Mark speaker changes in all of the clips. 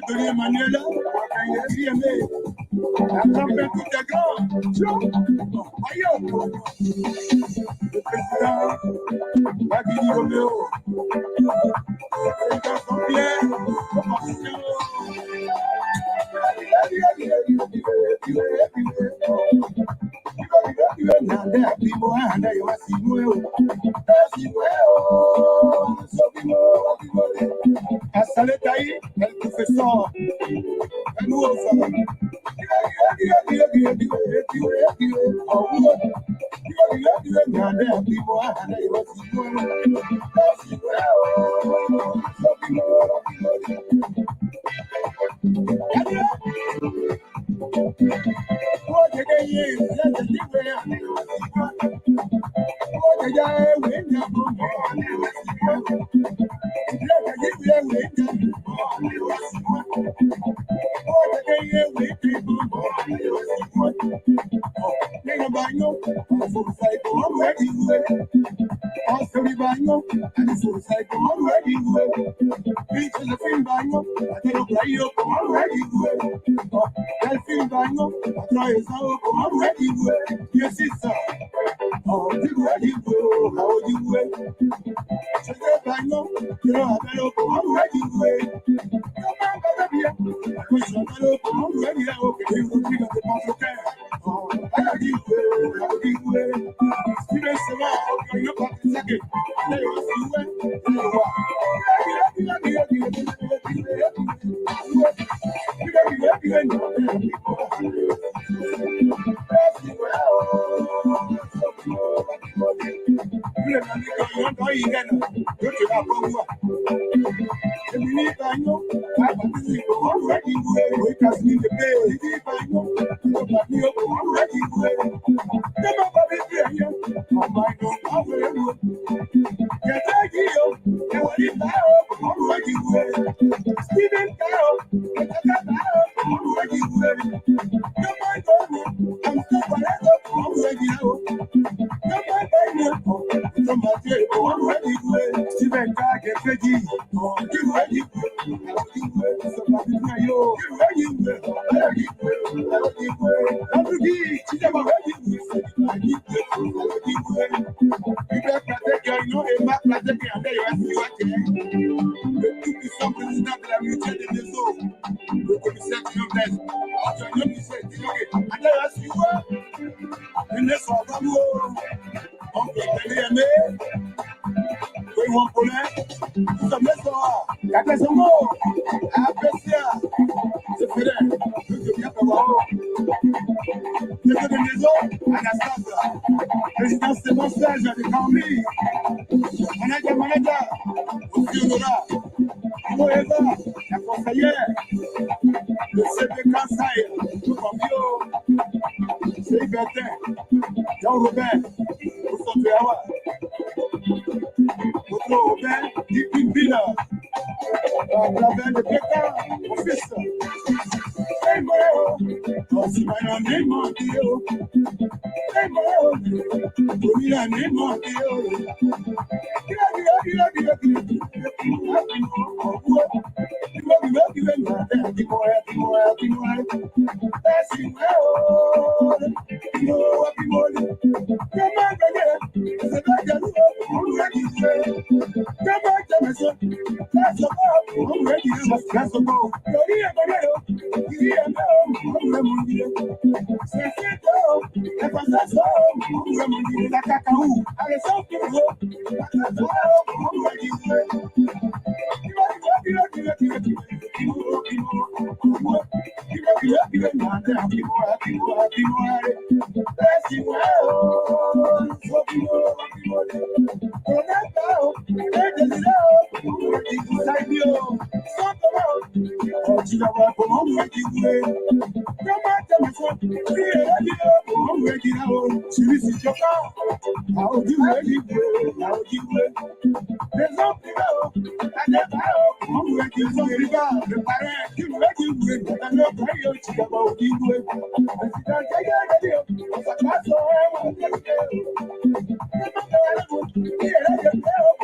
Speaker 1: Donner Manuela, le président, Bagini Romeo, le président Jean-Pierre, Asaletaï, el professeur, nous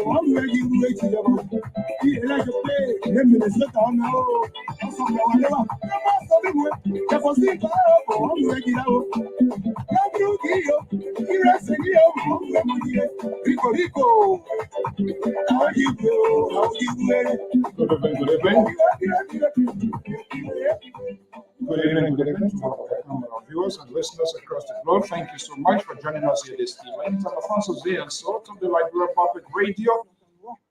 Speaker 1: I'm ready to wait till you like to play. Let me let down now. I'm from the one. I'm ready now. Rico, Rico. How you do? How you do? Good evening. Good evening to our viewers and listeners across the globe. Thank you so much for joining us here this evening. I'm Alfonso Z and Sort of the Liberia Public Radio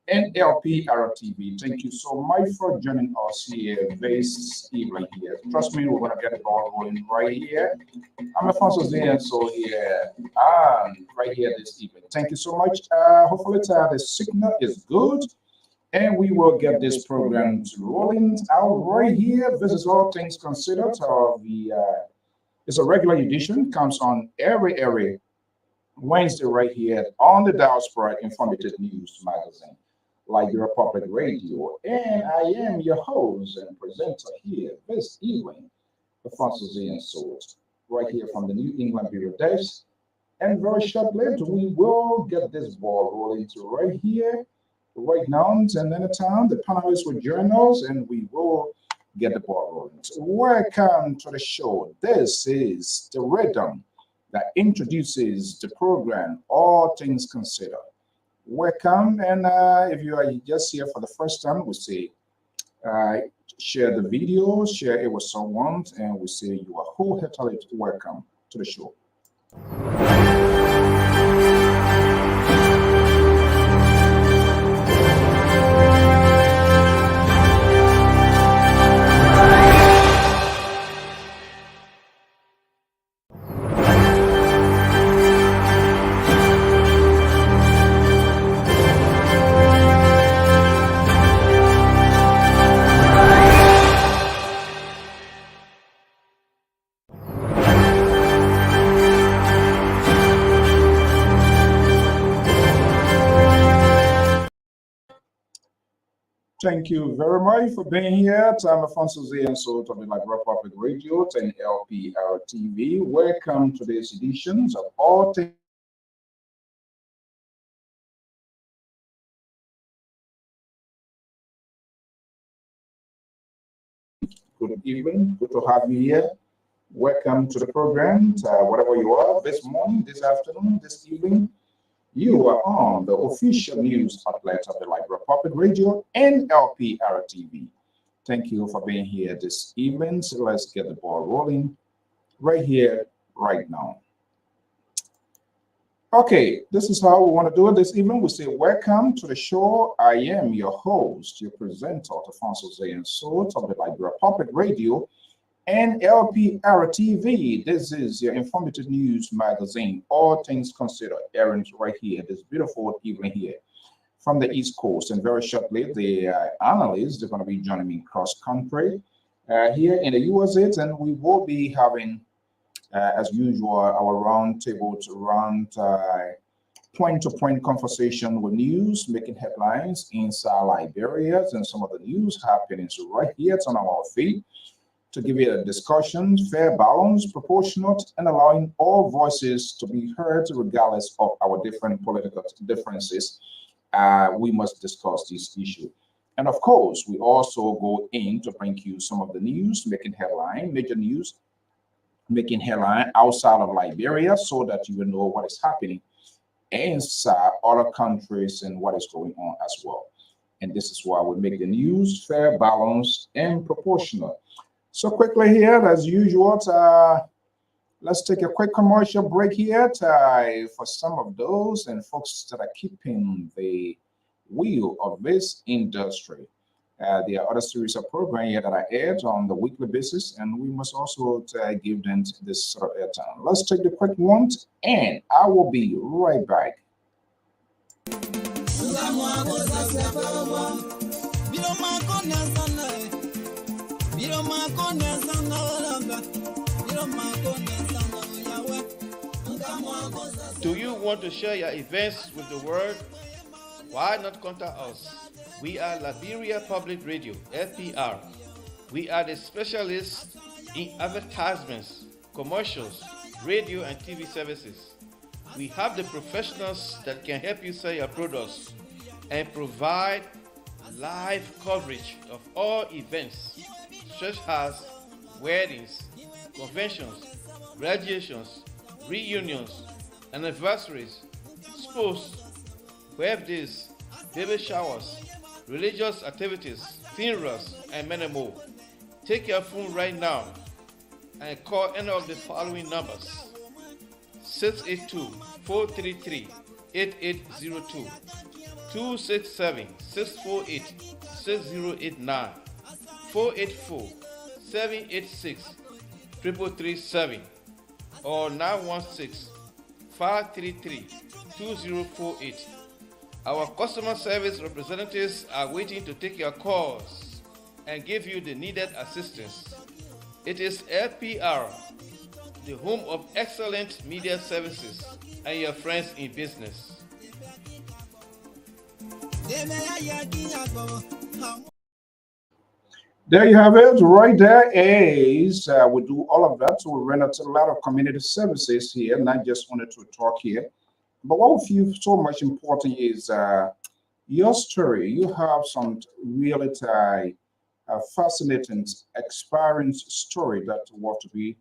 Speaker 1: and Lpr-Tv. Thank you so much for joining us here this evening here. Trust me, we're going to get the ball rolling right here. I'm Alfonso Z and so here right here this evening. Thank you so much. Hopefully the signal is good. And we will get this program rolling out right here. This is All Things Considered. It's a regular edition, comes on every Wednesday right here on the Diaspora Informative News Magazine, Liberia Public Radio. And I am your host and presenter here this evening, Alfonso Z and Sort, right here from the New England Bureau Desk. And very shortly, we will get this ball rolling to right here. Right now, and then the panelists will join us and we will get the ball rolling. So welcome to the show. This is the rhythm that introduces the program, All Things Considered. Welcome, and if you are just here for the first time, we say share the video, share it with someone, and we say you are wholeheartedly welcome to the show. Thank you very much for being here. I'm Alfonso Z and Sort of the Liberia Public Radio and Lpr-Tv. Welcome to this edition of All Things. Good evening. Good to have you here. Welcome to the program. Whatever you are, this morning, this afternoon, this evening, you are on the official news outlet of the Liberia Public Radio and Lpr-Tv. Thank you for being here this evening. So let's get the ball rolling right here, right now. Okay, this is how we want to do it this evening. We say, welcome to the show. I am your host, your presenter, Alfonso Z and Sort of the Liberia Public Radio and Lpr-Tv. This is your informative news magazine, All Things Considered, airing right here, this beautiful evening here from the East Coast. And very shortly, the analysts are going to be joining me cross country here in the USA, and we will be having, as usual, our roundtable to round point-to-point conversation with news, making headlines inside Liberia and some of the news happening right here on our feed, to give you a discussion, fair, balanced, proportionate, and allowing all voices to be heard regardless of our different political differences. We must discuss this issue. And of course, we also go in to bring you some of the news, making headline, major news, making headline outside of Liberia so that you will know what is happening inside other countries and what is going on as well. And this is why we make the news fair, balanced, and proportional. So quickly here, as usual, let's take a quick commercial break here for some of those and folks that are keeping the wheel of this industry. There are other series of programs here that I add on the weekly basis, and we must also give them this sort of airtime. Let's take the quick one, and I will be right back.
Speaker 2: Do you want to share your events with the world? Why not contact us? We are Liberia Public Radio, LPR. We are the specialists in advertisements, commercials, radio and TV services. We have the professionals that can help you sell your products. and provide live coverage of all events such as weddings, conventions, graduations, reunions, anniversaries, sports, birthdays, baby showers, religious activities, funerals, and many more. Take your phone right now and call any of the following numbers: 682-433-8802, 267-648-6089, 484-786-3337, or 916-533-2048. Our customer service representatives are waiting to take your calls and give you the needed assistance. It is LPR, the home of excellent media services, and your friends in business.
Speaker 1: There you have it. Right there is, we do all of that. So we render a lot of community services here, not just wanted to talk here. But what we feel so much important is your story. You have some really fascinating experience story that was to be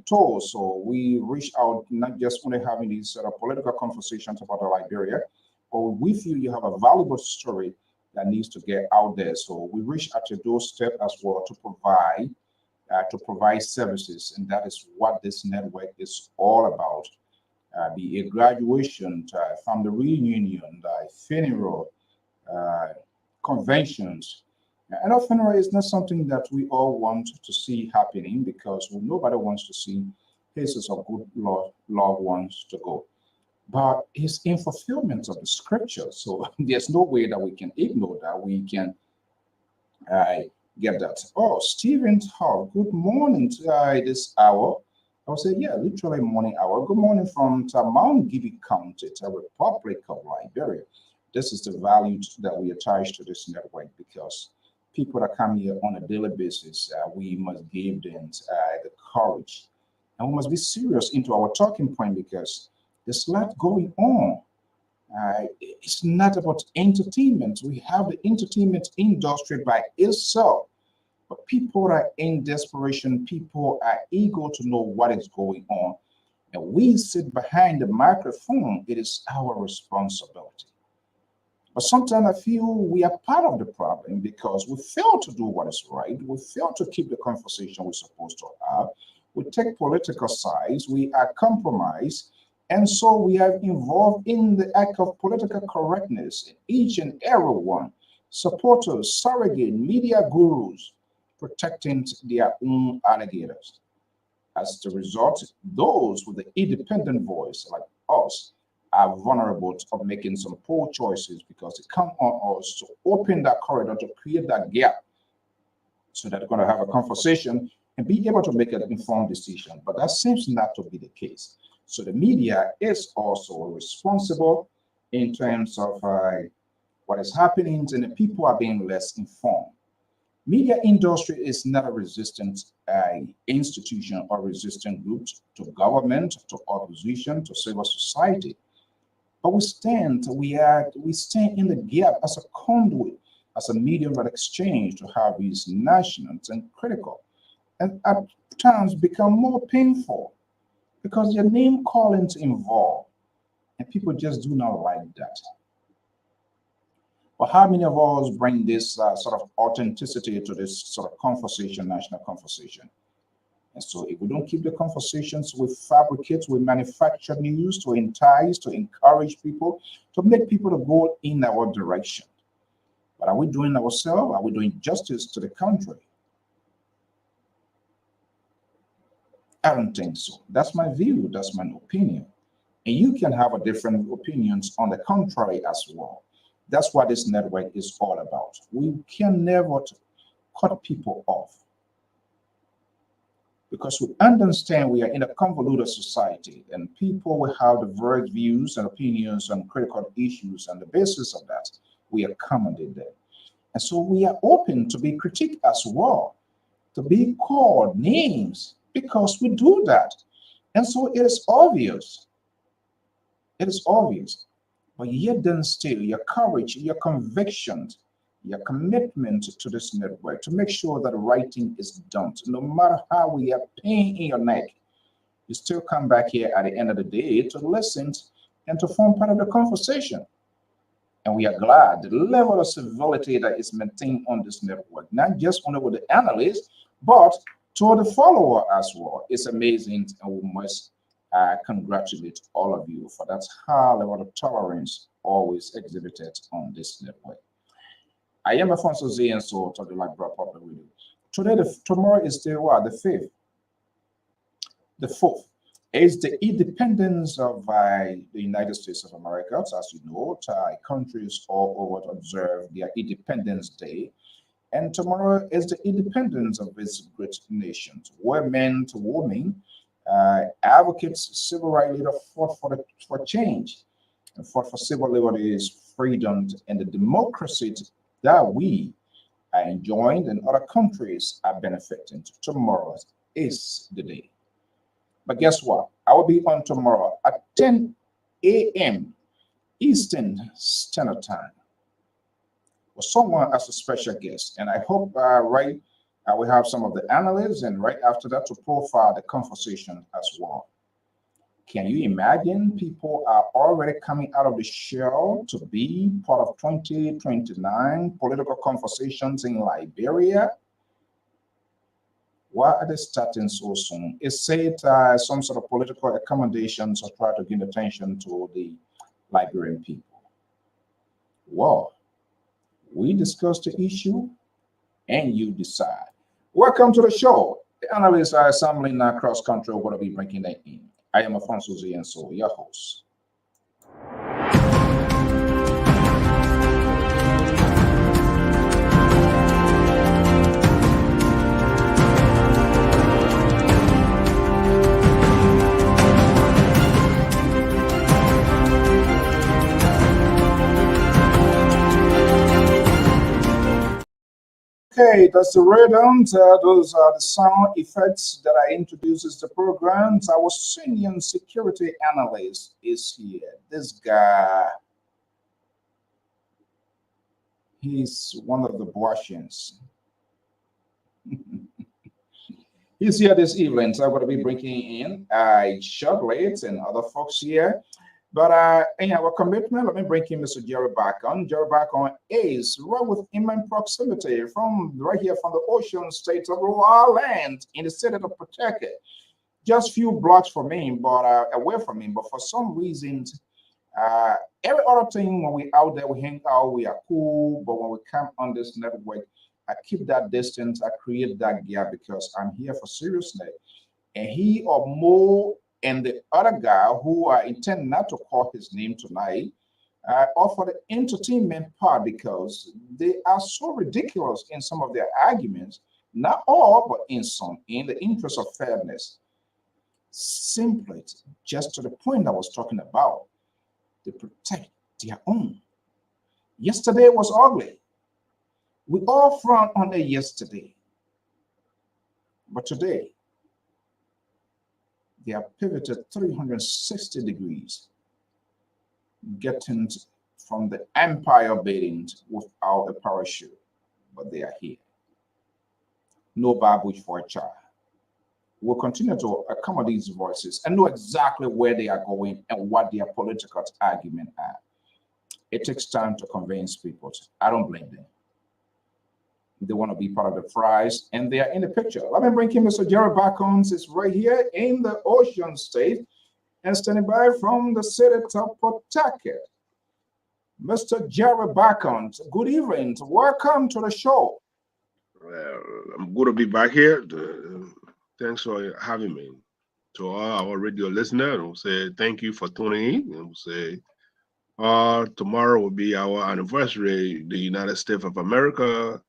Speaker 1: told. So we reach out, not just only having these sort of political conversations about Liberia, but we feel you have a valuable story that needs to get out there. So we reach at your doorstep as well to provide services, and that is what this network is all about. Be it graduation, family reunion, funeral, conventions. And a funeral is not something that we all want to see happening, because nobody wants to see faces of good loved ones to go. But it's in fulfillment of the scripture. So there's no way that we can ignore that. We can get that. Oh, Stephen Hall, good morning to this hour. I would say, yeah, literally morning hour. Good morning from Mount Gibby County, the Republic of Liberia. This is the value that we attach to this network, because people that come here on a daily basis, we must give them the courage. And we must be serious into our talking point, because there's a lot going on. It's not about entertainment. We have the entertainment industry by itself. But people are in desperation. People are eager to know what is going on. And we sit behind the microphone. It is our responsibility. But sometimes I feel we are part of the problem, because we fail to do what is right. We fail to keep the conversation we're supposed to have. We take political sides. We are compromised. And so we are involved in the act of political correctness. Each and every one, supporters, surrogate, media gurus, protecting their own alligators. As the result, those with the independent voice like us are vulnerable of making some poor choices, because they come on us to open that corridor, to create that gap, so that they're going to have a conversation and be able to make an informed decision. But that seems not to be the case. So the media is also responsible in terms of what is happening, and the people are being less informed. Media industry is not a resistant institution or resistant group to government, to opposition, to civil society. But we stand in the gap as a conduit, as a medium of exchange, to have these national and critical, and at times become more painful, because your name callings involved, and people just do not like that. But how many of us bring this sort of authenticity to this sort of conversation, national conversation? And so if we don't keep the conversations, we fabricate, we manufacture news to entice, to encourage people, to make people to go in our direction. But are we doing ourselves? Are we doing justice to the country? I don't think so. That's my view. That's my opinion. And you can have a different opinions on the contrary as well. That's what this network is all about. We can never cut people off, because we understand we are in a convoluted society, and people will have diverse views and opinions on critical issues. On the basis of that, we accommodate them. And so we are open to be critiqued as well, to be called names, because we do that. And so it is obvious but yet then still your courage, your conviction, your commitment to this network to make sure that the right thing is done. No matter how we have pain in your neck, you still come back here at the end of the day to listen and to form part of the conversation. And we are glad the level of civility that is maintained on this network, not just only with the analysts, but to the follower as well. It's amazing, and we must congratulate all of you for that high level of tolerance always exhibited on this network. I am Alfonso Z, and so to the Black Public Radio. Tomorrow is the what? The 5th. The 4th is the independence of the United States of America. So as you know, countries all over observe their Independence Day. And tomorrow is the independence of this great nation, where men to women, advocates, civil rights leaders fought for change, and fought for civil liberties, freedoms, and the democracy that we are enjoying and other countries are benefiting. Tomorrow is the day. But guess what? I will be on tomorrow at 10 a.m. Eastern Standard Time with someone as a special guest. And I hope we have some of the analysts, and right after that to profile the conversation as well. Can you imagine people are already coming out of the shell to be part of 2029 political conversations in Liberia? Why are they starting so soon? Is it some sort of political accommodations or try to gain attention to the Liberian people? Well, we discuss the issue and you decide. Welcome to the show. The analysts are assembling across country. We're going to be breaking that in. I am Alfonso Z, and so your host. Okay, that's the rhythm. Those are the sound effects that I introduces the programs. Our senior security analyst is here. This guy, he's one of the Boasians. He's here this evening, so I'm going to be bringing in shortly and other folks here. But in our commitment, let me bring in Mr. Jerry back on. Jerry back on is right with immense proximity from right here from the ocean state of Rhode Island in the city of Pawtucket. Just few blocks from him, but away from him. But for some reasons, every other thing when we out there, we hang out, we are cool. But when we come on this network, I keep that distance, I create that gap because I'm here for seriousness. And he or more and the other guy who I intend not to call his name tonight, offer the entertainment part because they are so ridiculous in some of their arguments, not all, but in some, in the interest of fairness. Simply, just to the point I was talking about, they protect their own. Yesterday was ugly. We all frowned on it yesterday. But today, they have pivoted 360 degrees, getting from the empire building without a parachute, but they are here. No babush for a child. We'll continue to accommodate these voices and know exactly where they are going and what their political argument are. It takes time to convince people. I don't blame them. They want to be part of the prize, and they are in the picture. Let me bring in Mr. Jerry Backons. Is right here in the Ocean State and standing by from the city of Pawtucket. Mr. Jerry Backons, good evening. Welcome to the show.
Speaker 3: Well, I'm good to be back here. Thanks for having me. To all our radio listeners, we'll say thank you for tuning in. And we'll say tomorrow will be our anniversary, the United States of America,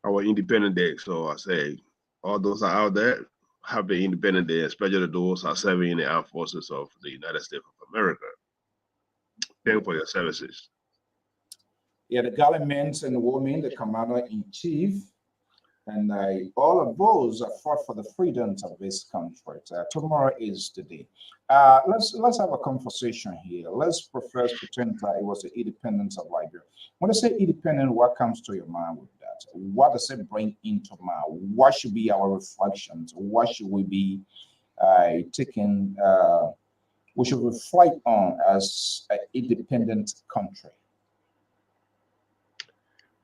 Speaker 3: our Independent Day. So I say, all those are out there, happy Independent Day, especially those who are serving in the armed forces of the United States of America. Thank you for your services.
Speaker 1: Yeah, the gallant men and women, the commander-in-chief, And all of those fought for the freedoms of this country. Tomorrow is the day. Let's have a conversation here. Let's first pretend that it was the independence of Liberia. When I say independent, what comes to your mind with that? What does it bring into mind? What should be our reflections? What should we be taking? We should reflect on as an independent country.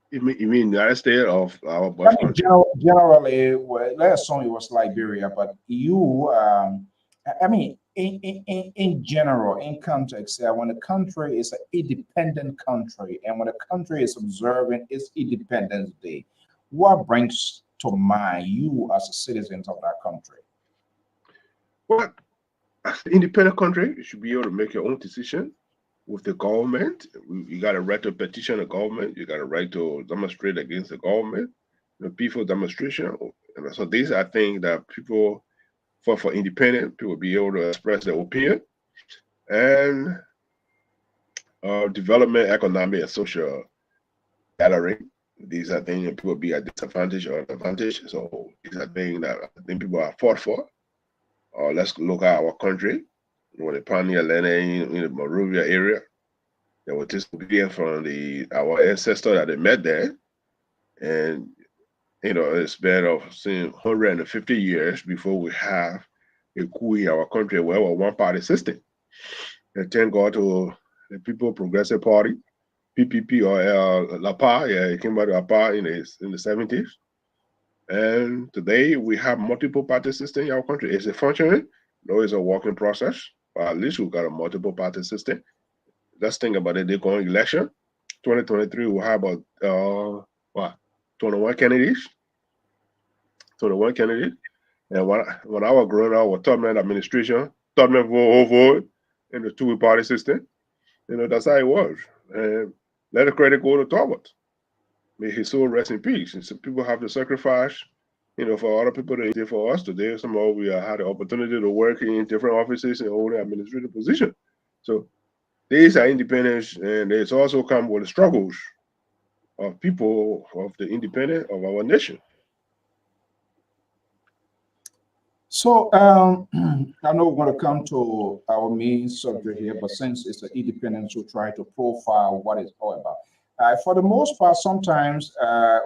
Speaker 3: You mean the United States of our
Speaker 1: I
Speaker 3: birth
Speaker 1: mean,
Speaker 3: country?
Speaker 1: generally, well, let's assume it was Liberia, but you, I mean, in general, in context, when a country is an independent country and when a country is observing its Independence Day, what brings to mind you as a citizen of that country?
Speaker 3: Well, as an independent country, you should be able to make your own decision with the government. You got a right to petition the government. You got a right to demonstrate against the government, the peaceful demonstration. And so these are things that people, for independent, people be able to express their opinion and development, economic, and social gathering. These are things that people be at disadvantage or advantage. So these are things that I think people are fought for. Let's look at our country. When the pioneer landed in the Monrovia area, there was disobedience from our ancestors that they met there. And, it's been of 150 years before we have a coup in our country where we're one-party system. And thank God to the People Progressive Party, PPP or Lpr, it came out of Lpr in the 70s. And today we have multiple party system in our country. Is it functioning? No, it's a working process. But at least we've got a multiple party system. Let's think about it. They're going election. 2023, we'll have about 21 candidates. 21 candidates. And when I was growing up with Tubman administration, Tubman vote in the two party system. That's how it was. And let the credit go to Talbot. May his soul rest in peace. And so people have to sacrifice, for other people to for us today. Somehow we had the opportunity to work in different offices and hold an administrative position. So these are independence, and it's also come with the struggles of people of the independent of our nation.
Speaker 1: So I know we're going to come to our main subject here, but since it's an independence, we'll try to profile what it's all about. For the most part, sometimes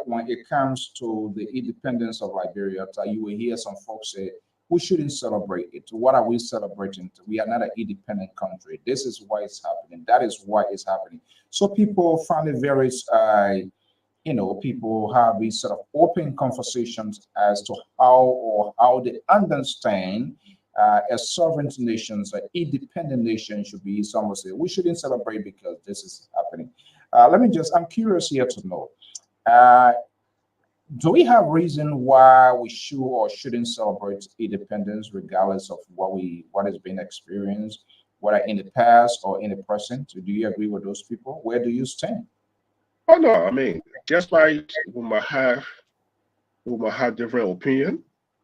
Speaker 1: when it comes to the independence of Liberia, you will hear some folks say, we shouldn't celebrate it. What are we celebrating? We are not an independent country. This is why it's happening. That is why it's happening. So people find it very, people have these sort of open conversations as to how they understand a sovereign nation, an independent nation should be. Some will say we shouldn't celebrate because this is happening. I'm curious here to know, do we have reason why we should or shouldn't celebrate independence regardless of what has been experienced, whether in the past or in the present? Do you agree with those people? Where do you stand?
Speaker 3: Oh no, I mean, just like we might have different opinion,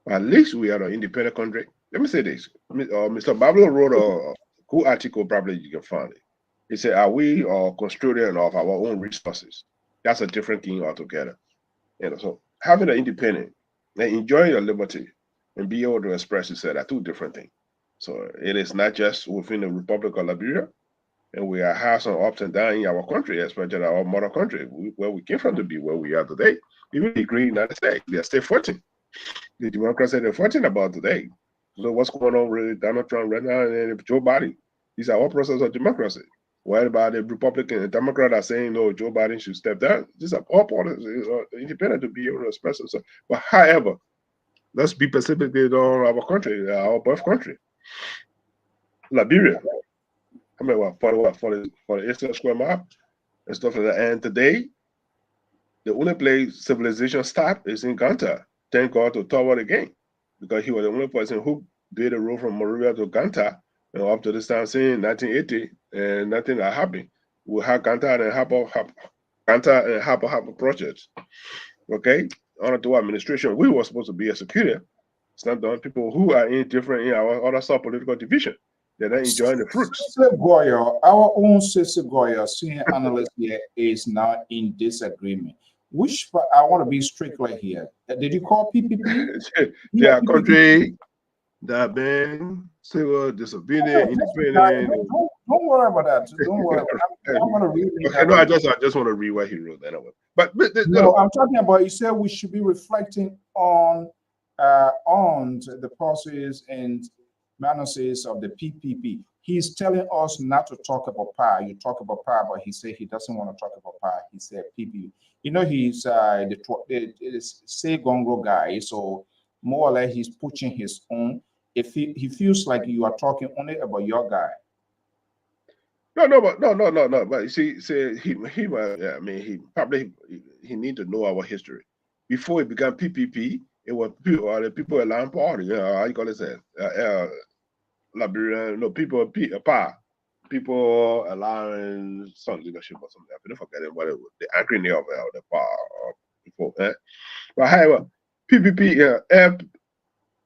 Speaker 3: at least we are an independent country. Let me say this. Mr. Bablo wrote a cool article, probably you can find it. He said, are we custodian of our own resources? That's a different thing altogether. So having an independent and enjoying your liberty and be able to express yourself are two different things. So it is not just within the Republic of Liberia, and we have some ups and downs in our country, especially our mother country, where we came from to be where we are today. Even the great United States, they are still fighting. The democracy they're fighting about today. So what's going on with Donald Trump right now and Joe Biden? These are all processes of democracy. What about the Republican and Democrat are saying, no, Joe Biden should step down? These are all policies, independent to be able to express themselves. But however, let's be specific on our country, our birth country, Liberia. I mean, for the Eastern Square map and stuff like that. And today, the only place civilization stopped is in Ganta. Thank God to Toward again, because he was the only person who did the road from Monrovia to Ganta, up to this time in 1980, and nothing that happened. We had Ganta and Hapa projects. Okay, under the administration, we were supposed to be executed. It's not done. People who are indifferent in our other sub-political division, they're not enjoying the fruits.
Speaker 1: Goya, our own Sister Goya, senior analyst here, is not in disagreement. which I want to be strictly here. Did you call PPP?
Speaker 3: There are countries that have been civil, disobedient, independent.
Speaker 1: Don't worry about that. Don't worry about that. I'm going to read it.
Speaker 3: Okay, no, I just want to read what he wrote anyway. But
Speaker 1: no, I'm talking about, you said we should be reflecting on the policies and minuses of the PPP. He's telling us not to talk about power. You talk about power, but he said he doesn't want to talk about power. He said PPP. You know, he's the say Gongo guy, so more or less he's pushing his own. If he feels like you are talking only about your guy.
Speaker 3: No. But you see, yeah, I mean, he need to know our history. Before it began PPP, it was the people allowing party. How you call it? Liberian, no people, people allowing some leadership or something. I don't forget what it was. The acronym of the PAR before. But however, PPP,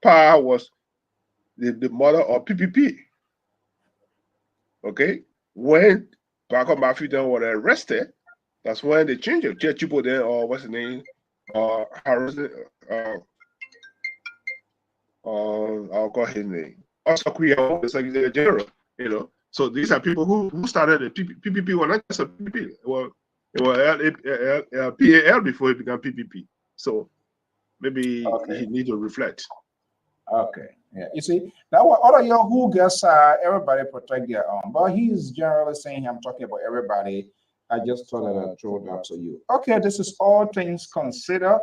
Speaker 3: PAR was the mother of PPP. Okay, when Barack Obama were arrested, that's when they changed it. Chipo then, or what's his name, Harrison, I'll call his name. Also, the Secretary General, you know. So these are people who started the PPP. Were not just a PPP. It was PAL before it became PPP. So maybe he needs to reflect.
Speaker 1: Okay. Yeah. You see, that was other y'all who gets everybody protect their own. But he's generally saying I'm talking about everybody. I just thought that I'd throw that to you. Okay, this is all things considered.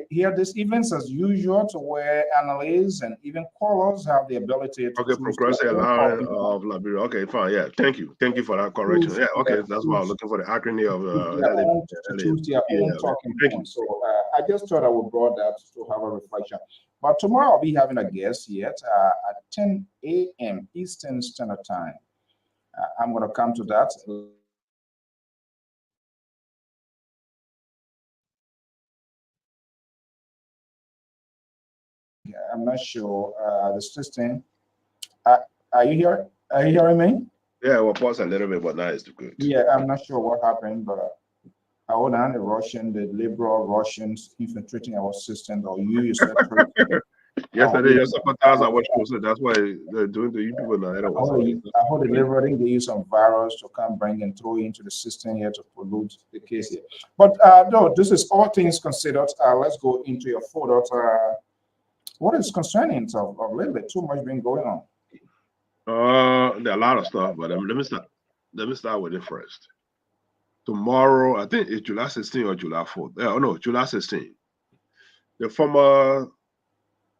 Speaker 1: Here, this events as usual, to where analysts and even callers have the ability to.
Speaker 3: Okay, progressive line of Liberia. Okay, fine. Yeah, thank you for that correction. Yeah, okay, that's why I'm looking for the acronym of
Speaker 1: choose their own talking points. So I just thought I would brought that to have a reflection. But tomorrow I'll be having a guest yet at 10 a.m. Eastern Standard Time. I'm going to come to that. I'm not sure the system. Are you here? Are you hearing me?
Speaker 3: Yeah, we'll pause a little bit, but now it's good.
Speaker 1: Yeah, I'm not sure what happened, but hold on, the liberal Russians infiltrating our system, or you yourself.
Speaker 3: Yesterday, your supporters are watching, so that's why they're doing the you people now.
Speaker 1: I hold the liberal, I think they use some virus to come bring and throw into the system here to pollute the case here. But no, this is all things considered. Let's go into your photo. What is concerning of lately? Too much been going on.
Speaker 3: There are a lot of stuff, but let me start. Let me start with it first. Tomorrow, I think it's July 16 or July 4th. Oh no, July 16. The former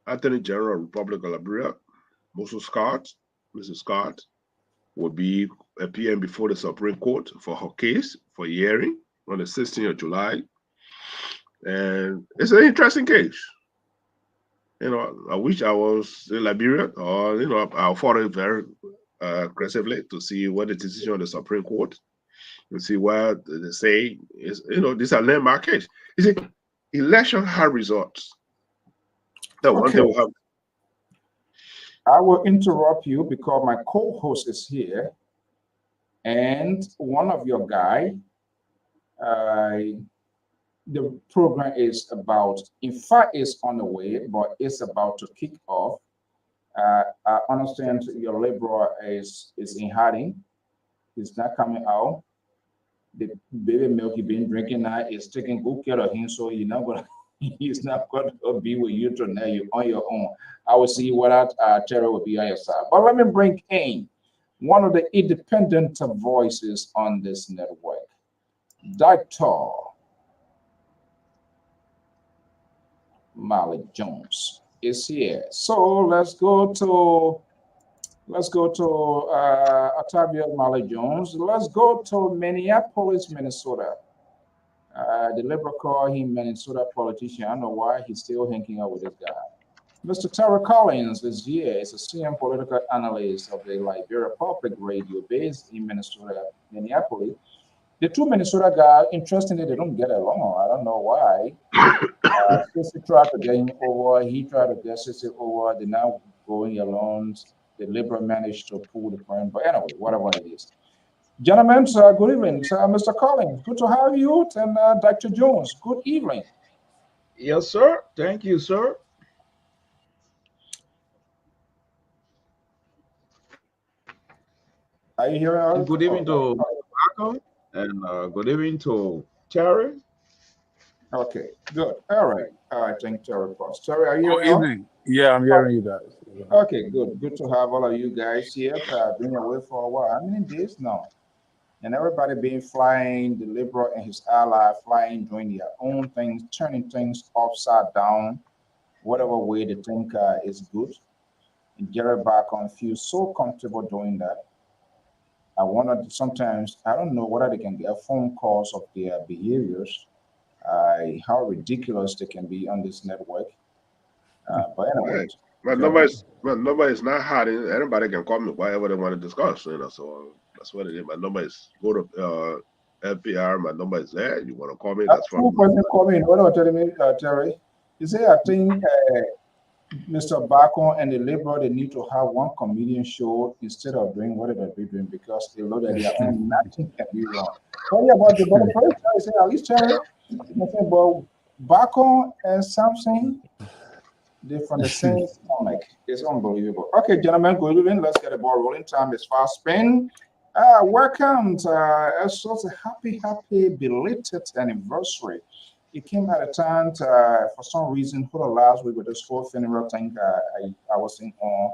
Speaker 3: Attorney General of Republic of Liberia, Mrs. Scott, will be appearing before the Supreme Court for her case for hearing on the 16th of July. And it's an interesting case. You know, I wish I was in Liberia, or you know, I'll follow it very aggressively to see what the decision of the Supreme Court, to see what they say is. You know, these are landmark case. You see, election had results. That one thing will happen.
Speaker 1: I will interrupt you because my co-host is here, and one of your guy. The program is about, in fact, it's on the way, but it's about to kick off. I understand your liberal is in hiding. It's not coming out. The baby milk you've been drinking now is taking good care of him, so you're not gonna. He's not going to be with you tonight. You're on your own. I will see what Terry will be on your side. But let me bring in one of the independent voices on this network, Dr. Malik Jones is here. So let's go to Octavio Malik Jones. Let's go to Minneapolis, Minnesota. The liberal call him Minnesota politician. I don't know why he's still hanging out with this guy. Mr. Terry Collins is here. He's a senior political analyst of the Liberia Public Radio based in Minnesota, Minneapolis. The two Minnesota guys, interestingly, they don't get along. I don't know why. Sissy tried to get him over. He tried to get Sissy over. They're now going alone. The Liberal managed to pull the front. But anyway, whatever it is. Gentlemen, good evening. Mr. Collins, good to have you. And Dr. Jones, good evening.
Speaker 4: Yes, sir. Thank you, sir.
Speaker 1: Are you hearing us?
Speaker 4: Good evening to Malcolm, and good evening to Terry.
Speaker 1: Okay, good. All right. I think Terry first. Terry, are you
Speaker 5: Good
Speaker 1: hearing us?
Speaker 5: evening. Yeah, I'm hearing you guys.
Speaker 1: Okay, good. Good to have all of you guys here. Been away for a while. How many days now? And everybody being flying, the liberal and his ally flying, doing their own things, turning things upside down, whatever way they think is good. And Jerry back on feels so comfortable doing that. I wonder sometimes, I don't know whether they can get phone calls of their behaviors, how ridiculous they can be on this network. But anyway,
Speaker 3: My number is not hiding. Anybody can call me whatever they want to discuss. So that's what it is. My number is go to LPR. My number is there. You want to call me? That's fine.
Speaker 1: Two person call me. What are telling me, Terry? You say I think Mr. Bacon and the Liberal, they need to have one comedian show instead of doing what they're doing because they know that they are own nothing can be wrong. Tell you about the bottom first. I say at least Terry. I say, but Bacon and Samson, they're from the same stomach. It's unbelievable. Okay, gentlemen, good evening. Let's get the ball rolling. Time is fast spent. Welcome to such a happy belated anniversary. It came at a time for some reason for the last week with this whole funeral thing I wasn't on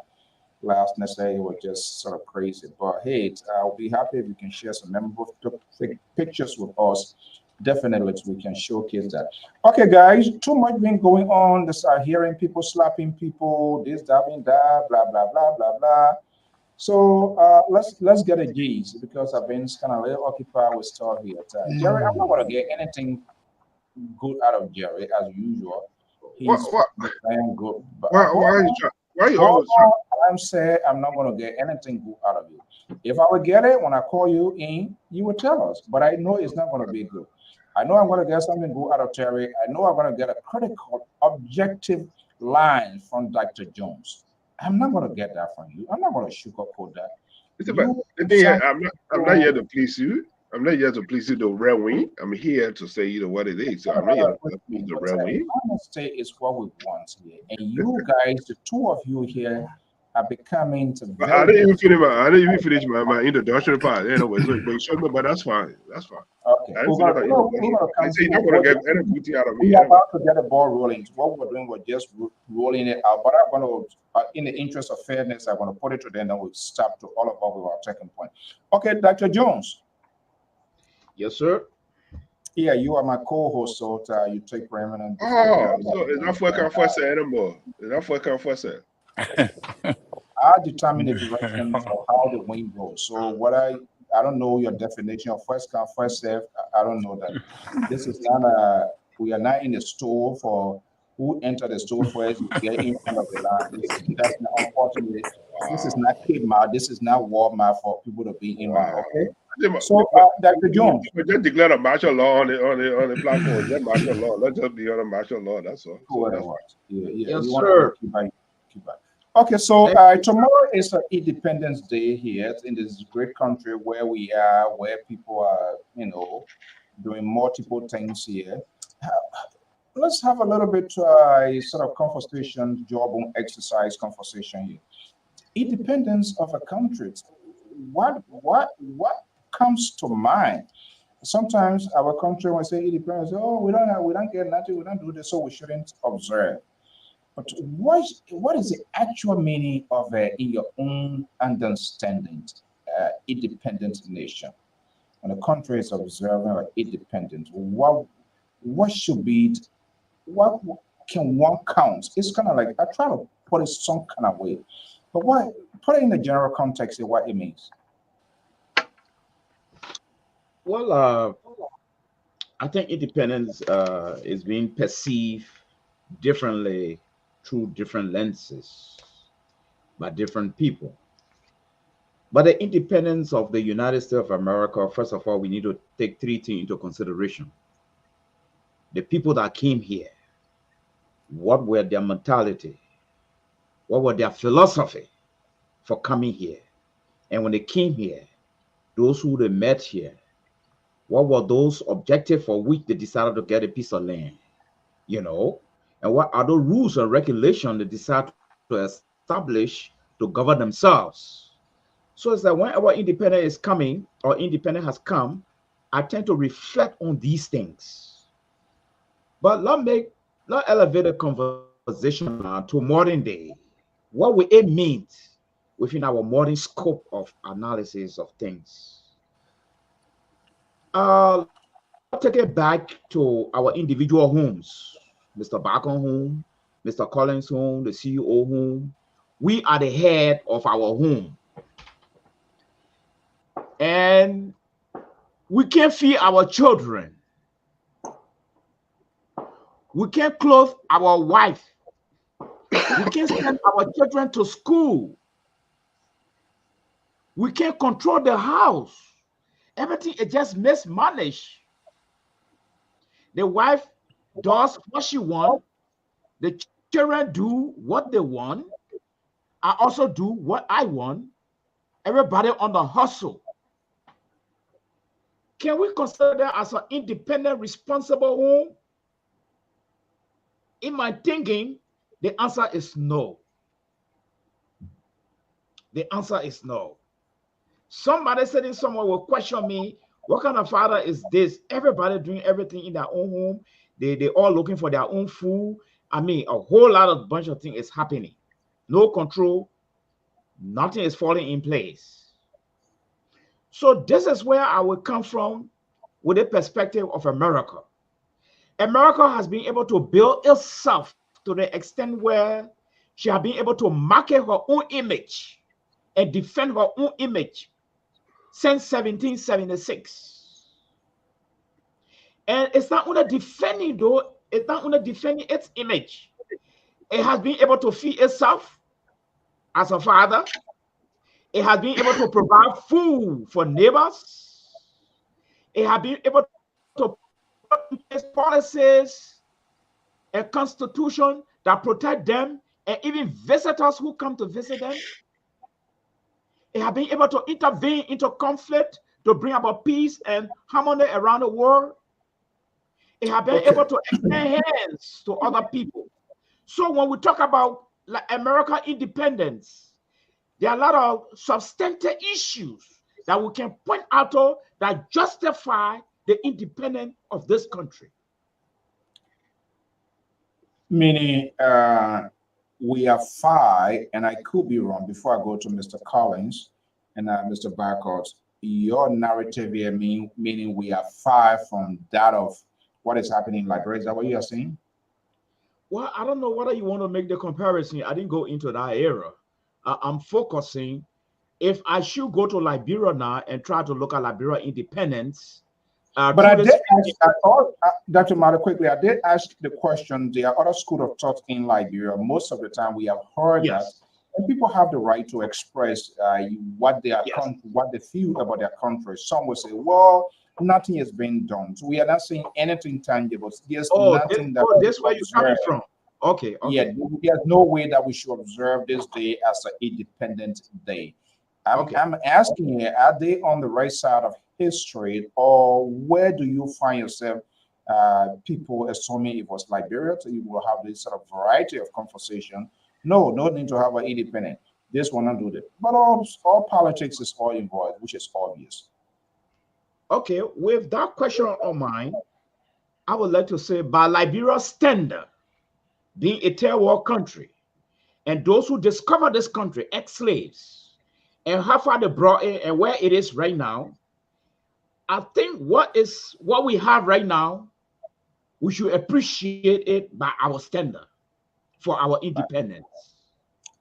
Speaker 1: last Wednesday. It was just sort of crazy. But hey, I'll be happy if you can share some memorable pictures with us. Definitely, we can showcase that. Okay, guys, too much been going on. This hearing people slapping people, this, that, blah, blah, blah, blah, blah. So let's get a G's because I've been kind of little occupied with stuff here. Jerry, I'm not gonna get anything good out of Jerry as usual. He's playing good. But
Speaker 3: why you always
Speaker 1: I'm saying I'm not gonna get anything good out of you. If I would get it when I call you in, you would tell us. But I know it's not gonna be good. I know I'm gonna get something good out of Terry. I know I'm gonna get a critical, objective line from Dr. Jones. I'm not gonna get that from you. I'm not gonna sugarcoat that.
Speaker 3: I'm not here to please you. I'm not here to please you the Red Wing. I'm here to say what it is. So I'm not here to please the Red Wing.
Speaker 1: Honesty is what we want here. And you guys, the two of you here, are becoming to very
Speaker 3: I didn't even finish my introduction part. Anyway, but that's fine. That's fine.
Speaker 1: Okay.
Speaker 3: I say you're gonna get any beauty out of me.
Speaker 1: We're about to get the ball rolling. What we're doing, we're just rolling it out. But I'm going to, in the interest of fairness, I'm going to put it to them, then we'll stop to all of our checking point. Okay, Dr. Jones.
Speaker 4: Yes, sir.
Speaker 1: Yeah, you are my co-host, so you take preeminent.
Speaker 3: Oh, so it's not for confess anymore. It's not for confess.
Speaker 1: I determine the direction of how the wind blows. So what I don't know your definition of first come, first serve. I don't know that. This is not we are not in the store for who enter the store first, get in front of the line. That's not, unfortunately, this is not Kmart, this is not Walmart for people to be in line, okay? So Dr. Jones.
Speaker 3: We just declare a martial law on the platform. Just martial law. Let's just be on a martial law. That's all. So
Speaker 4: yes, sir.
Speaker 1: Keep back. Okay, so tomorrow is Independence Day here in this great country where we are, where people are, doing multiple things here. Let's have a little bit sort of conversation, job exercise conversation here. Independence of a country. What comes to mind? Sometimes our country, when we say independence, we don't get nothing, we don't do this, so we shouldn't observe. But what is the actual meaning of, in your own understanding, independent nation? When a country is observing or independent, what should be, what can one count? It's kind of like, I try to put it some kind of way, but put it in the general context of what it means.
Speaker 4: Well, I think independence is being perceived differently through different lenses by different people. But the independence of the United States of America, first of all, we need to take three things into consideration. The people that came here, what were their mentality? What were their philosophy for coming here? And when they came here, those who they met here, what were those objectives for which they decided to get a piece of land, you know, and what are the rules and regulations they decide to establish to govern themselves. So it's that whenever independence is coming or independence has come, I tend to reflect on these things. But let's elevate the conversation now to modern day. What will it mean within our modern scope of analysis of things? Let's take it back to our individual homes. Mr. Bacon home, Mr. Collins home, the CEO home. We are the head of our home. And we can't feed our children. We can't clothe our wife. We can't send our children to school. We can't control the house. Everything is just mismanaged. The wife does what she wants. The children do what they want. I also do what I want. Everybody on the hustle. Can we consider that as an independent, responsible home? In my thinking, the answer is no. The answer is no. Somebody sitting somewhere will question me, what kind of father is this? Everybody doing everything in their own home. They all looking for their own food. I mean, a whole lot of bunch of things is happening. No control. Nothing is falling in place. So this is where I will come from with a perspective of America. America has been able to build itself to the extent where she has been able to market her own image and defend her own image since 1776. And it's not only defending though, it's not only defending its image. It has been able to feed itself as a father. It has been able to provide food for neighbors. It has been able to put in place policies and constitution that protect them and even visitors who come to visit them. It has been able to intervene into conflict to bring about peace and harmony around the world. It has been able to extend hands to other people. So when we talk about like American independence, there are a lot of substantive issues that we can point out to that justify the independence of this country.
Speaker 1: Meaning, we are five, and I could be wrong before I go to Mr. Collins and Mr. Barcott. Your narrative here meaning we are far from that of what is happening in Liberia. Is that what you are saying?
Speaker 4: Well, I don't know whether you want to make the comparison. I didn't go into that era. I'm focusing. If I should go to Liberia now and try to look at Liberia independence,
Speaker 1: but I did ask, I thought, Dr. Mata, quickly, I did ask the question. There are other schools of thought in Liberia. Most of the time, we have heard that, and people have the right to express what they are, what they feel about their country. Some will say, "Well, nothing has been done. So we are not saying anything tangible. There's nothing that."
Speaker 4: This where you're coming from? Okay.
Speaker 1: Yeah, there's no way that we should observe this day as an independent day. I'm asking you, are they on the right side of history, or where do you find yourself? People assuming it was Liberia, so you will have this sort of variety of conversation. No need to have an independent. This will not do that. But all politics is all involved, which is obvious.
Speaker 4: Okay, with that question on mind, I would like to say by Liberia's standard, being a third world country, and those who discovered this country, ex-slaves, and how far they brought it and where it is right now, I think what we have right now, we should appreciate it by our standard for our independence.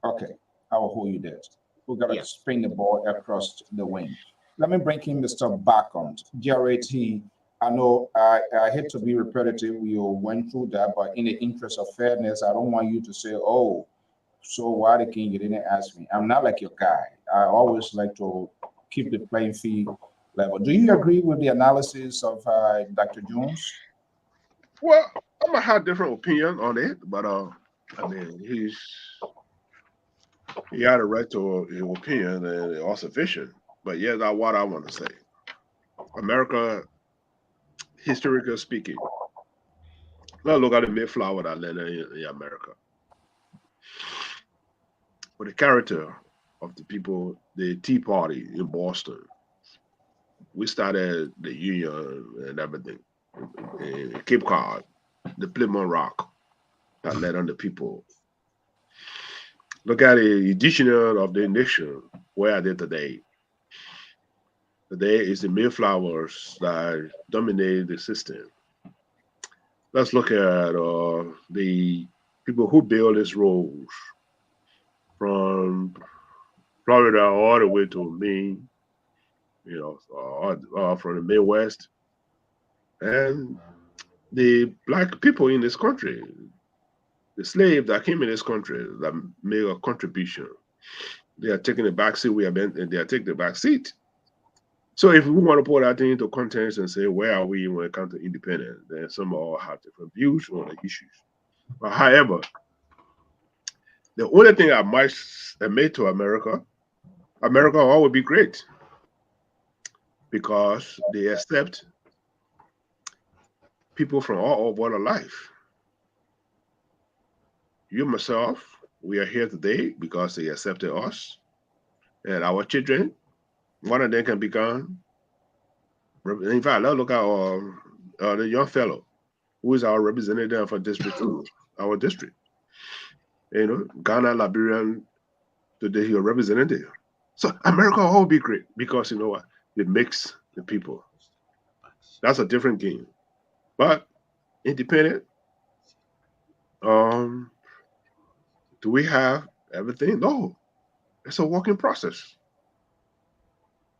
Speaker 1: Okay, I will hold you there. We're going to spin the ball across the wing. Let me bring in Mr. Bacon. JRAT, I know I hate to be repetitive. We all went through that, but in the interest of fairness, I don't want you to say, oh, so why the king, you didn't ask me? I'm not like your guy. I always like to keep the playing field level. Do you agree with the analysis of Dr. Jones?
Speaker 3: Well, I'm gonna have different opinion on it, but I mean, he had a right to his opinion and all sufficient. But yeah, that's what I want to say. America, historically speaking, let's look at the Mayflower that landed in America. For the character of the people, the Tea Party in Boston, we started the Union and everything. In Cape Cod, the Plymouth Rock that led on the people. Look at the dictionary of the nation. Where are they today? Today is the Mayflowers that dominate the system. Let's look at the people who build these roads from Florida all the way to Maine, from the Midwest, and the black people in this country, the slaves that came in this country that made a contribution. They are taking the back seat. They are taking the back seat. So if we want to put that thing into context and say where are we when it comes to independence, then some all have different views on the issues. But however, the only thing I might admit to America all would be great because they accept people from all over the life. You, myself, we are here today because they accepted us and our children. One of them can become. In fact, let's look at the young fellow who is our representative for District 2, our district. Ghana, Liberian, today your representative. So America will be great because you know what? It makes the people. That's a different game. But independent, do we have everything? No. It's a working process.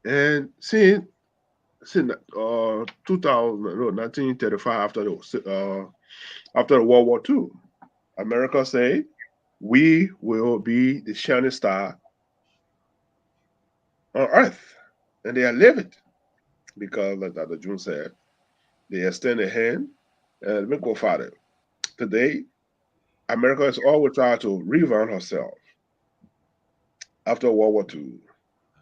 Speaker 3: And since 1935, after the World War II, America say we will be the shining star on earth, and they are living because, like Dr. June said, they extend a hand and we go farther. Today, America is always trying to revamp herself. After World War II,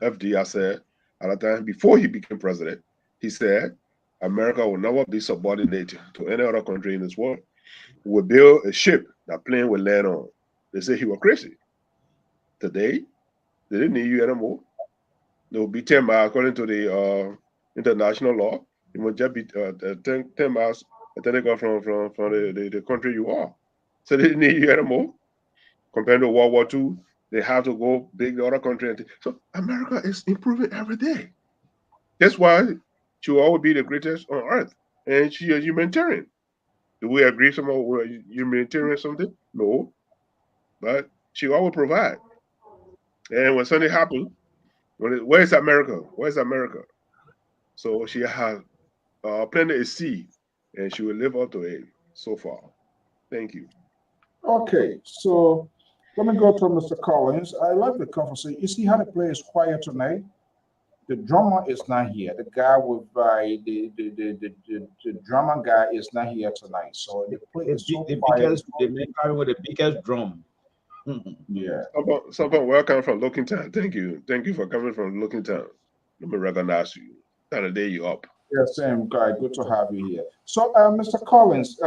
Speaker 3: FDR said at the time before he became president, he said America will never be subordinate to any other country in this world. We will build a ship that plane will land on. They say he was crazy. Today, they didn't need you anymore. There will be 10 miles according to the international law. It will just be 10 miles from the country you are. So they didn't need you anymore. Compared to World War II, they have to go big the other country. So America is improving every day. That's why she will always be the greatest on earth. And she is humanitarian. Do we agree somehow humanitarian something? No. But she always provide. And when something happens, where's America? Where's America? So she has planted a seed and she will live up to it so far. Thank you.
Speaker 1: Okay, so let me go to Mr. Collins. I like the conversation. You see how the play is quiet tonight? The drummer is not here. The guy with the drummer guy is not here tonight. So the play is so quiet.
Speaker 4: The man carrying with the biggest drum.
Speaker 1: Yeah.
Speaker 3: Someone welcome from Looking Town. Thank you. Thank you for coming from Looking Town. Let me recognize you. Kind of day you up.
Speaker 1: Yeah, same guy. Good to have you here. So, Mr. Collins,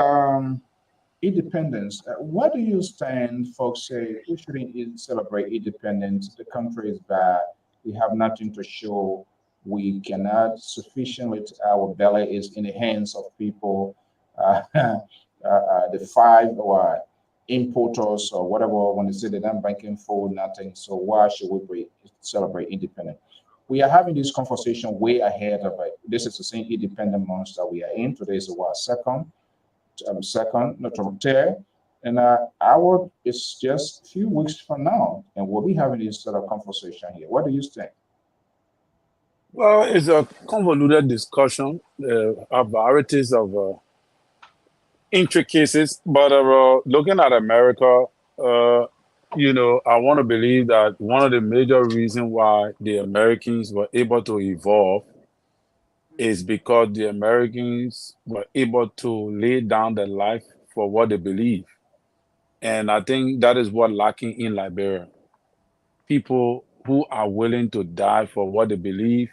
Speaker 1: independence. Where do you stand? Folks say we shouldn't celebrate independence. The country is bad. We have nothing to show. We cannot sufficiently. Our belly is in the hands of people. The five or importers or whatever. When they say they're not banking for nothing, so why should we celebrate independence? We are having this conversation way ahead of it. This is the same independent month that we are in. Today is what second, not from third, and our is just a few weeks from now, and we'll be having this sort of conversation here. What do you think?
Speaker 5: Well, it's a convoluted discussion, varieties of intricacies, but looking at America, I want to believe that one of the major reasons why the Americans were able to evolve is because the Americans were able to lay down their life for what they believe. And I think that is what lacking in Liberia. People who are willing to die for what they believe,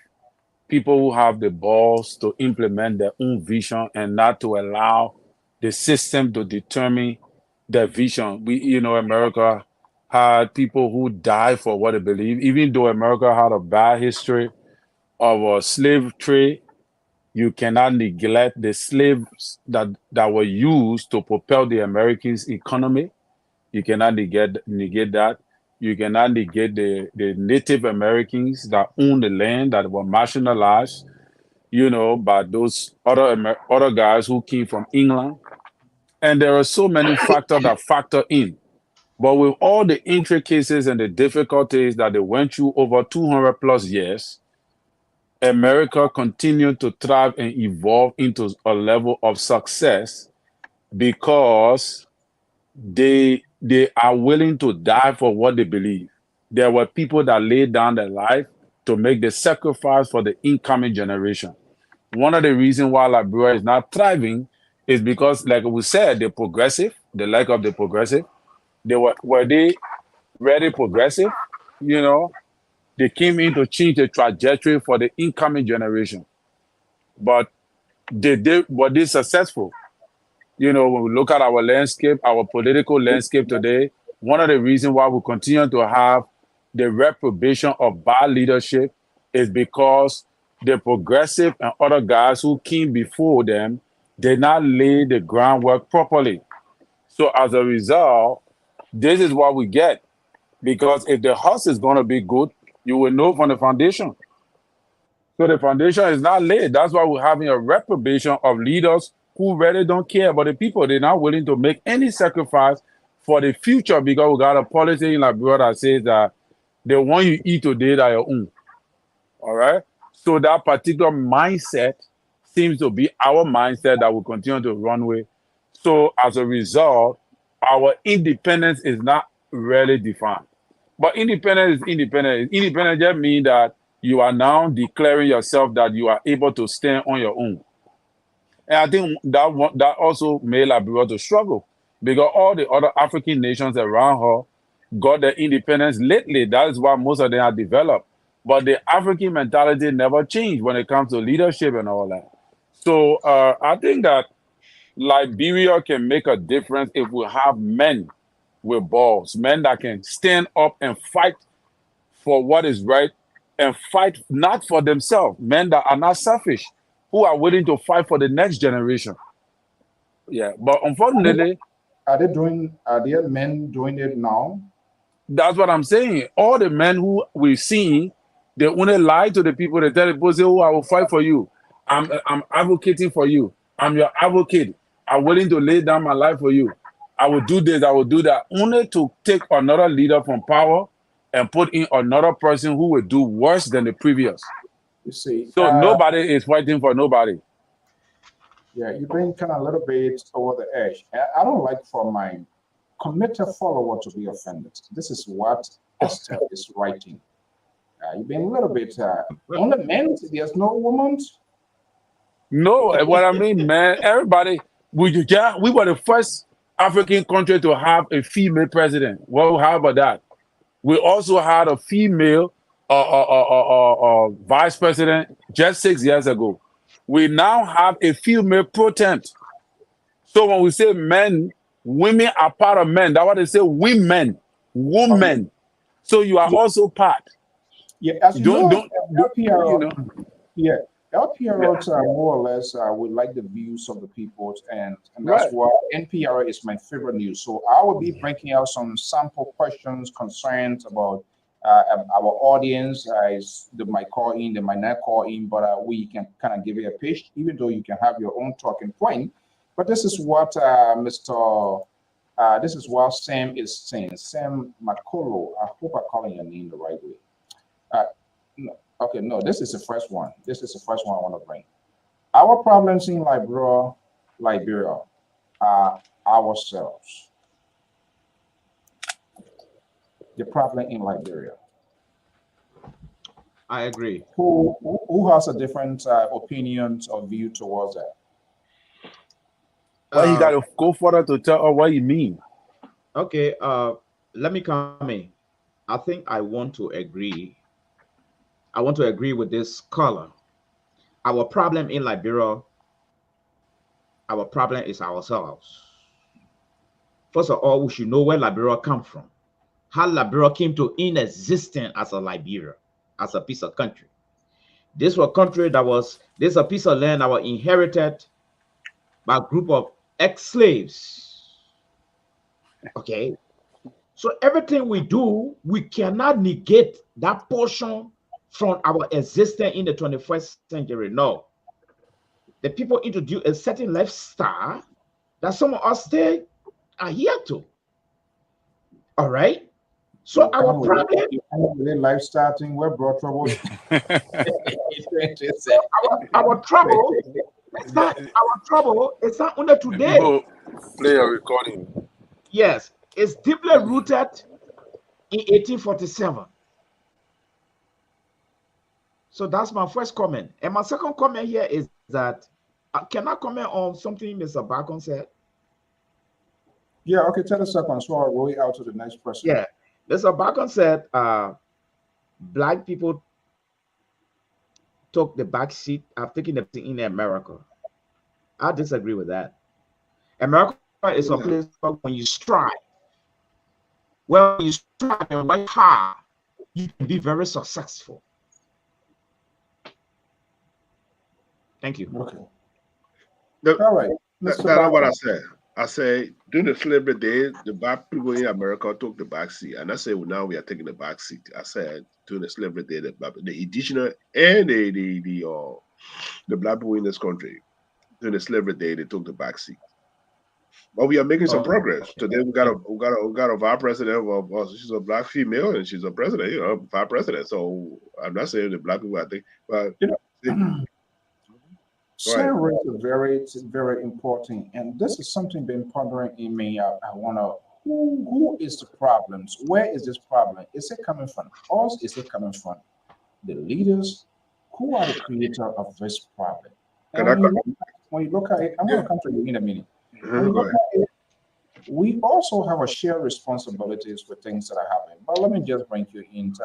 Speaker 5: people who have the balls to implement their own vision and not to allow the system to determine their vision. America had people who died for what they believe, even though America had a bad history of a slave trade. You cannot neglect the slaves that were used to propel the Americans' economy. You cannot negate that. You cannot negate the Native Americans that owned the land that were marginalized, by those other guys who came from England. And there are so many factors that factor in. But with all the intricacies and the difficulties that they went through over 200 plus years, America continued to thrive and evolve into a level of success because they are willing to die for what they believe. There were people that laid down their life to make the sacrifice for the incoming generation. One of the reasons why Liberia is not thriving is because, like we said, the lack of the progressive, were they really progressive? They came in to change the trajectory for the incoming generation. But were they successful? When we look at our landscape, our political landscape today, one of the reasons why we continue to have the reprobation of bad leadership is because the progressive and other guys who came before them did not lay the groundwork properly. So as a result, this is what we get. Because if the house is going to be good, you will know from the foundation. So the foundation is not laid. That's why we're having a reprobation of leaders who really don't care about the people. They're not willing to make any sacrifice for the future because we got a policy in Liberia that says that the one you eat today are your own. All right? So that particular mindset seems to be our mindset that will continue to run with. So as a result, our independence is not really defined. But independence is independent. Independent just means that you are now declaring yourself that you are able to stand on your own. And I think that also made Liberia to struggle because all the other African nations around her got their independence lately. That is why most of them are developed. But the African mentality never changed when it comes to leadership and all that. So I think that Liberia can make a difference if we have men with balls, men that can stand up and fight for what is right and fight not for themselves, men that are not selfish, who are willing to fight for the next generation. Yeah, but unfortunately,
Speaker 1: are there men doing it now?
Speaker 5: That's what I'm saying. All the men who we've seen, they only lie to the people. They tell the people, say, "Oh, I will fight for you. I'm advocating for you. I'm your advocate. I'm willing to lay down my life for you. I will do this. I will do that." Only to take another leader from power and put in another person who will do worse than the previous.
Speaker 1: You see,
Speaker 5: So nobody is fighting for nobody.
Speaker 1: Yeah, you've been kind of a little bit over the edge. I don't like for my committed follower to be offended. This is what Esther is writing. You've been a little bit only men. There's no women.
Speaker 5: No, what I mean, man, everybody, we were the first African country to have a female president. Well, how about that? We also had a female vice president just 6 years ago. We now have a female pro temp. So when we say men, women are part of men. That's what they say, women. So you are also part.
Speaker 1: Yeah, as you know, yeah, LPR more or less would like the views of the people, and that's why NPR is my favorite news. So I will be breaking out some sample questions, concerns about our audience. They might call in, they might not call in, but we can kind of give it a pitch, even though you can have your own talking point. But this is what this is what Sam is saying. Sam Makolo. I hope I'm calling your name the right way. No. Okay, no, this is the first one. This is the first one I want to bring. Our problems in Liberia are ourselves. The problem in Liberia.
Speaker 4: I agree.
Speaker 1: Who has a different opinions or view towards that?
Speaker 5: Well, you got to go further to tell what you mean.
Speaker 4: Okay, let me come in. I think I want to agree. I want to agree with this scholar. Our problem in Liberia, our problem is ourselves. First of all, we should know where Liberia come from. How Liberia came to in existence as a Liberia, as a piece of country. This was a country that was, this is a piece of land that was inherited by a group of ex-slaves. Okay. So everything we do, we cannot negate that portion from our existence in the 21st century. No. The people introduce a certain lifestyle that some of us still adhere to. All right. So our problem,
Speaker 1: lifestyle thing where brought trouble.
Speaker 4: our trouble, it's not our trouble. It's not only today.
Speaker 5: People play a recording.
Speaker 4: Yes, it's deeply rooted in 1847. So that's my first comment. And my second comment here is that can I comment on something Mr. Bacon said?
Speaker 1: Yeah, okay, tell us second. So I'll roll it out to the next person.
Speaker 4: Yeah, Mr. Bacon said black people took the back seat. I've taken the seat in America. I disagree with that. America is a place where when you strive, when you strive and work hard, you can be very successful. Thank you.
Speaker 1: Okay.
Speaker 3: All
Speaker 1: right.
Speaker 3: That's what I said. I say during the slavery days, the black people in America took the back seat, and I say well, now we are taking the back seat. I said during the slavery day, the indigenous and the black people in this country during the slavery day, they took the back seat. But we are making some progress. Today we got a vice president. Well, she's a black female and she's a president. You know, vice president. So I'm not saying the black people. I think, but
Speaker 1: you know. Same rate is very important, and this is something been pondering in me. I want to, who is the problems? Where is this problem? Is it coming from us? Is it coming from the leaders? Who are the creator of this problem? And when you look at it, I'm going to come to you in a minute. When you look at it, we also have a shared responsibilities for things that are happening. But let me just bring you into.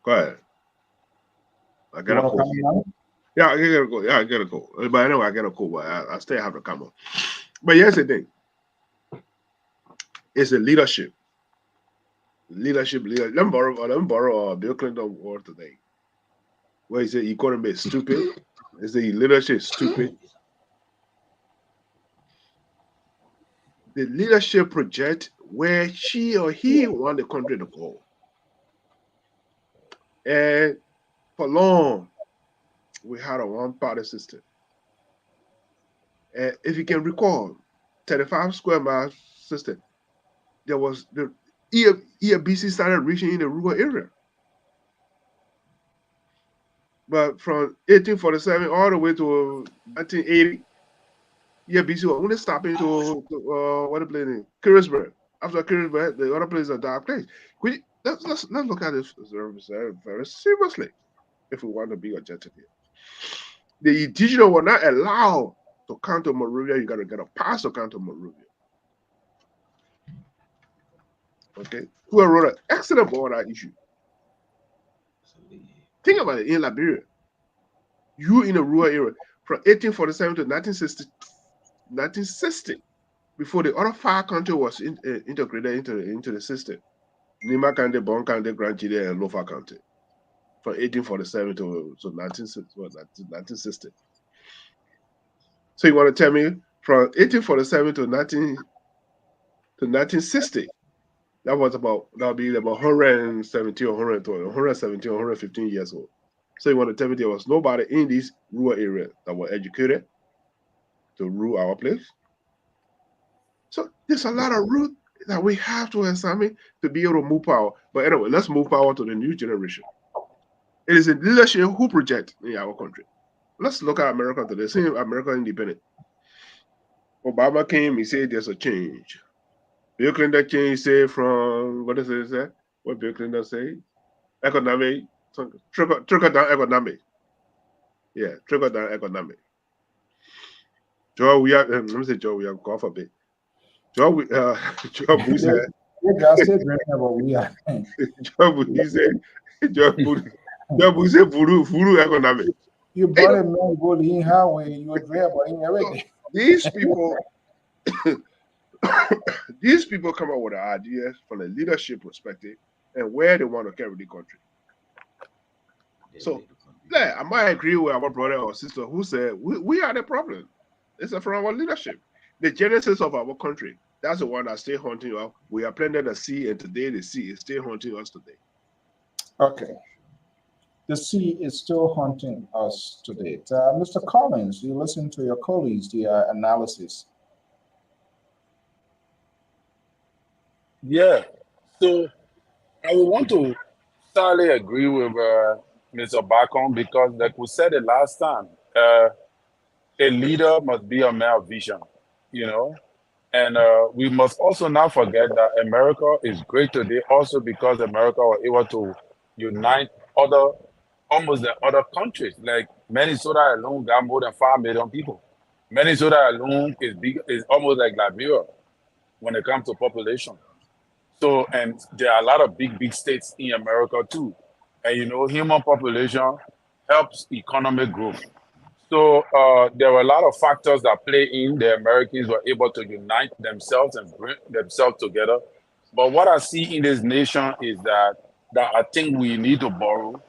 Speaker 3: Go ahead. I gotta go. Yeah, I gotta go. Yeah, I gotta go. But anyway, I gotta go. But I still have to come on. But here's the thing. It's the leadership. Leadership. Let me borrow Bill Clinton word today. Where he said economy is stupid. He said leadership is stupid. The leadership project where she or he want the country to go. And for long, we had a one-party system. And if you can recall, 35 square mile system, there was the EFBC started reaching in the rural area. But from 1847 all the way to 1980, EFBC was only stopping to what the place is, Curtisburg. After Curtisburg, the other place is a dark place. Let's look at this very seriously if we want to be objective here. The indigenous were not allowed to come to Monrovia. You got to get a pass to come to Monrovia. Okay, who wrote an excellent book on that issue. Think about it in Liberia. You in a rural area from 1847 to 1960, before the other 5 countries was integrated into the system. Nima County, Bon County, Grand Chile, and Lofa County. From 1847 to 1960. So you want to tell me from 1847 to 1960, that'll be about 117 or 117 or 115 years old. So you want to tell me there was nobody in these rural areas that were educated to rule our place? So there's a lot of root that we have to examine to be able to move power. But anyway, let's move power to the new generation. It is a leadership who project in our country. Let's look at America today. See America independent. Obama came, he said there's a change. Bill Clinton changed, say from, what does it say? What Bill Clinton say? Economic, trickle down economic. Yeah, trickle down economic. Joe, we have, let me say Joe, we have gone for a bit. Job, Job, he said,
Speaker 1: You guys still drinking about we are.
Speaker 3: Job, he said, Job, he said, Voodoo economic.
Speaker 1: You brought a man go in highway, you were driving about in already.
Speaker 3: These people, these people come up with ideas from a leadership perspective and where they want to carry the country. So, yeah, I might agree with our brother or sister who said we are the problem. It's from our leadership. The genesis of our country, that's the one that still haunting us. We are planted the sea, and today the sea is still haunting us today.
Speaker 1: Okay. The sea is still haunting us today. Mr. Collins, you listen to your colleagues, the analysis.
Speaker 5: Yeah. So I would want to thoroughly agree with Mr. Bacon because, like we said it last time, a leader must be a man of vision, you know. And we must also not forget that America is great today also because America was able to unite almost the other countries. Like Minnesota alone got more than 5 million people. Minnesota alone is almost like Liberia when it comes to population. So, and there are a lot of big states in America too. And human population helps economic growth. So there were a lot of factors that play in. The Americans were able to unite themselves and bring themselves together. But what I see in this nation is that I think we need to borrow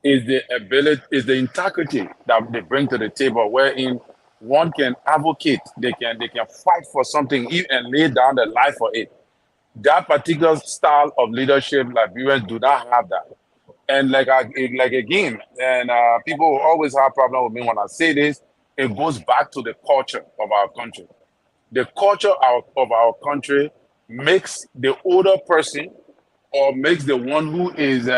Speaker 5: is the integrity that they bring to the table, wherein one can advocate, they can fight for something and lay down their life for it. That particular style of leadership, Liberians do not have that. And like again, and people will always have problem with me when I say this. It goes back to the culture of our country. The culture of our country makes the older person or makes the one who is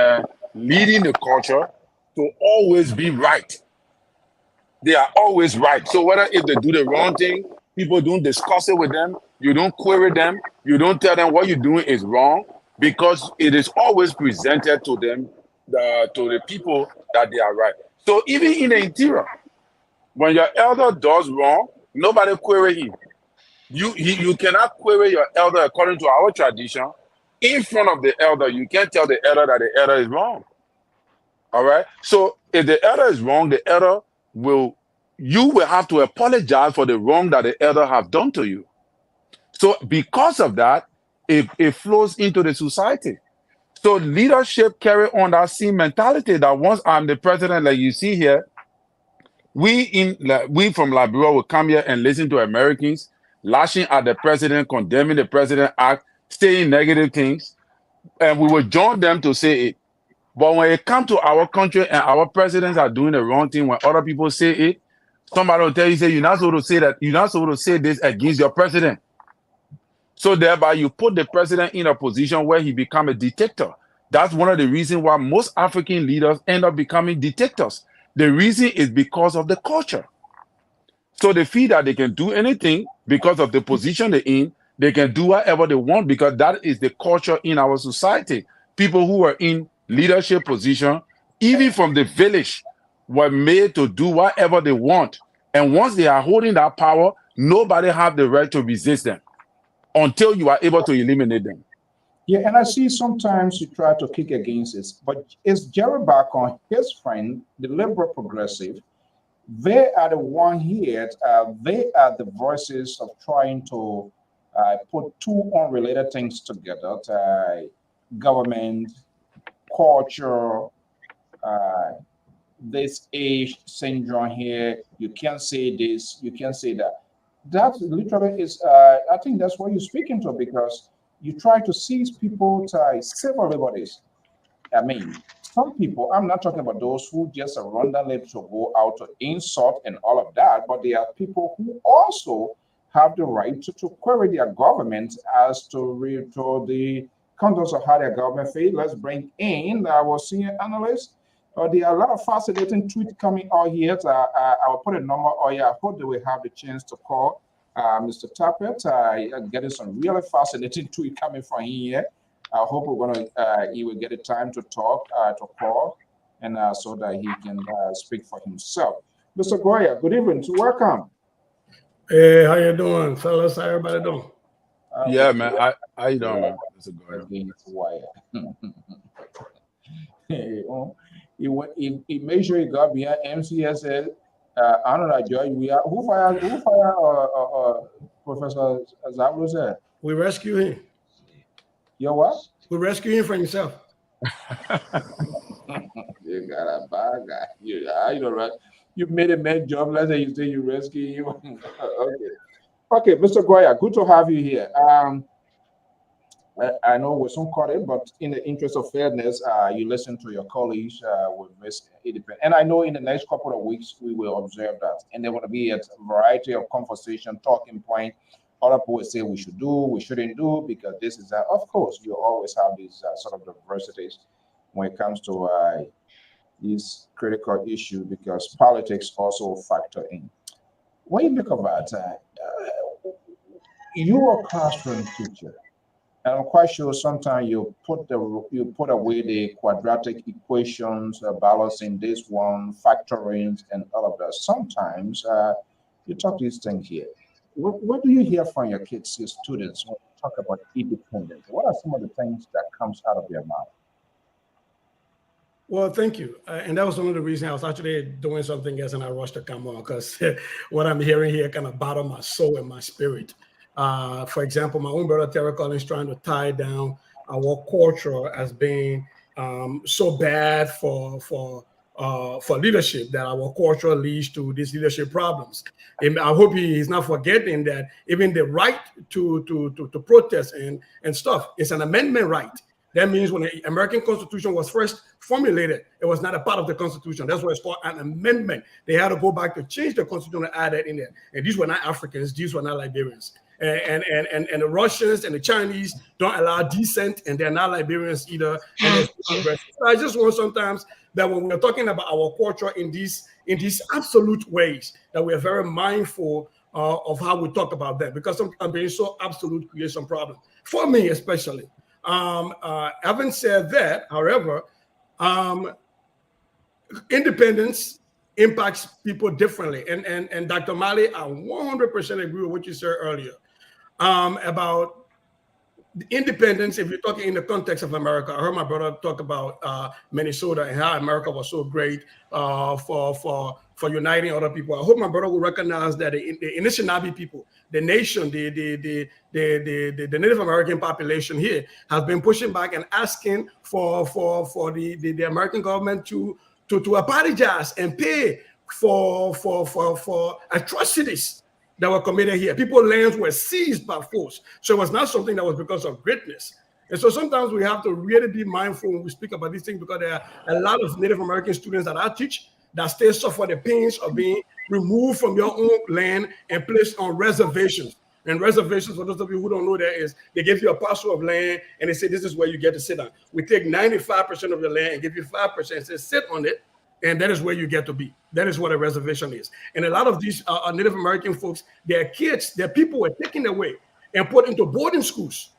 Speaker 5: leading the culture to always be right. They are always right. So whether if they do the wrong thing, people don't discuss it with them. You don't query them. You don't tell them what you're doing is wrong because it is always presented to them, to the people that they are right. So even in the interior, when your elder does wrong, nobody query him. You cannot query your elder according to our tradition. In front of the elder, you can't tell the elder that the elder is wrong. All right. So if the elder is wrong, you will have to apologize for the wrong that the elder have done to you. So because of that, it flows into the society. So leadership carry on that same mentality that once I'm the president, like you see here, we from Liberia will come here and listen to Americans lashing at the president, condemning the president act, saying negative things, and we will join them to say it. But when it comes to our country and our presidents are doing the wrong thing, when other people say it, somebody will tell you, say, you're not supposed to say that, you're not supposed to say this against your president. So thereby you put the president in a position where he become a dictator. That's one of the reasons why most African leaders end up becoming dictators. The reason is because of the culture. So they feel that they can do anything because of the position they're in. They can do whatever they want because that is the culture in our society. People who are in leadership position, even from the village, were made to do whatever they want. And once they are holding that power, nobody have the right to resist them until you are able to eliminate them.
Speaker 1: Yeah, and I see sometimes you try to kick against this, but it's Jerry Bacon, his friend, the liberal progressive. They are the one here. They are the voices of trying to put two unrelated things together: government, culture, this age syndrome here. You can't say this, you can't say that. That literally is. I think that's what you're speaking to because you try to seize people to civil liberties. I mean, some people, I'm not talking about those who just run their lips to go out to insult and all of that, but there are people who also have the right to query their government as to the conduct of how their government failed. Let's bring in our senior analyst. There are a lot of fascinating tweets coming out here. I will put a number on here. I hope that we have the chance to call Mr. Tappet. Getting some really fascinating tweet coming from here. I hope he will get a time to talk, to call, and so that he can speak for himself. Mr. Goya, good evening. Welcome.
Speaker 6: Hey, how you doing, fellas? How everybody doing?
Speaker 5: Yeah, man. How you doing, man? It's a good.
Speaker 1: Again, it's wire. He made sure he got behind MCSL. Another judge. Who fired Professor Zablo said?
Speaker 6: We rescue him.
Speaker 1: You what?
Speaker 6: We rescue him from himself.
Speaker 1: You got a bad guy. You know, right? You made a man jobless and you say you rescue him. Okay, Mr. Goya, good to have you here. I know we're soon caught in, but in the interest of fairness, you listen to your colleagues with this independent. And I know in the next couple of weeks, we will observe that. And there will be a variety of conversation, talking point. Other people will say we should do, we shouldn't do, because this is that. Of course, you always have these sort of diversities when it comes to these critical issues, because politics also factor in. When you look at that, you're a classroom teacher. And I'm quite sure sometimes you put away the quadratic equations, balancing this one, factorings, and all of that. Sometimes you talk these things here. What do you hear from your kids, your students, when you talk about independence? What are some of the things that comes out of their mouth?
Speaker 6: Well, thank you. And that was one of the reasons I was actually doing something else and I rushed to come on, because what I'm hearing here kind of bottom my soul and my spirit. For example, my own brother Terry Collins trying to tie down our culture as being so bad for leadership, that our culture leads to these leadership problems. And I hope he's not forgetting that even the right to protest and stuff is an amendment right. That means when the American Constitution was first formulated, it was not a part of the Constitution. That's why it's called an amendment. They had to go back to change the Constitution and add that in there. And these were not Africans, these were not Liberians. And the Russians and the Chinese don't allow dissent, and they're not Liberians either. And so I just want sometimes that when we're talking about our culture in these absolute ways, that we're very mindful of how we talk about that, because sometimes being so absolute creates some problem for me, especially. Having said that, however, independence impacts people differently. And Dr. Mali, I 100% agree with what you said earlier about the independence. If you're talking in the context of America, I heard my brother talk about Minnesota and how America was so great for uniting other people. I hope my brother will recognize that the Anishinaabe people, the nation, the Native American population here, has been pushing back and asking for the American government to apologize and pay for atrocities that were committed here. People's lands were seized by force. So it was not something that was because of greatness. And so sometimes we have to really be mindful when we speak about these things, because there are a lot of Native American students that I teach that still suffer the pains of being removed from your own land and placed on reservations. And reservations, for those of you who don't know that, is they give you a parcel of land and they say, this is where you get to sit on. We take 95% of your land and give you 5% and say, sit on it. And that is where you get to be. That is what a reservation is. And a lot of these Native American folks, their kids, their people were taken away and put into boarding schools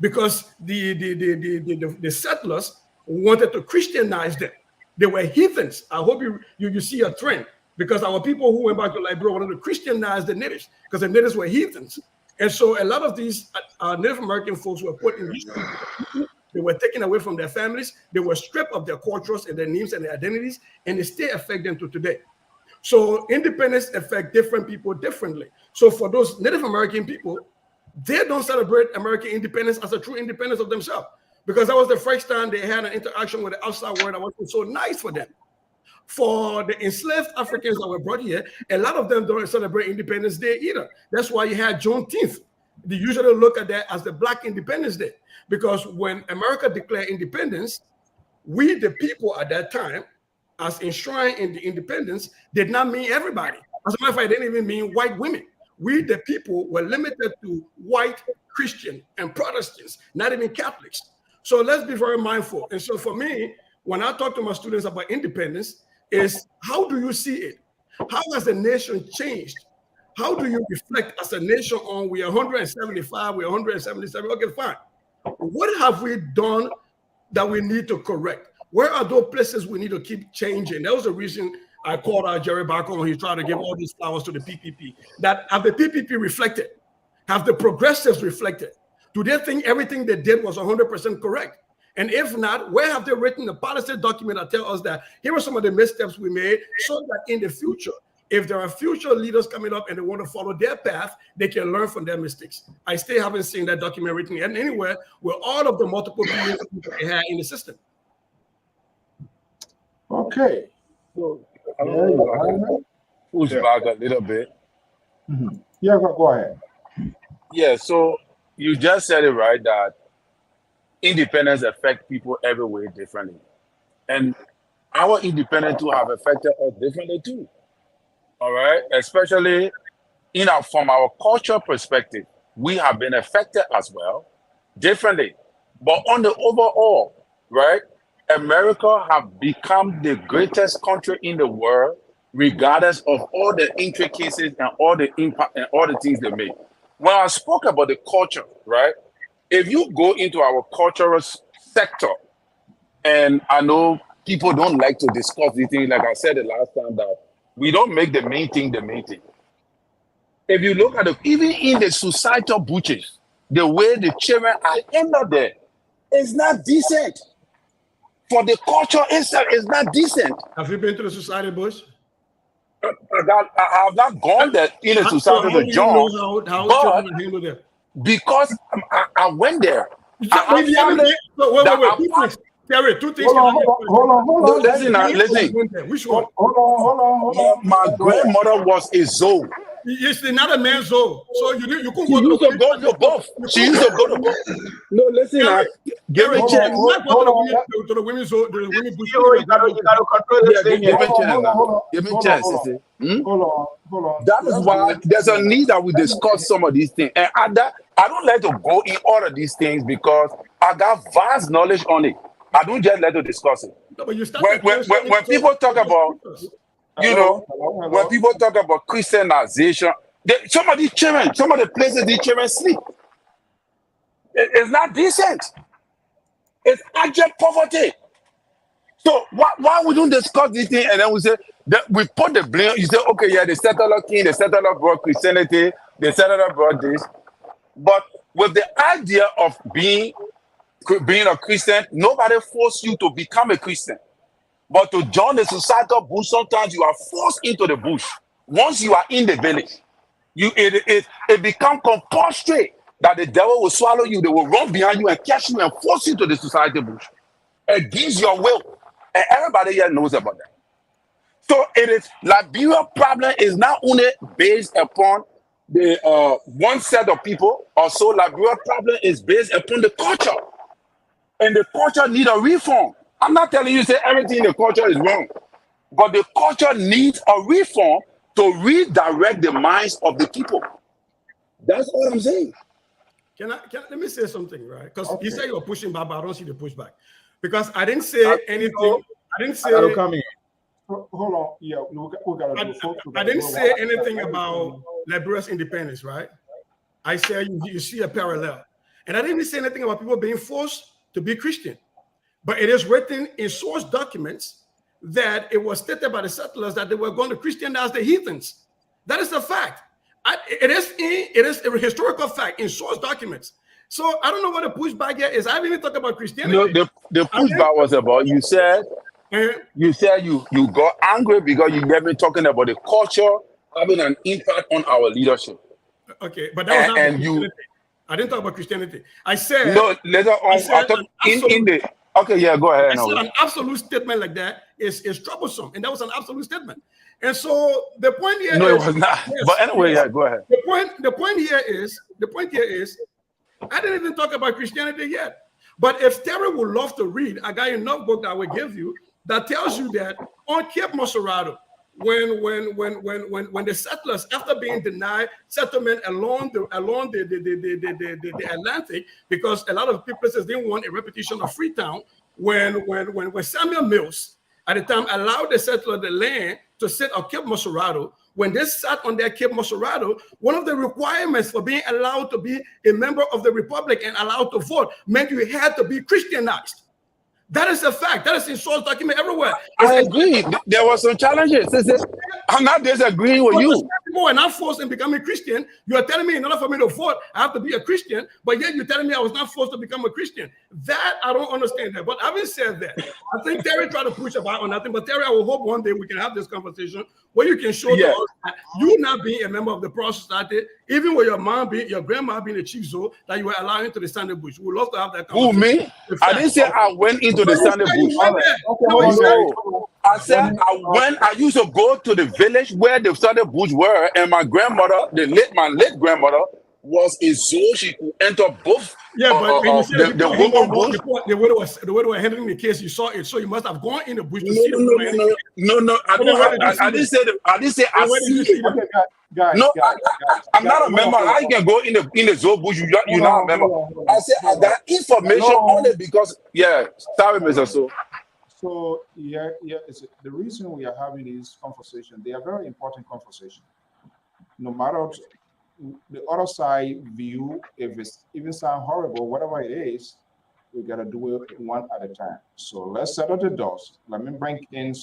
Speaker 6: because the settlers wanted to Christianize them. They were heathens. I hope you see a trend, because our people who went back to Liberia wanted to Christianize the natives, because the natives were heathens. And so a lot of these Native American folks were put in these schools. They were taken away from their families. They were stripped of their cultures and their names and their identities, and they still affect them to today. So independence affects different people differently. So for those Native American people, they don't celebrate American independence as a true independence of themselves, because that was the first time they had an interaction with the outside world that wasn't so nice for them. For the enslaved Africans that were brought here, a lot of them don't celebrate Independence Day either. That's why you had Juneteenth. They usually look at that as the Black Independence Day, because when America declared independence, we, the people at that time, as enshrined in the independence, did not mean everybody. As a matter of fact, it didn't even mean white women. We, the people, were limited to white Christian and Protestants, not even Catholics. So let's be very mindful. And so for me, when I talk to my students about independence, is how do you see it? How has the nation changed? How do you reflect as a nation on we are 175, we're 177? Okay, fine. What have we done that we need to correct? Where are those places we need to keep changing? That was the reason I called out Jerry Barker when he tried to give all these flowers to the PPP. That have the PPP reflected? Have the progressives reflected? Do they think everything they did was 100% correct? And if not, where have they written a policy document that tell us that here are some of the missteps we made, so that in the future, if there are future leaders coming up and they want to follow their path, they can learn from their mistakes? I still haven't seen that document written anywhere with all of the multiple billions they had in the system.
Speaker 1: Okay.
Speaker 5: So, I don't know if I can push back a little bit.
Speaker 1: Yeah, go ahead.
Speaker 5: Yeah, so you just said it right, that independence affect people every way differently. And our independence too have affected us differently too. All right, especially from our cultural perspective, we have been affected as well, differently. But on the overall, right, America have become the greatest country in the world, regardless of all the intricacies and all the impact and all the things they make. When I spoke about the culture, right, if you go into our cultural sector, and I know people don't like to discuss these things, like I said the last time, that we don't make the main thing the main thing. If you look at it, even in the societal butches, the way the children are ended there, it's not decent. For the culture itself, it's not decent.
Speaker 6: Have you been to the society bush?
Speaker 5: I have not gone there in a society to join, but because I went there.
Speaker 6: Wait, Terry, two things.
Speaker 1: Hold on.
Speaker 5: Listen.
Speaker 1: Which one? Hold on.
Speaker 5: My grandmother was a Zoe.
Speaker 6: It's not a man's Zoe. So you couldn't
Speaker 5: go to both. She used to go to both. No, listen, give me a chance.
Speaker 6: To the women's Zoe, the women's bush.
Speaker 3: You gotta control this thing.
Speaker 5: Give me a chance.
Speaker 1: Hold on.
Speaker 5: That is why there's a need that we discuss some of these things. And I don't like to go in all of these things because I got vast knowledge on it. I don't just like to discuss it.
Speaker 6: No, but
Speaker 5: when people talk about, when people talk about Christianization, some of these children, some of the places these children sleep, it's not decent. It's abject poverty. So why we don't discuss this thing and then we say that we put the blame? You say, okay, yeah, the settler king, the settler brought Christianity, the settler brought this, but with the idea of being a Christian, nobody forced you to become a Christian. But to join the societal bush, sometimes you are forced into the bush. Once you are in the village, it becomes compulsory that the devil will swallow you. They will run behind you and catch you and force you to the society bush against your will. And everybody here knows about that. So it is Liberia problem is not only based upon the one set of people. Also, Liberia problem is based upon the culture. And the culture needs a reform. I'm not telling you say everything in the culture is wrong, but the culture needs a reform to redirect the minds of the people. That's all I'm saying.
Speaker 6: Let me say something, right? Because you say you're pushing back, but I don't see the pushback. Because I didn't say anything. I didn't say.
Speaker 1: Hold on. Yeah, we gotta do.
Speaker 6: I didn't say anything about Liberia's independence, right? I said you see a parallel, and I didn't say anything about people being forced to be Christian. But it is written in source documents that it was stated by the settlers that they were going to Christianize the heathens. That is a fact. It is a historical fact in source documents. So I don't know what the pushback here is. I haven't even talked about Christianity.
Speaker 5: No, the pushback was about you said you got angry because you never talking about the culture having an impact on our leadership.
Speaker 6: Okay, but that was not Christianity. I didn't talk about Christianity. I said
Speaker 5: no. Later on, okay, yeah, go ahead.
Speaker 6: I said an absolute statement like that is troublesome, and that was an absolute statement. And so the point here
Speaker 5: it was not. Yes, but anyway, yeah, go ahead.
Speaker 6: The point here is I didn't even talk about Christianity yet. But if Terry would love to read, I got enough book that I will give you that tells you that on Cape Moserado, when the settlers, after being denied settlement along the Atlantic, because a lot of people didn't want a repetition of Freetown, when Samuel Mills at the time allowed the settler the land to sit on Cape Moserado, when they sat on their Cape Moserado, one of the requirements for being allowed to be a member of the Republic and allowed to vote meant you had to be Christianized. That is a fact. That is in source document everywhere.
Speaker 5: I agree. There were some challenges. I'm not disagreeing with you.
Speaker 6: People were not forced in becoming Christian. You are telling me in order for me to vote, I have to be a Christian, but yet you're telling me I was not forced to become a Christian. That, I don't understand that. But having said that, I think Terry tried to push about on nothing. But Terry, I will hope one day we can have this conversation where you can show to us that you not being a member of the Pro Society, even with your grandma being a chief zoo, that you were allowing to the Sunday bush. We would love to have that conversation.
Speaker 5: Who, me? I didn't say I went into the Sunday bush. No, I said I used to go to the village where the Sunday bush were, and my grandmother, my late grandmother, was a zoo. She could enter both.
Speaker 6: Yeah, but when you say
Speaker 5: the woman bush,
Speaker 6: the way they were handling the case, you saw it, so you must have gone in the bush to see
Speaker 5: No. I didn't say I see it.
Speaker 1: Guys,
Speaker 5: I'm not a member. How you can go in the zoo bush? You're not a member. I said I got information only because sorry, Mr. So.
Speaker 1: So it's the reason we are having these conversations. They are very important conversations. No matter the other side view, if it's even sound horrible, whatever it is, we gotta do it one at a time. So let's settle the dust. Let me bring in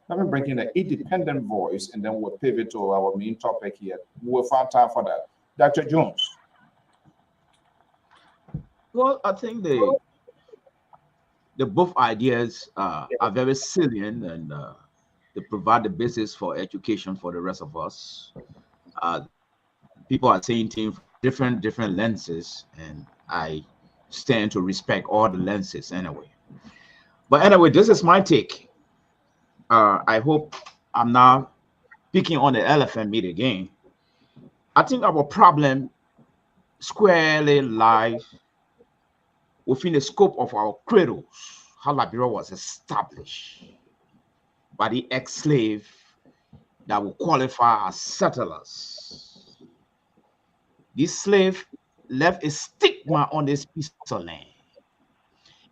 Speaker 1: let me bring in an independent voice, and then we'll pivot to our main topic here. We'll find time for that. Dr. Jones.
Speaker 4: Well, I think the both ideas are very salient, and they provide the basis for education for the rest of us. People are saying things from different lenses, and I stand to respect all the lenses anyway. But anyway, this is my take. I hope I'm not picking on the elephant meat again. I think our problem squarely lies within the scope of our cradles, how Liberia was established by the ex-slave that will qualify as settlers. This slave left a stigma on this piece of land,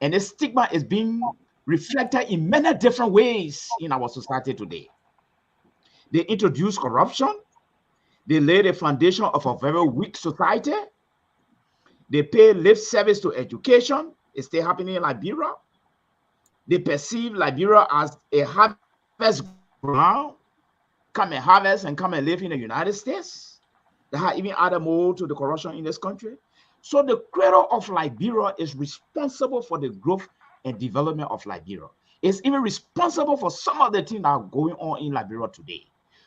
Speaker 4: and this stigma is being reflected in many different ways in our society today. They introduced corruption. They laid a foundation of a very weak society. They pay lip service to education. It's still happening in Liberia. They perceive Liberia as a harvest ground. Come and harvest and come and live in the United States. They have even added more to the corruption in this country. So the cradle of Liberia is responsible for the growth and development of Liberia. It's even responsible for some of the things that are going on in Liberia today.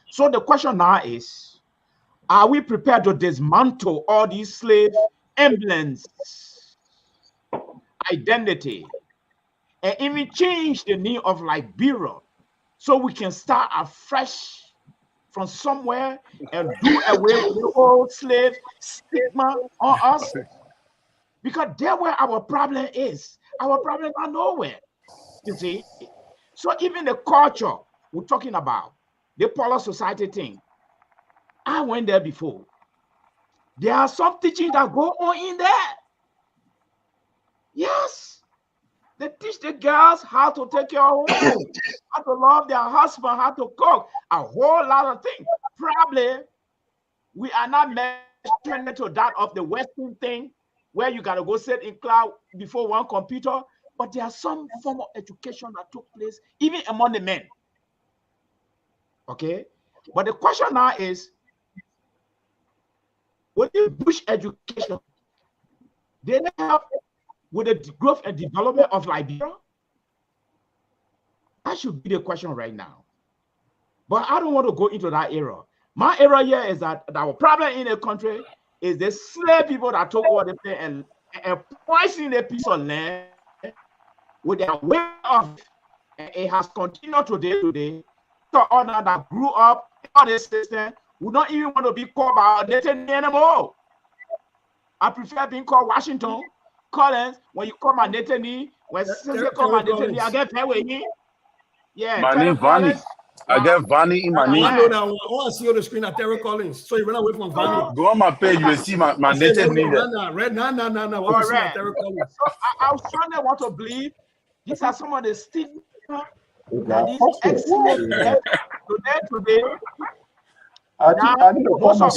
Speaker 4: So the question now is, are we prepared to dismantle all these slave emblems, identity, and even change the name of Liberia so we can start afresh from somewhere and do away with the old slave stigma on us? Because that's where our problem is. Our problem is not nowhere, you see. So even the culture we're talking about, the polar society thing, I went there before. There are some teachings that go on in there. Yes. They teach the girls how to take care of home, how to love their husband, how to cook, a whole lot of things. Probably we are not measuring to that of the Western thing, where you got to go sit in cloud before one computer, but there are some form of education that took place even among the men. Okay? But the question now is, with the Bush education, did they help with the growth and development of Liberia? That should be the question right now. But I don't want to go into that era. My era here is that our problem in the country is the slave people that took over the thing and poisoning a piece of land with their way of, and it has continued today. The owner that grew up in all this system would not even want to be called by Nathan anymore. I prefer being called Washington, Collins. When you call my Nathan, when you call my Nathan, I get paid with him. Yeah,
Speaker 5: my name Vanny. I get Vanny in my name.
Speaker 6: I know that one. I want to see on the screen at Terry Collins. So you run away from Vanny.
Speaker 5: Go on my page, you will see my Nathan name there.
Speaker 6: No. What you see at Terry Collins?
Speaker 4: So I was trying to want to believe these are some of the stigma that these ex-slaves today. Most of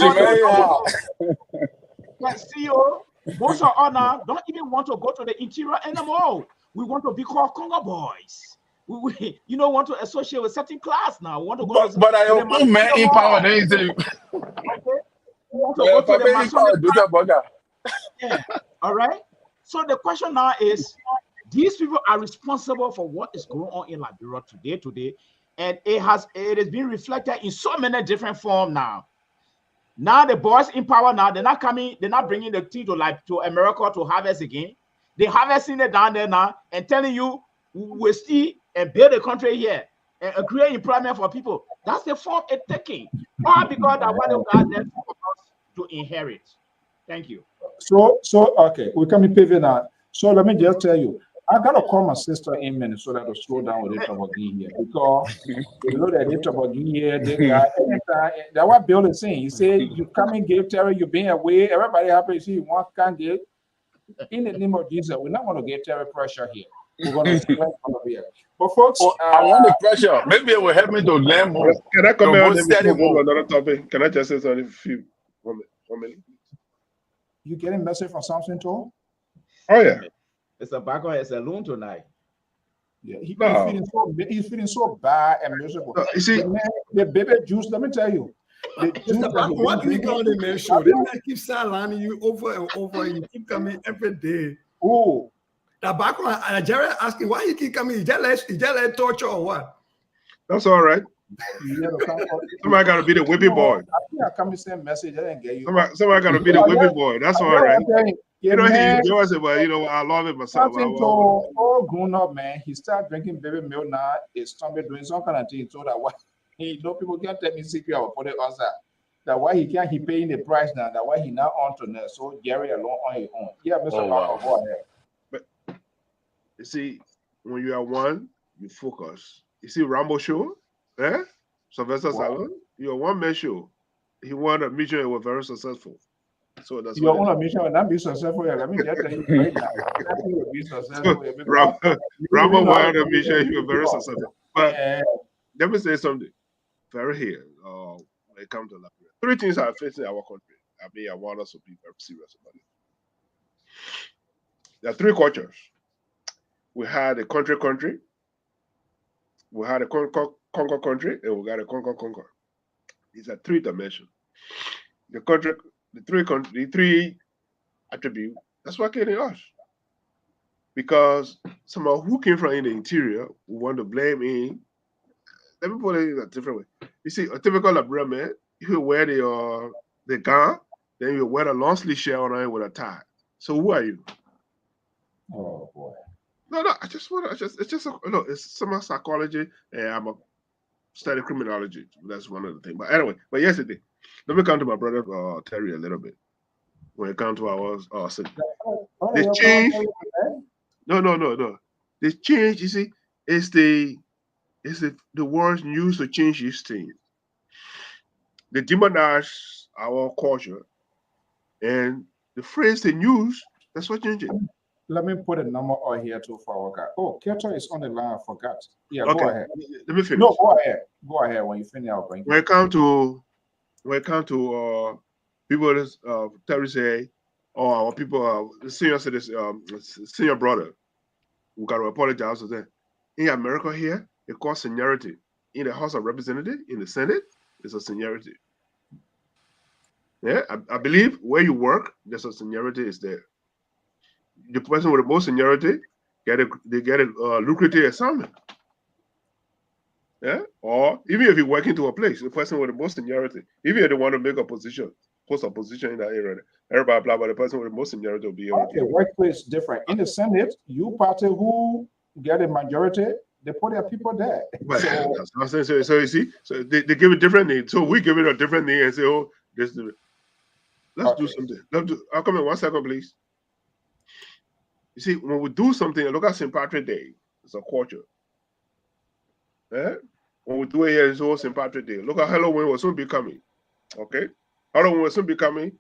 Speaker 4: CEO, most of honor don't even want to go to the interior anymore. we want to be called Congo boys. We want to associate with certain class now. We want to go
Speaker 5: But
Speaker 4: to
Speaker 5: I
Speaker 4: the
Speaker 5: own man in power.
Speaker 4: Masonic
Speaker 5: Then
Speaker 4: Hall.
Speaker 5: you say,
Speaker 4: Okay? We want to go to the Masonic Hall. Yeah. All right. So the question now is, these people are responsible for what is going on in Liberia today, and it is being reflected in so many different forms now. Now the boys in power now, they're not bringing the tea to America to harvest again. They're harvesting it down there now and telling you we see and build a country here and create employment for people. That's the form it's taking. All because that what God left for us to inherit. Thank you.
Speaker 1: So okay, we can be paving now. So let me just tell you, I gotta call my sister in Minnesota to slow down with the Tabagi here because you know that the Tabagi here, they got that what Bill is saying. He said you come and give Terry, you being away, everybody happy to see you want can't give. In the name of Jesus, we're not going to get Terry pressure here. We're going to here. But folks,
Speaker 5: I want the pressure. Maybe it will help me to learn more.
Speaker 3: Can I come
Speaker 5: to
Speaker 3: out
Speaker 5: go
Speaker 3: and
Speaker 5: study
Speaker 3: move on to
Speaker 5: more.
Speaker 3: another topic? Can I just say something? One minute.
Speaker 1: You getting a message from Samson too?
Speaker 3: Oh yeah.
Speaker 4: Mr. Baco is alone tonight.
Speaker 1: Yeah, he's feeling so bad and miserable.
Speaker 3: You see,
Speaker 1: the baby juice. Let me tell you, the juice
Speaker 6: Mr. Baco, what do you call the man show? This man keeps sidelining you over and over, and you keep coming every day.
Speaker 1: Oh,
Speaker 6: The Baco, Jerry asking why you keep coming. Is that like torture or what?
Speaker 3: that's all right. Somebody got to be the whippy boy.
Speaker 1: I think I come and send message. I didn't get you.
Speaker 3: Somebody got to be the whippy boy. That's all right. You know, he always say, "Well, I love it myself."
Speaker 1: All grown up, man. He started drinking baby milk now. His stomach doing some kind of thing. So that why people can't tell me secret or put it on that. That why he can't paying the price now. That why he now on to that. So Jerry alone on his own. Yeah, Mr. Parker, go ahead.
Speaker 3: But you see, when you are one, you focus. You see, Rambo show, Sylvester Stallone, you're one man show. He won a mission and was very successful. So that's
Speaker 1: your own mission will not be successful. Let me just tell you right now. Nothing will be successful.
Speaker 3: Rambo won a mission, he was very successful. But let me say something very here. When it comes to Liberia, 3 things are facing our country. I want us to be very serious about it. There are 3 cultures. We had a country. We had a Congo country, and we got a Congo. These are 3 dimensions. The country, the 3 attributes. That's what came in us. Because someone who came from in the interior, we want to blame him. Let me put it in a different way. You see, a typical Liberian man, you wear the gown, then you wear a long sleeve shirt on it with a tie. So who are you?
Speaker 1: Oh boy.
Speaker 3: No, it's some psychology, and I'm a study criminology. That's one of the things. But anyway, yesterday, let me come to my brother Terry a little bit. When it comes to our city, the change. No. The change, you see, is the words used to change this thing. They demonize our culture, and the phrase they use, that's what changed it.
Speaker 1: Let me put a number on here too for our guy. Oh, Keto is on the line. I forgot. Yeah,
Speaker 3: okay.
Speaker 1: Go ahead.
Speaker 3: Let me finish.
Speaker 1: No, go ahead. Go ahead. When you finish, I'll bring.
Speaker 3: When it comes to people that Terry say, our people, senior brother, we got to apologize to them. In America here, it calls seniority. In the House of Representatives, in the Senate, it's a seniority. Yeah, I believe where you work, there's a seniority is there. The person with the most seniority get a lucrative assignment. Yeah, or even if you work into a place, the person with the most seniority, even if they want to make a position, post a position in that area, everybody blah, but the person with the most seniority will be able to.
Speaker 1: Workplace different. In the Senate, you party who get a majority, they put their people there.
Speaker 3: But that's what I'm saying. So you see, so they give it different name. So we give it a different name and say, oh, let's do something. I'll come in 1 second, please. You see, when we do something, look at St. Patrick's Day. It's a culture. When we do it here, it's all St. Patrick's Day. Look at Halloween will soon be coming. Okay? Halloween will soon be coming.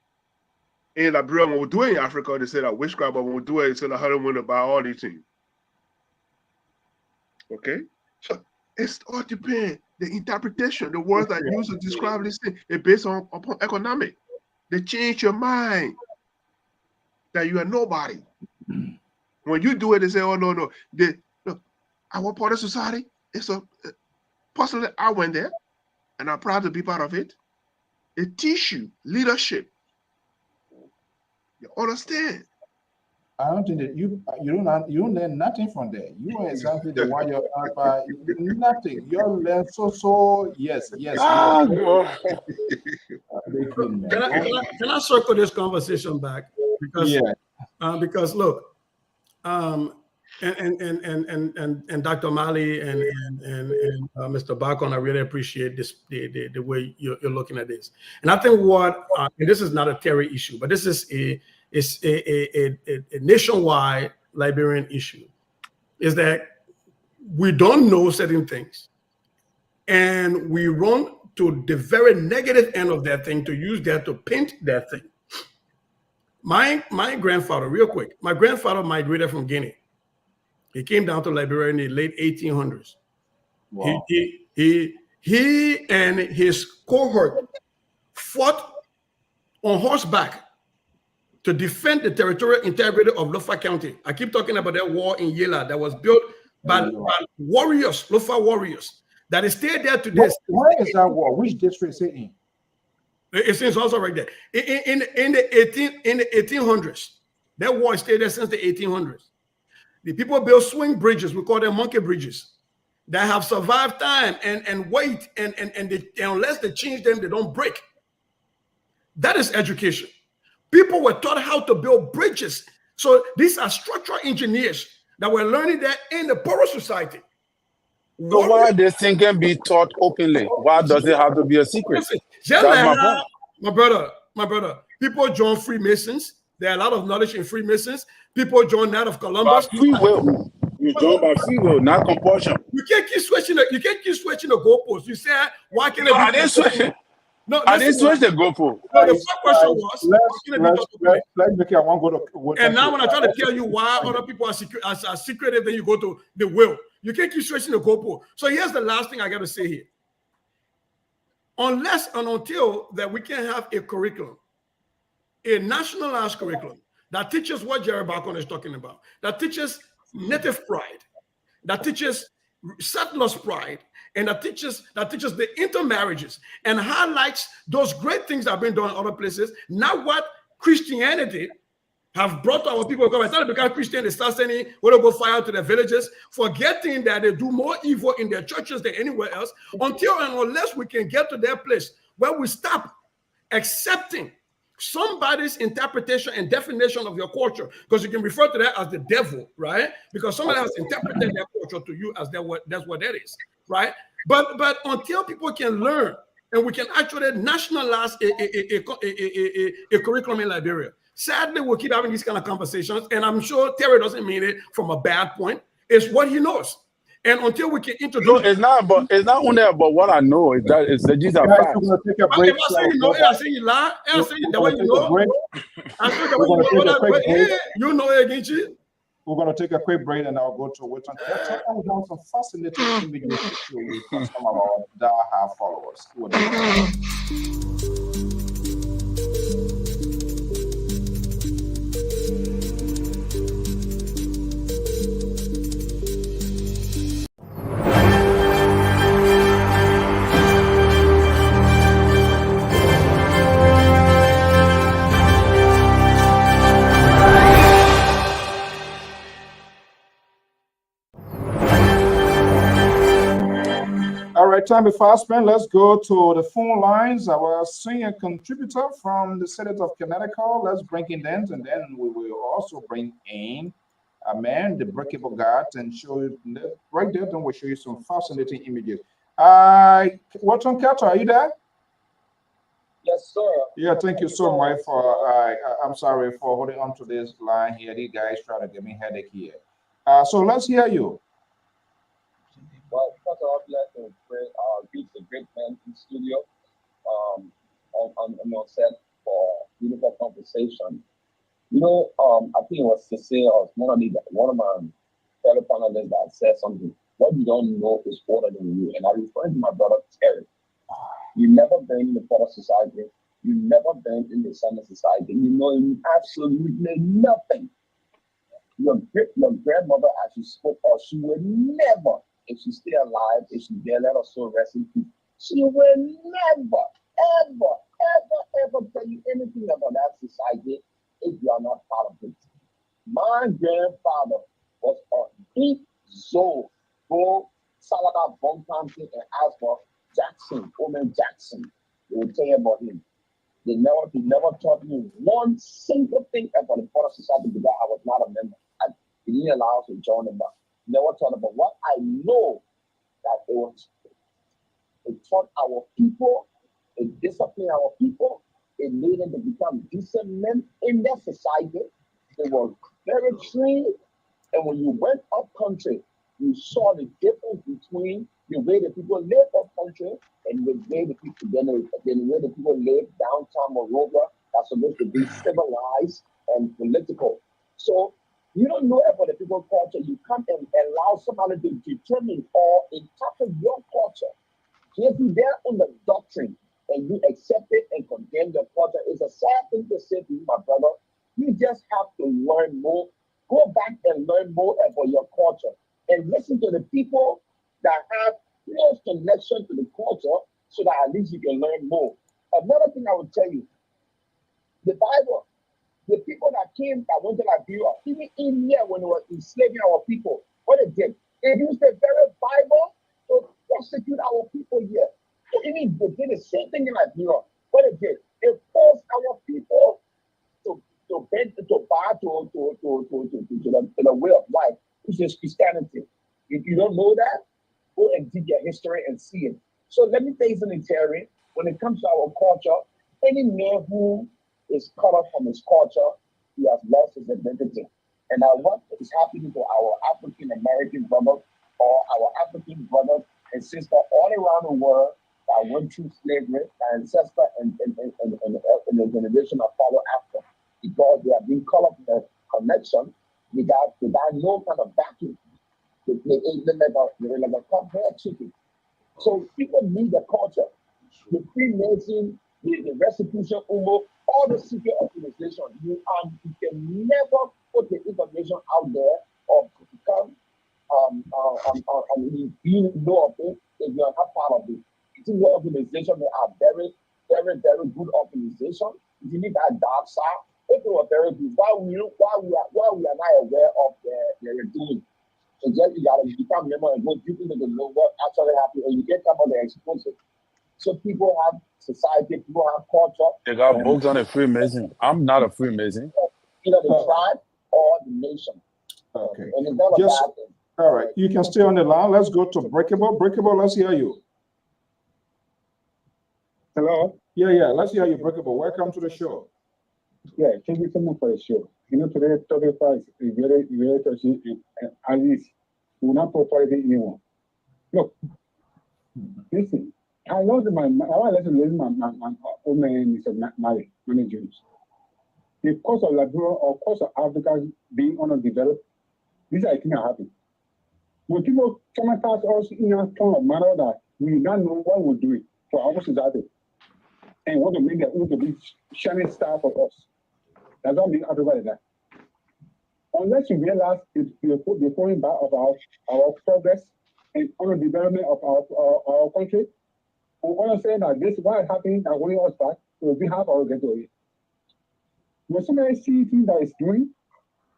Speaker 3: In Liberia, when we do it in Africa, they say that witchcraft, but when we do it, it's that Halloween about all these things. Okay? So it's all depends. The interpretation, the words that you use to describe this thing, is based upon economic. They change your mind that you are nobody. When you do it, they say, oh, no, no. Look, our party society, it's a, personally, I went there, and I'm proud to be part of it. It teaches you leadership. You understand?
Speaker 1: I don't think that you don't learn nothing from there. You are exactly the one you're nothing. You learn so yes.
Speaker 5: Well,
Speaker 6: Can I circle this conversation back because look, and Dr. Mali and Mr. Bakon, I really appreciate this the way you're looking at this. And I think and this is not a Terry issue, but this is a nationwide Liberian issue, is that we don't know certain things, and we run to the very negative end of that thing to use that to paint that thing. My grandfather, real quick, my grandfather migrated from Guinea. He came down to Liberia in the late 1800s. Wow. He and his cohort fought on horseback to defend the territorial integrity of Lofa County. I keep talking about that war in Yela that was built by warriors, Lofa warriors, that is still there today.
Speaker 1: Where is that war? Which district is it in?
Speaker 6: It's also right there. In the 1800s, that war stayed there since the 1800s. The people built swing bridges, we call them monkey bridges, that have survived time and weight, and unless they change them, they don't break. That is education. People were taught how to build bridges. So these are structural engineers that were learning that in the poorer society.
Speaker 5: So why this thing can be taught openly? Why does it have to be a secret?
Speaker 6: Just like my brother, people join Freemasons. There are a lot of knowledge in Freemasons. People join that of Columbus.
Speaker 5: By free will. You join by free will, not compulsion.
Speaker 6: You can't keep switching the goalposts. You say, why can't
Speaker 5: I didn't switch.
Speaker 6: No,
Speaker 5: I didn't switch the goalpost.
Speaker 6: No, the first question was,
Speaker 1: let's make it. I want to go to.
Speaker 6: And now when I try to tell you why other people are secretive, then you go to the will. You can't keep switching the goalpost. So here's the last thing I got to say here. Unless and until that we can have a curriculum, a nationalized curriculum that teaches what Jerry Bakon is talking about, that teaches native pride, that teaches settlers' pride, and that teaches the intermarriages and highlights those great things that have been done in other places, not what Christianity have brought to our people. Because by the time they become Christian, they start saying, we're going to go fire to their villages, forgetting that they do more evil in their churches than anywhere else, until and unless we can get to that place where we stop accepting somebody's interpretation and definition of your culture, because you can refer to that as the devil, right? Because somebody has interpreted their culture to you as that's what that is, right? But until people can learn and we can actually nationalize a curriculum in Liberia, sadly, we'll keep having these kind of conversations, and I'm sure Terry doesn't mean it from a bad point. It's what he knows. And until we can introduce,
Speaker 5: no, it's not only about what I know. It's that these are facts.
Speaker 1: Take a break.
Speaker 6: If I say you know, I say you lie. I say the way you know. I say the way you know. You know it against you.
Speaker 1: We're going to take a quick break, and I'll go to Witton. We have some fascinating images to show you from some of our die-hard followers. All right, time before I spend, let's go to the phone lines. Our senior contributor from the state of Connecticut. Let's bring in then, and then we will also bring in a man, the breakable God, and show you right there. Then we'll show you some fascinating images. Witton Carter, are you there?
Speaker 7: Yes, sir.
Speaker 1: Yeah, thank you so much for. I'm sorry for holding on to this line here. These guys try to give me a headache here. So let's hear you.
Speaker 7: Well, first of all, I'd like to greet the great man in the studio on set for beautiful conversation. You know, I think it was Cecile or one of my fellow panelists that said something. What you don't know is older than you. And I refer to my brother Terry. You never been in the Porter society. You never been in the Summer society. You know absolutely nothing. Your grandmother actually spoke, or she would never, if she's still alive, if she's there, let her soul rest in peace. She will never, ever, ever, ever tell you anything about that society if you are not part of it. My grandfather was a big Zoe, go Salaga Bonkampi and ask for Jackson, Omen Jackson. They will tell you about him. He never taught me one single thing about the Porter Society because I was not a member. He didn't allow us to join them, but never taught about what I know that it taught our people, it disciplined our people, it made them to become decent men in their society. They were very trained, and when you went up country, you saw the difference between the way the people live up country and the way the people live downtown Monrovia that's supposed to be civilized and political. So you don't know about the people culture. You come and allow somebody to determine or interpret your culture, give you their own doctrine, and you accept it and condemn the culture. It's a sad thing to say to you, my brother. You just have to learn more. Go back and learn more about your culture and listen to the people that have close connection to the culture so that at least you can learn more. Another thing I will tell you, the Bible, the people that went to Liberia, even India when they were enslaving our people, what they did, they used the very Bible to prosecute our people here. So even they did the same thing in Liberia. What they did, they forced our people to bow to the way of life, which is Christianity. If you don't know that, go and dig your history and see it. So let me tell you something, Terry. When it comes to our culture, any man who is cut off from his culture, he has lost his identity. And now what is happening to our African American brothers or our African brothers and sisters all around the world that went through slavery, their ancestor and the generation that follow after, because they have been cut off the connection without no kind of backing. They like a compared chicken. So people need the culture. The Freemason, the Restitution, all the secret organization. You can never put the information out there or become being know of it if you are not part of it. It's an organization that are very, very, very good organization. You need that dark side. If they were very good, why we are not aware of their doing. So just you gotta become member and go deep into the know what actually happened, and you get some of the exposure. So people have society, people have culture.
Speaker 5: They got books on a Freemason. I'm not a Freemason.
Speaker 7: Either the tribe or the nation.
Speaker 1: Okay.
Speaker 7: And it's not a bad thing.
Speaker 1: All right. You can stay on the line. Let's go to Breakable. Breakable, let's hear you.
Speaker 8: Hello?
Speaker 1: Yeah. Let's hear you, Breakable. Welcome to the show.
Speaker 8: Yeah, thank you so much for the show. You know, today's topic is very, very touching, and at least we will not provide anyone. Look, listen, I lost my old man, Mr. Mali, Jones. The cost of Liberia or cost of Africa being underdeveloped, these are things that happen. When people come across us in a kind of manner that we do not know what we're doing for our society and want to make them want to be shining star for us. That's not mean everybody that. Unless you realize the falling back of our progress and on the development of our country, we want to say that this is what is happening and holding us back, so we have our get away. When somebody sees things that is doing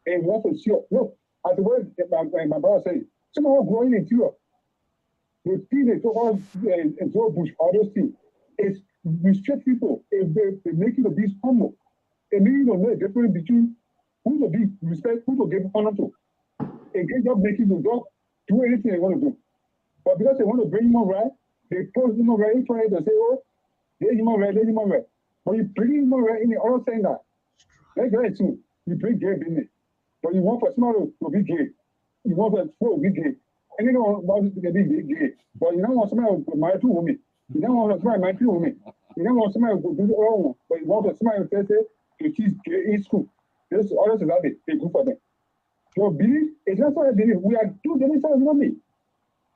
Speaker 8: and wants to see, look, as the word my brother said, someone growing in Europe, the thing they talk about in bush, all those things, is restrict people, they make you to be humble. It means you don't know the difference between who to be respect, who to give honor to. It can just make you to do anything they want to do. But because they want to bring human right, they post human right in front of to say, oh, there's human right, there's human right. But you bring human right in the other saying that. That's very true. You bring gay business. But you want for somebody to be gay. You want for people to be gay. And you don't want to be gay. But you don't want somebody to marry two women. You don't want somebody to marry two women. You don't want somebody to do the other one. But you want for somebody to say, to teach gay in school. This other society, they good for them. So believe, it's not what I believe. We are two different things, not me.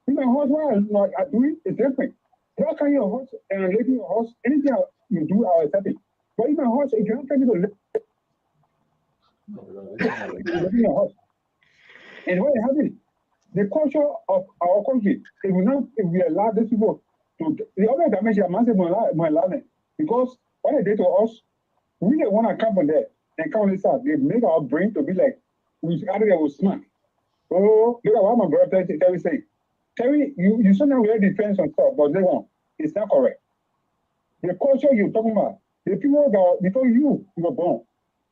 Speaker 8: If my husband are doing is different. How can your horse and relating your horse, anything you do, I will accept it. But if my horse, if you don't tell me to live, your horse, And what is happening? The culture of our country, if we allow these people to, the other dimension, I'm saying my learning, because what they did to us, we don't want to come from there and come on this side. They make our brain to be like, we added it was smart. Oh, look at what my brother Terry saying. Terry, you sometimes really depends on stuff, but they won't. It's not correct. The culture you're talking about, the people that before you were born,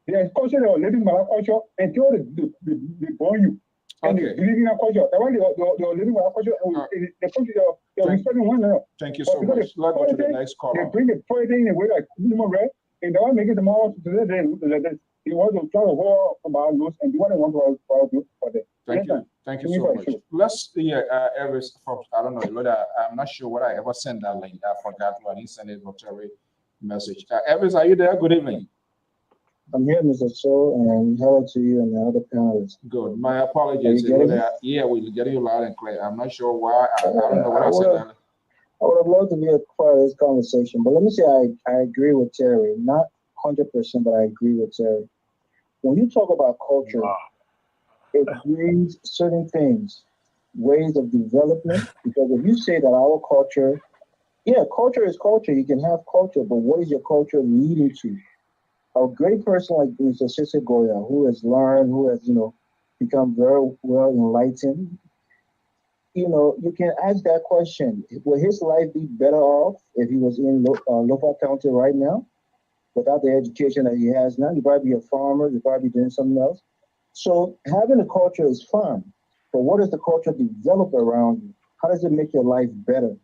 Speaker 8: there's culture that are living by that culture until they born you. And
Speaker 1: Okay.
Speaker 8: they live in that culture. And when they are living by that culture, and the culture, they're respecting one another.
Speaker 1: Thank you so much. Let's go to the next
Speaker 8: They
Speaker 1: caller.
Speaker 8: bring the poison in a way like minimum red, and they want to make it the more today. They want to try to hold about those, and they want to do for them.
Speaker 1: Thank you. Thank you so much. Let's Elvis, folks, I don't know whether I'm not sure what I ever sent that link. I forgot when he sent it for Terry message. Elvis, are you there? Good evening.
Speaker 9: I'm here, Mr. So, and hello to you and the other panelists.
Speaker 1: Good. My apologies. Yeah, we'll get you loud and clear. I'm not sure why. I don't know what I said.
Speaker 9: I would have loved to be a part of this conversation, but let me say I agree with Terry. Not 100%, but I agree with Terry. When you talk about culture, it brings certain things, ways of development, because if you say that our culture, culture is culture. You can have culture, but what is your culture leading to? A great person like Mr. Sisse Goya, who has learned, who has, become very well enlightened, you can ask that question. Will his life be better off if he was in Lpr County right now without the education that he has now? He'd probably be a farmer, he'd probably be doing something else. So having a culture is fine, but what does the culture develop around you? How does it make your life better?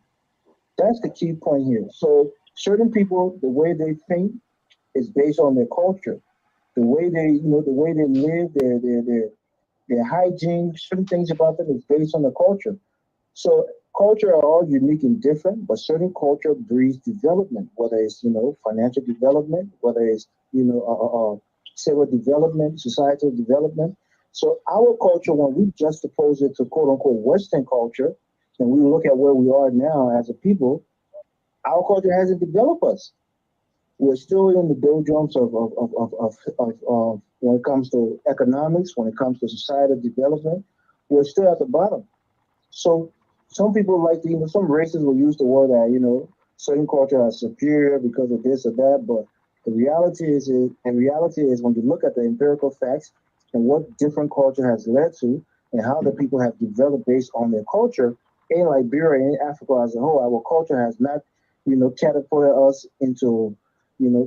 Speaker 9: That's the key point here. So certain people, the way they think is based on their culture, the way they live, their hygiene, certain things about them is based on the culture. So culture are all unique and different, but certain culture breeds development, whether it's, financial development, whether it's, civil development, societal development. So our culture, when we juxtapose it to quote unquote Western culture, and we look at where we are now as a people, our culture hasn't developed us. We're still in the doldrums of when it comes to economics, when it comes to societal development, we're still at the bottom. So some people like to, some races will use the word that, certain culture are superior because of this or that, but the reality is when you look at the empirical facts and what different culture has led to and how the people have developed based on their culture, in Liberia, in Africa as a whole, our culture has not, catapulted us into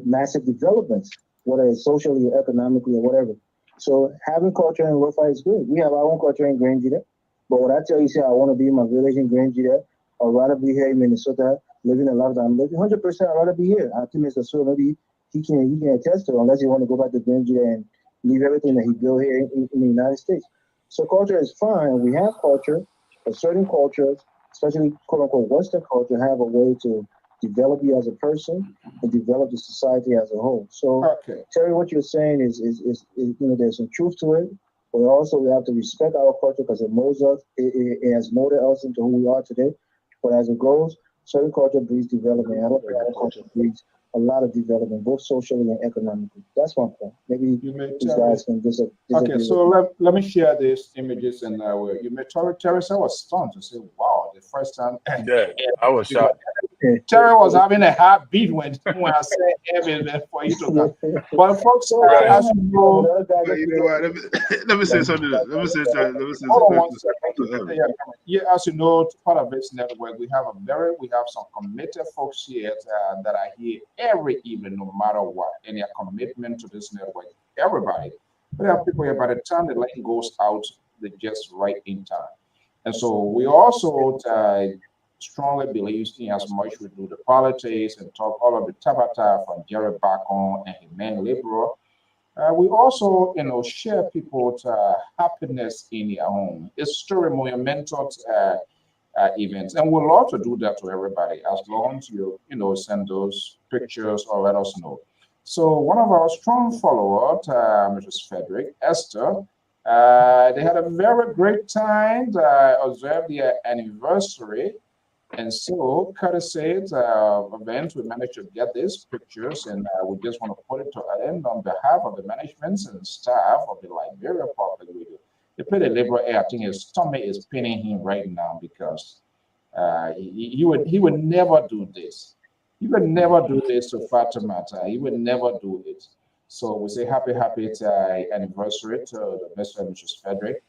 Speaker 9: massive developments, whether it's socially or economically or whatever. So having culture in Lpr is good. We have our own culture in Grangita, but when I tell you, say I want to be in my village in Grangita, I'd rather be here in Minnesota, living a lot of time. 100%, I'd rather be here. I think Mr. So maybe he can attest to it, unless you want to go back to Grangita and leave everything that he built here in the United States. So culture is fine. We have culture, but certain cultures, especially quote unquote Western culture, have a way to develop you as a person and develop the society as a whole. So, Terry, what you're saying is there's some truth to it, but also we have to respect our culture because it molds us. It has molded us into who we are today. But as it goes, certain culture breeds development. I don't think other culture breeds a lot of development, both socially and economically. That's one point. Maybe these guys can disagree.
Speaker 1: Okay, so let me share these images, and you may Terry said I was stunned to say, "Wow, the first time."
Speaker 5: Yeah, I was shocked.
Speaker 1: Terry was having a heartbeat when I said everything for you to come. But folks, as you know,
Speaker 3: let me say something. Let me say something.
Speaker 1: Yeah, as you know, part of this network, we have some committed folks here that are here every evening, no matter what, and their commitment to this network. Everybody, we have people here. By the time the line goes out, they're just right in time. And so we also strongly believe in as much we do the politics and talk all of the tabata from Jerry Bacon and Human Liberal. We also, share people's happiness in their home. It's story monumental events, and we'll love to do that to everybody as long as you, send those pictures or let us know. So one of our strong followers, Mrs. Frederick Esther, they had a very great time. Observed their anniversary. And so, courtesy event, we managed to get these pictures, and we just want to put it to an end on behalf of the management and staff of the Liberia Public Radio. The play the liberal air, I think his stomach is pinning him right now because he would never do this. He would never do this to Fatimata. He would never do it. So we say happy anniversary to the Mr. and Mrs. Frederick.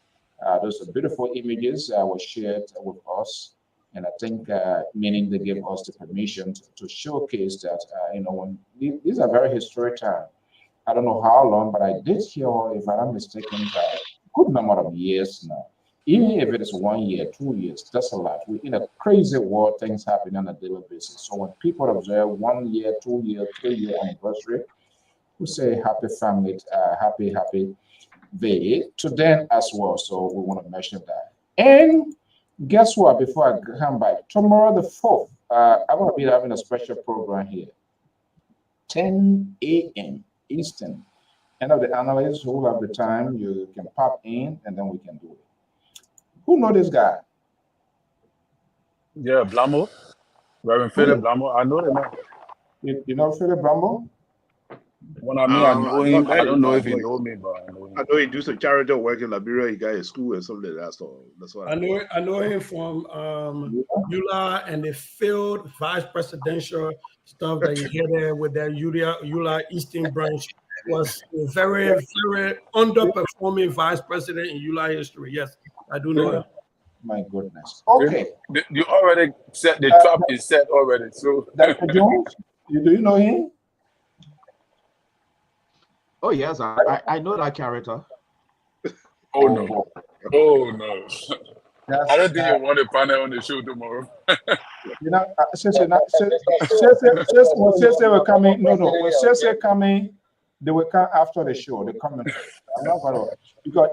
Speaker 1: Those are beautiful images were shared with us. And I think meaning they gave us the permission to showcase that, when these are very historic times. I don't know how long, but I did hear, if I'm not mistaken, a good number of years now. Even if it is 1 year, 2 years, that's a lot. We're in a crazy world, things happen on a daily basis. So when people observe 1 year, 2 year, 3 year anniversary, we say happy family, happy day to them as well. So we want to mention that. And guess what? Before I come back, tomorrow the 4th, I'm going to be having a special program here, 10 a.m. Eastern. End of the analysts who have the time, you can pop in and then we can do it. Who know this guy?
Speaker 5: Yeah, Blamo. Reverend Philip Blamo. I know the man.
Speaker 1: You know Philip Blamo?
Speaker 5: When I know him, I don't know if he know me, but I know him.
Speaker 3: I know he do some charitable work in Liberia. He got a school and something like that. So that's what
Speaker 6: I know him from EULA and the field vice presidential stuff that he had there with their EULA Eastern branch. Was a very, very underperforming vice president in EULA history. Yes, I do know him.
Speaker 1: My goodness. Okay.
Speaker 5: You already set the trap is set already. So
Speaker 1: Dr. Jones, do you know him?
Speaker 4: Oh yes, I know that character.
Speaker 5: Oh no. Oh no. I don't think you want a panel on the show tomorrow.
Speaker 1: Since we're coming, when Sese coming, they will come after the show. They come. I'm not gonna, because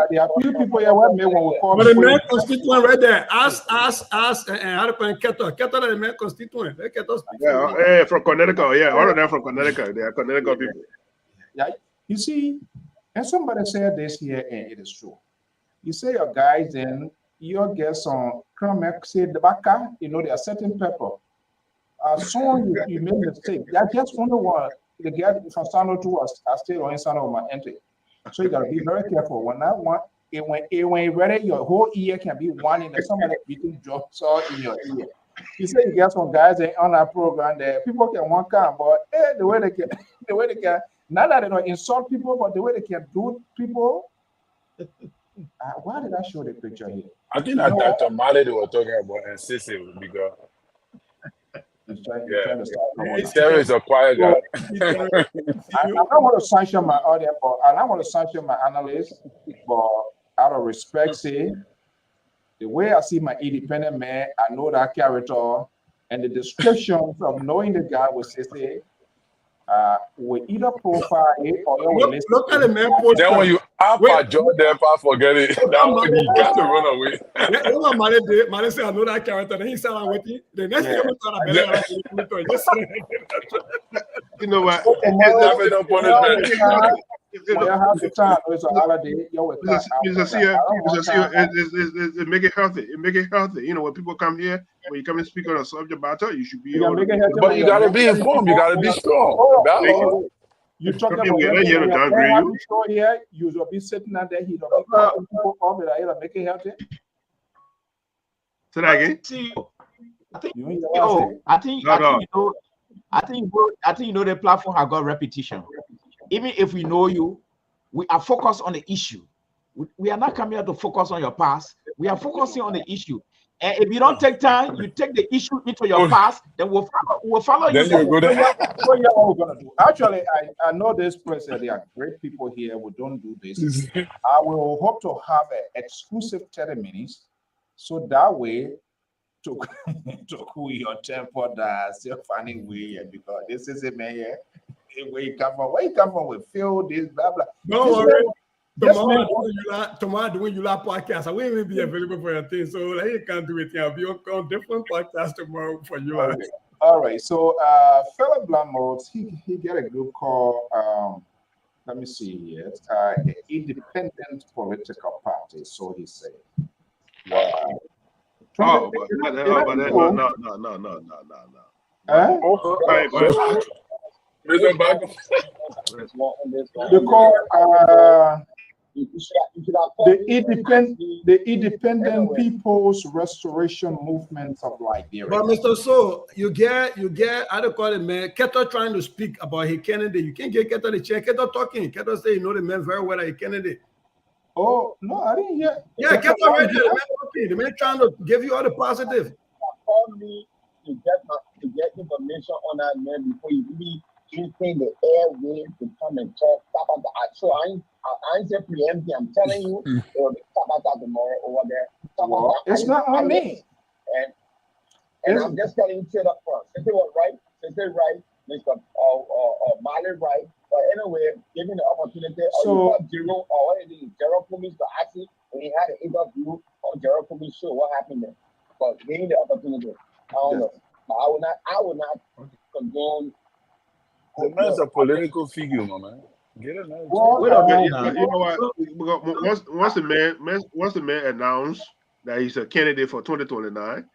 Speaker 1: there are few people here where when we call.
Speaker 6: But the main constituent right there, ask, and how to put Keto the main constituent.
Speaker 3: Yeah, from Connecticut. Yeah, all of them from Connecticut. They are Connecticut people.
Speaker 1: Yeah, you see, and somebody said this here, and it is true. You say your guys, then your guests on come say the baka, they are certain pepper. Soon you made a mistake. They just only one. The guy from Sano 2 was still on Sano of my entry. So you gotta be very careful. When I want it when ready, your whole ear can be one in somebody beating drops all in your ear. You say you get some guys on our program there, people can walk out, but the way they can, not that they don't insult people, but the way they can do people. Why did I show the picture here?
Speaker 5: I think that Dr. Mali they were talking about and Sisi would be good. Terry is a quiet guy.
Speaker 1: I don't want to sanction my audience, but I don't want to sanction my analysts, but out of respect, say the way I see my independent man, I know that character, and the description of knowing the guy will say, we either profile it or you
Speaker 6: look at the man post.
Speaker 5: Then when you have a job there, forget it. That one you got to run away.
Speaker 6: Mane say I know that character. Then he said I'm with you. The next thing
Speaker 3: you know what?
Speaker 1: When you have the time, it's a holiday.
Speaker 3: It make it healthy. It make it healthy. When people come here, when you come and speak on a subject matter, you should be able to.
Speaker 5: But you gotta be informed. You gotta be strong.
Speaker 1: You talk about here. You will be sitting out there. He don't be people up there. Make it healthy.
Speaker 3: Say that again.
Speaker 4: I think you know the platform has got repetition. Even if we know you, we are focused on the issue. We are not coming here to focus on your past. We are focusing on the issue. And if you don't take time, you take the issue into your past, then we'll follow you.
Speaker 5: Then you're good.
Speaker 1: What you're going to do? Actually, I know this person. There are great people here who don't do this. I will hope to have an exclusive 30 minutes, so that way to cool your temper, that's your funny way, because this is a man here. Where you come from with Phil, this blah blah.
Speaker 6: Don't worry. Tomorrow doing EULA podcast, I will even be available for your thing. So like, you can't do it. I'll be on different podcasts tomorrow for you.
Speaker 1: All right. So Philip Blamos, he get a group called let me see here. Independent Political Party. So he said. Wow.
Speaker 3: No.
Speaker 1: They call
Speaker 7: You should have called me.
Speaker 1: The independent
Speaker 7: Anyway.
Speaker 1: people's restoration movement of Liberia.
Speaker 6: But Mr. So, you get, I don't call it, man. Keto trying to speak about his candidate. You can't get Keto the chair. Keto talking. Keto say you know the man very well, his candidate.
Speaker 1: Oh, no, I didn't hear.
Speaker 6: Yeah, Keto right there. The man talking. The man trying to give you all the positive.
Speaker 7: Call me to get information on that man before you really using the airway to come and talk about that. So I ain't say preempting. I'm telling you, there will be Tabata tomorrow over there.
Speaker 1: Well, it's not on me.
Speaker 7: And I'm just telling you straight up front. Since they were right, Mr. Mali right. But anyway, giving the opportunity, or Gerald Pumi's to ask him when he had an interview on Gerald Pumi's show, what happened there? But giving the opportunity, I don't know. But I would not condone.
Speaker 5: The man's a political figure, my man. Get it, man.
Speaker 1: Well,
Speaker 3: you know what? Once the man announced that he's a candidate for 2029,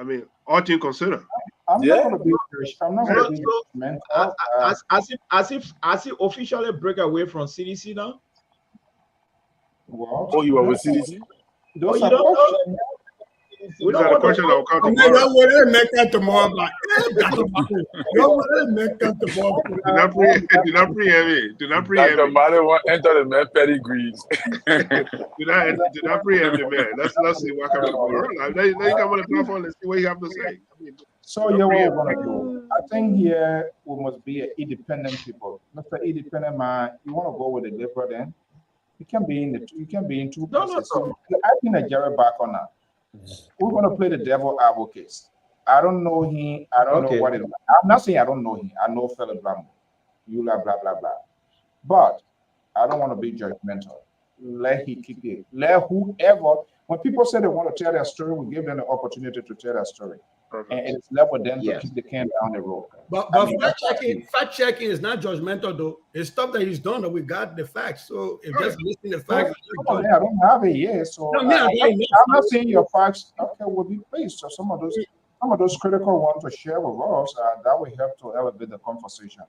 Speaker 3: I mean, all things considered.
Speaker 1: I'm not going to be. I'm not going to be mental.
Speaker 4: As he officially break away from CDC now.
Speaker 1: Well,
Speaker 5: Oh, you are with CDC?
Speaker 1: Those
Speaker 4: you
Speaker 1: are
Speaker 4: don't know?
Speaker 1: questions.
Speaker 3: We don't have a question that will come
Speaker 6: Tomorrow.
Speaker 3: tomorrow. Do not preempt it. Do not preempt
Speaker 5: Dr.
Speaker 3: it.
Speaker 5: Mali want to enter the man pedigrees.
Speaker 3: Do not preempt the man. Let's see what comes tomorrow. Let you come on the platform and see what you have to say.
Speaker 1: So yeah, what we're gonna do? I think here we must be an independent people. Mr. Independent man, you want to go with the liberal then? You can be in two places. So I think that Jerry back on that. We're gonna play the devil advocate. I don't know him. I don't know what it is. I'm not saying I don't know him. I know Philip Blambo. You blah blah blah blah. But I don't want to be judgmental. Let he kick it. Let whoever. When people say they want to tell their story, we give them the opportunity to tell their story. And it's left with them to kick the can down the road.
Speaker 6: But fact checking is not judgmental though. It's stuff that he's done that we got the facts. So if just listening to facts,
Speaker 1: I don't have it yet. So
Speaker 6: No,
Speaker 1: I'm not saying your facts. Okay, will be pleased. So some of those critical ones to share with us, that will help to elevate the conversation.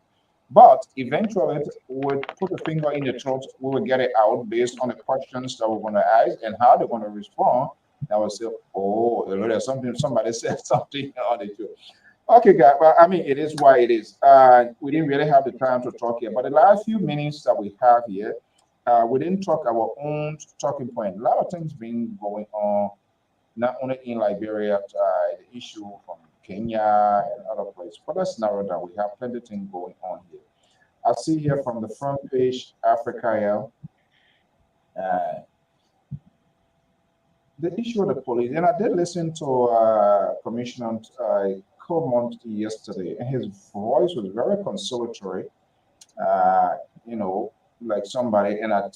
Speaker 1: But eventually, we'll put the finger in the throat. We will get it out based on the questions that we're going to ask and how they're going to respond. That will say, oh, there's something, somebody said something on the show. Okay, guys, well, I mean, it is why it is. We didn't really have the time to talk here, but the last few minutes that we have here, we didn't talk our own talking point. A lot of things been going on, not only in Liberia, the issue from Kenya and other places, but let's narrow down. We have plenty of things going on here. I see here from the front page, Africa, the issue of the police, and I did listen to Commissioner Comont yesterday, and his voice was very conciliatory, like somebody, and I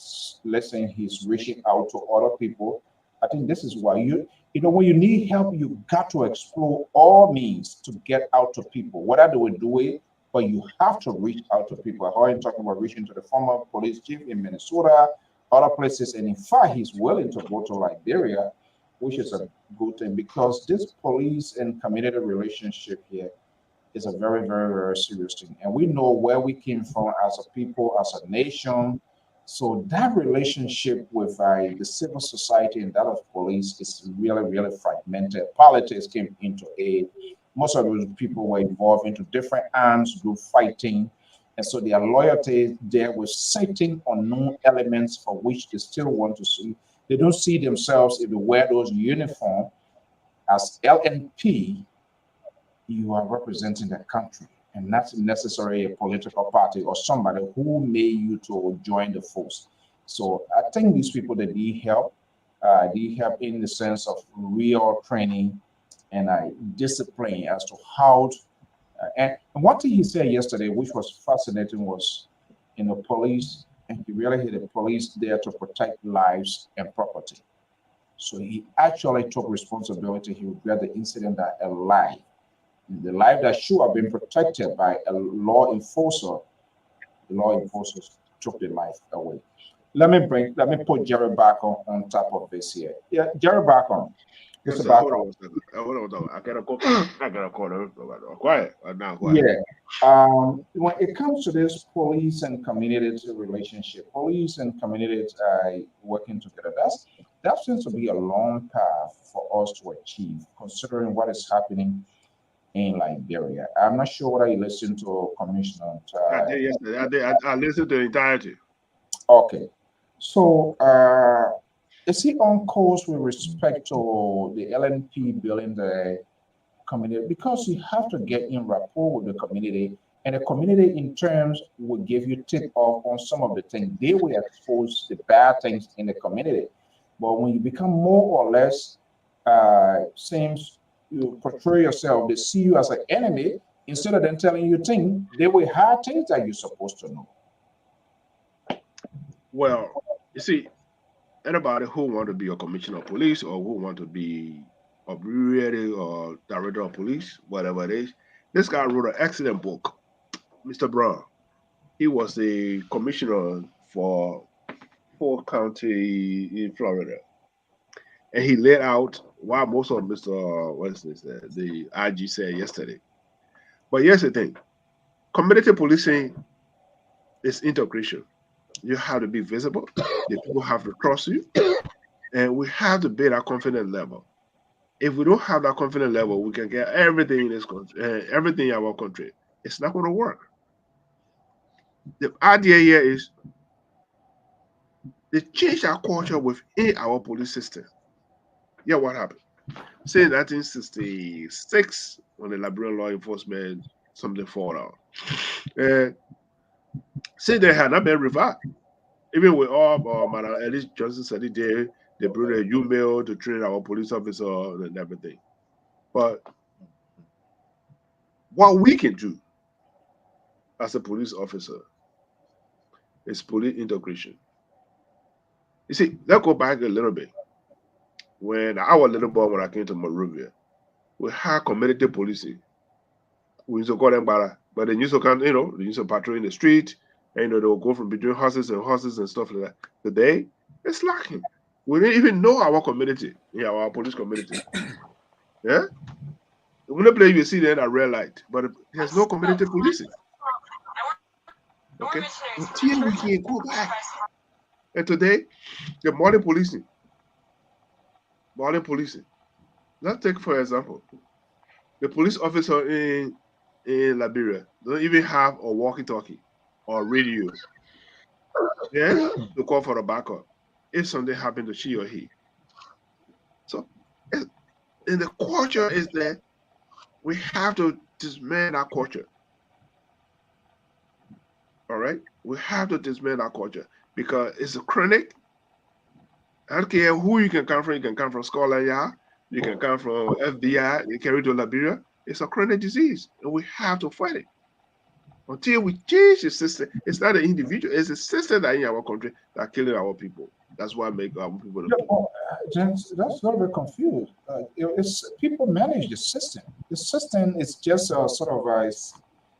Speaker 1: listen, he's reaching out to other people. I think this is why when you need help, you got to explore all means to get out to people. Whether they will do it, but you have to reach out to people. I heard him talking about reaching to the former police chief in Minnesota, other places, and in fact, he's willing to go to Liberia, which is a good thing because this police and community relationship here is a very, very, very serious thing. And we know where we came from as a people, as a nation. So that relationship with the civil society and that of police is really, really fragmented. Politics came into aid. Most of those people were involved into different arms group fighting. And so their loyalty there was certain unknown elements for which they still want to see. They don't see themselves if they wear those uniforms as LNP, you are representing the country and not necessarily a political party or somebody who made you to join the force. So I think these people, they need help. They help in the sense of real training and discipline as to how and one thing he said yesterday, which was fascinating, was police, and he really hit the police there to protect lives and property. So he actually took responsibility. He regret the incident that the life that should have been protected by a law enforcer, the law enforcers took the life away. Let me put Jerry back on top of this here. Yeah, Jerry back on.
Speaker 3: Yes,
Speaker 1: Mr.
Speaker 3: sir. Hold
Speaker 1: Backup.
Speaker 3: on one second. Hold on, hold on. I got a call. I got a call. Quiet. Now, quiet.
Speaker 1: Yeah. When it comes to this police and community relationship, police and community working together, that seems to be a long path for us to achieve, considering what is happening in Liberia. I'm not sure whether you listened to Commissioner.
Speaker 3: I did yesterday. I listened to the entirety.
Speaker 1: Okay. So, is he on course with respect to the LNP building the community? Because you have to get in rapport with the community, and the community in terms will give you tip off on some of the things they will expose the bad things in the community. But when you become more or less seems you portray yourself, they see you as an enemy instead of them telling you things, they will hide things that you're supposed to know.
Speaker 3: Well, you see, anybody who want to be a commissioner of police or who want to be a brewery or director of police, whatever it is, this guy wrote an excellent book, Mr. Brown. He was a commissioner for Fort County in Florida, and he laid out why most of Mr. What's this? The IG said yesterday. But here's the thing: community policing is integration. You have to be visible. The people have to trust you, and we have to build our confidence level. If we don't have that confidence level, we can get everything in this country, everything in our country. It's not going to work. The idea here is they change our culture within our police system. Yeah, what happened? Say 1966, when the Liberian law enforcement something fall out. Say they had not been revived. Even with all Madam Ellis Johnson said it there, they brought a UMail to train our police officer and everything. But what we can do as a police officer is police integration. You see, let's go back a little bit. When I was a little boy, when I came to Monrovia, we had community policing. We used to call them bara, but they used to come, they used to patrol in the street, and they'll go from between horses and stuff like that. Today, it's lacking. We didn't even know our community, our police community. Yeah? The only place you see there at red light, but there's no community policing. Okay? Until we can go back. And today, the morning policing. Let's take, for example, the police officer in Liberia don't even have a walkie-talkie or radio. Yeah, to call for a backup if something happened to she or he. So, and the culture is that we have to dismantle our culture. All right, we have to dismantle our culture because it's a chronic. I don't care who you can come from. You can come from Scotland Yard. You can come from FBI. You carry to Liberia. It's a chronic disease, and we have to fight it. Until we change the system, it's not an individual, it's a system that in our country that are killing our people. That's why I make our people.
Speaker 1: Yeah, well, James, that's a little bit confused. It's people manage the system. The system is just a sort of a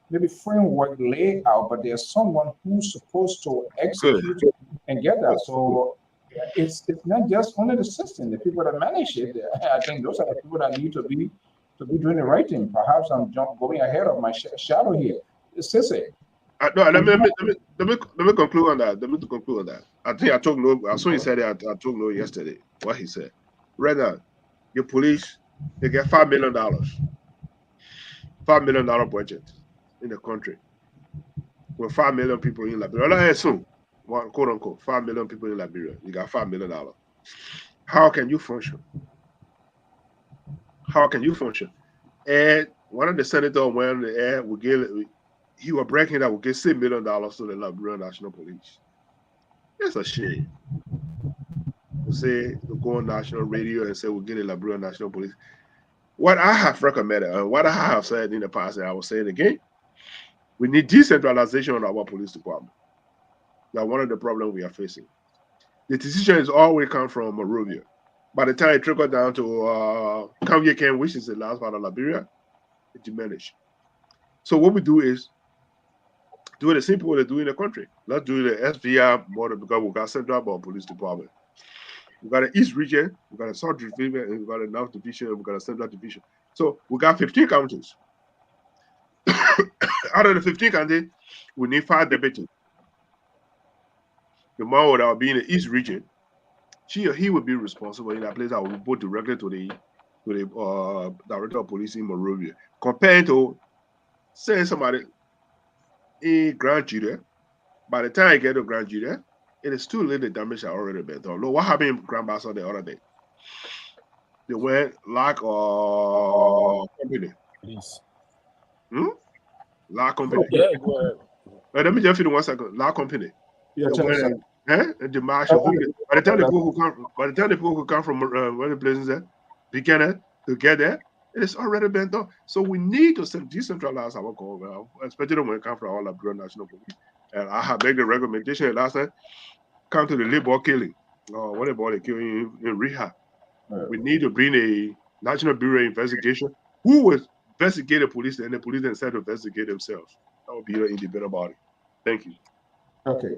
Speaker 1: maybe framework layout, but there's someone who's supposed to execute and get that. So it's not just only the system. The people that manage it, I think those are the people that need to be doing the right thing. Perhaps I'm going ahead of my shadow here. It's Sissy.
Speaker 3: No, let me conclude on that. Let me conclude on that. I think I took note. As soon as he said it, I took note yesterday. What he said. Right now, your police, they get $5 million. $5 million budget in the country. With 5 million people in Liberia. Let's assume, quote unquote, 5 million people in Liberia. You got $5 million. How can you function? How can you function? And one of the senators went on the air, he was breaking that would give $6 million to the Liberian National Police. It's a shame. To say to go on national radio and say we'll get the Liberian National Police. What I have recommended and what I have said in the past, and I will say it again, we need decentralization of our police department. That's one of the problems we are facing. The decision is always come from Monrovia. By the time it trickles down to Kamye, which is the last part of Liberia, it diminished. So what we do is do it the same people that do in the country. Let's do the SVI model because we got Central Police Department. we got an East region, we got a South division, and we got a North division, we got a Central division. So we got 15 counties. Out of the 15 counties, we need 5 deputies. The man that will be in the East region, she or he will be responsible in that place that will report directly to the director of police in Monrovia. Compared to, say, somebody in Grand Judah, by the time I get to Grand Judah, it is too late. The damage has already been done. Look, what happened in Grand Bassa the other day? They went lack of company.
Speaker 5: Please.
Speaker 3: Lack company.
Speaker 5: Yeah, go ahead.
Speaker 3: Let me just finish 1 second. Lack company.
Speaker 1: Yeah,
Speaker 3: They went, and the march. By the time the people who come from where the places are, Buchanan to get there, it has already been done. So we need to decentralize our government, especially when it comes from our Liberian National Police. And I have made the recommendation last night. Come to the labor killing, what about the killing in rehab? We need to bring a National Bureau of Investigation who will investigate the police, and the police themselves investigate themselves. That would be an independent body. Thank you.
Speaker 1: Okay.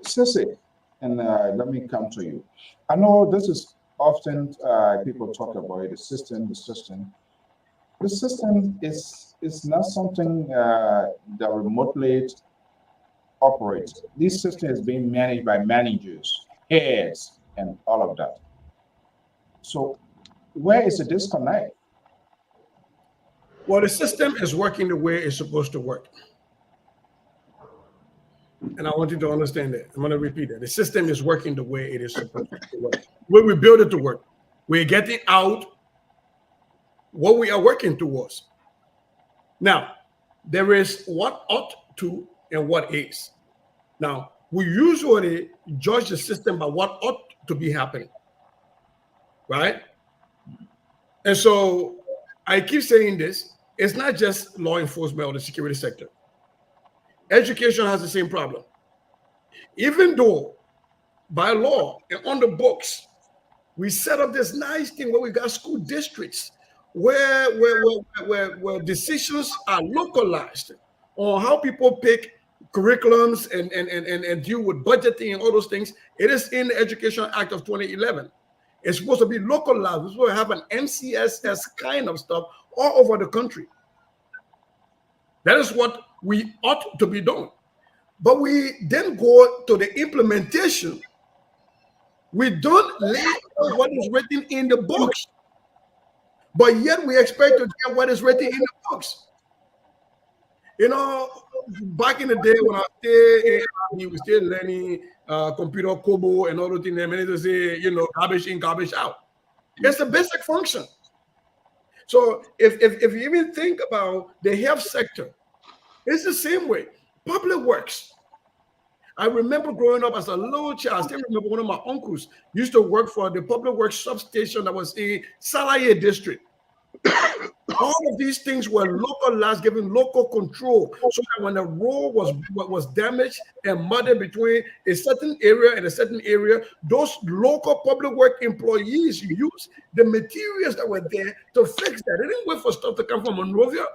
Speaker 1: Sissy, and let me come to you. I know this is often people talk about the system. The system is not something that remotely operates. This system is being managed by managers, heads, and all of that. So where is the disconnect?
Speaker 6: Well, the system is working the way it's supposed to work. And I want you to understand that. I'm going to repeat that. The system is working the way it is supposed to work. When we build it to work, we're getting out what we are working towards. Now, there is what ought to and what is. Now, we usually judge the system by what ought to be happening, right? And so I keep saying this. It's not just law enforcement or the security sector. Education has the same problem. Even though by law and on the books, we set up this nice thing where we got school districts where decisions are localized on how people pick curriculums and deal with budgeting and all those things. It is in the Education Act of 2011. It's supposed to be localized. We're supposed to have an MCSS kind of stuff all over the country. That is what we ought to be doing. But we then go to the implementation. We don't lay out what is written in the books, but yet we expect to get what is written in the books. You know, back in the day when we were still learning computer COBOL and all the things, they to say, you know, garbage in, garbage out. It's a basic function. So if you even think about the health sector, it's the same way. Public works. I remember growing up as a little child. I still remember one of my uncles used to work for the public works substation that was in Salaye district. All of these things were localized, given local control, so that when the road was damaged and muddy between a certain area and a certain area, those local public work employees used the materials that were there to fix that. They didn't wait for stuff to come from Monrovia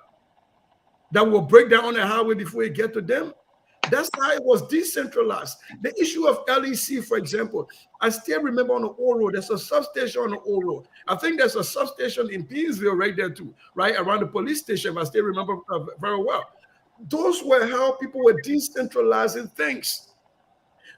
Speaker 6: that will break down on the highway before it get to them. That's how it was decentralized. The issue of LEC, for example, I still remember on the old road, there's a substation on the old road. I think there's a substation in Peansville right there too, right around the police station, if I still remember very well. Those were how people were decentralizing things.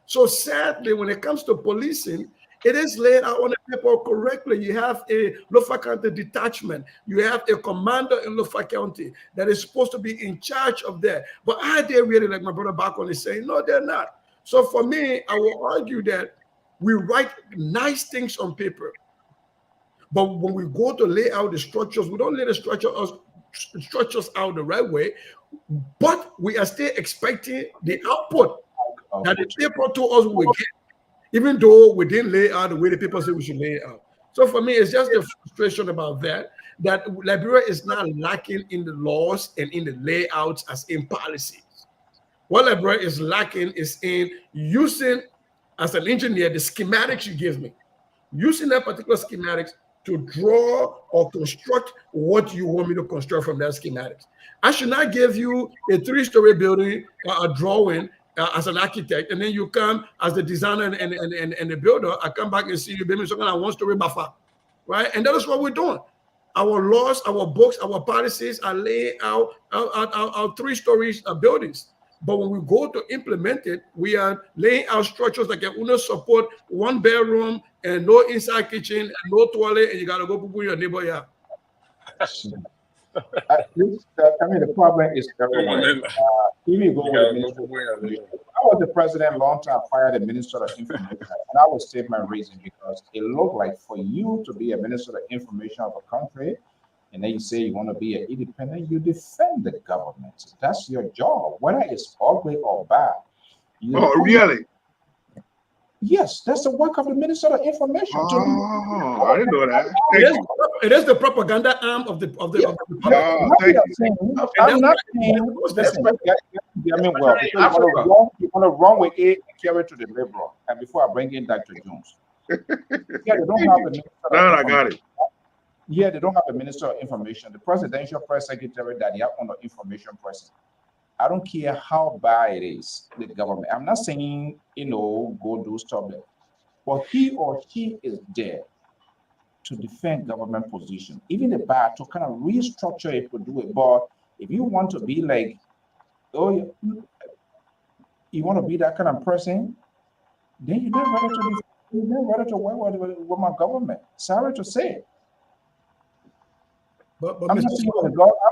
Speaker 6: So sadly, when it comes to policing, it is laid out on the paper correctly. You have a Lofa County detachment. You have a commander in Lofa County that is supposed to be in charge of that. But are they really, like my brother Bakon is saying? No, they're not. So for me, I will argue that we write nice things on paper. But when we go to lay out the structures, we don't lay the structures out the right way. But we are still expecting the output that the paper told us we will get, even though we didn't lay out the way the people say we should lay it out. So for me, it's just the frustration about that Liberia is not lacking in the laws and in the layouts as in policies. What Liberia is lacking is in using, as an engineer, the schematics you give me, using that particular schematics to draw or construct what you want me to construct from that schematics. I should not give you a 3-story building, a drawing, as an architect, and then you come as the designer and the builder. I come back and see you building something like 1-story buffer, right? And that is what we're doing. Our laws, our books, our policies are laying out our 3-story buildings. But when we go to implement it, we are laying out structures that can only support 1 bedroom and no inside kitchen and no toilet, and you gotta go put your neighbor yard.
Speaker 1: The problem is everywhere. If you go with the Minister of Information, I was the president a long time, fired the Minister of Information, and I will state my reason because it looked like for you to be a Minister of Information of a country, and then you say you want to be an independent, you defend the government. That's your job, whether it's ugly or bad.
Speaker 3: Really?
Speaker 1: Yes, that's the work of the Minister of Information.
Speaker 3: I didn't know that.
Speaker 6: It is the propaganda arm of the
Speaker 1: I'm not saying. Listen, get me well. You want to run with it and carry it to the liberal. And before I bring in Dr. Jones, yeah, they don't have a minister.
Speaker 3: I got it.
Speaker 1: Yeah, they don't have a Minister of Information. The presidential press secretary that they have on the information person. I don't care how bad it is, the government. I'm not saying, go do stuff there. But he or she is there to defend government position. Even the bad, to kind of restructure it to do it. But if you want to be like, you want to be that kind of person, then you're not ready to work with my government. Sorry to say it.
Speaker 6: But
Speaker 1: I'm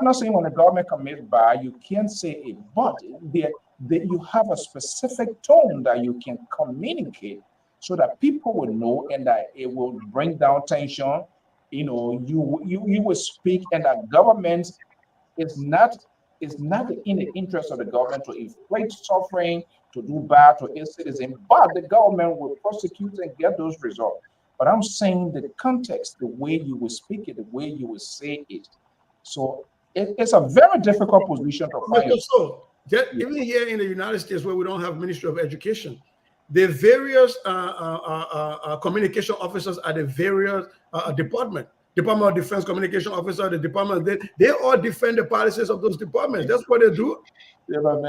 Speaker 1: not saying when the government commits bad, you can't say it, but you have a specific tone that you can communicate so that people will know and that it will bring down tension. You will speak, and that government is not in the interest of the government to inflict suffering, to do bad to its citizens, but the government will prosecute and get those results. But I'm saying the context, the way you will speak it, the way you will say it. So it's a very difficult position to find.
Speaker 6: So, even here in the United States, where we don't have Ministry of Education, the various communication officers at the various Department of Defense communication officer, the department, they all defend the policies of those departments. That's what they do. And when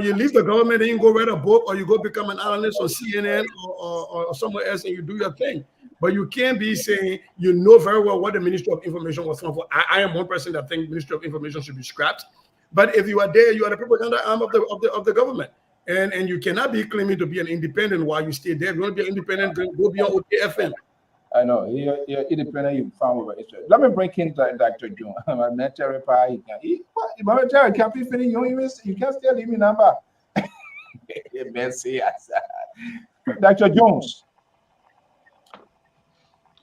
Speaker 6: you leave the government, then you go write a book or you go become an analyst on CNN or somewhere else and you do your thing. But you can't be saying you know very well what the Ministry of Information was for. I am one person that thinks Ministry of Information should be scrapped. But if you are there, you are the propaganda arm of the government. And you cannot be claiming to be an independent while you stay there. If you want to be an independent, go be on OTFM.
Speaker 1: I know you're independent. You found with it. Let me break in Dr. June. Military pie. Military can't be finished. You can't still leave me number. Dr. Jones.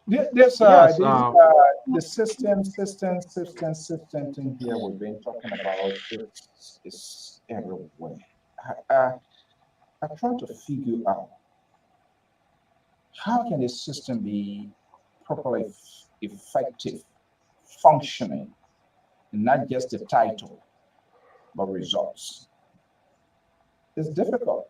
Speaker 1: There's the system thing here we've been talking about is everywhere. I try to figure out how can a system be properly effective, functioning, and not just the title, but results. It's difficult.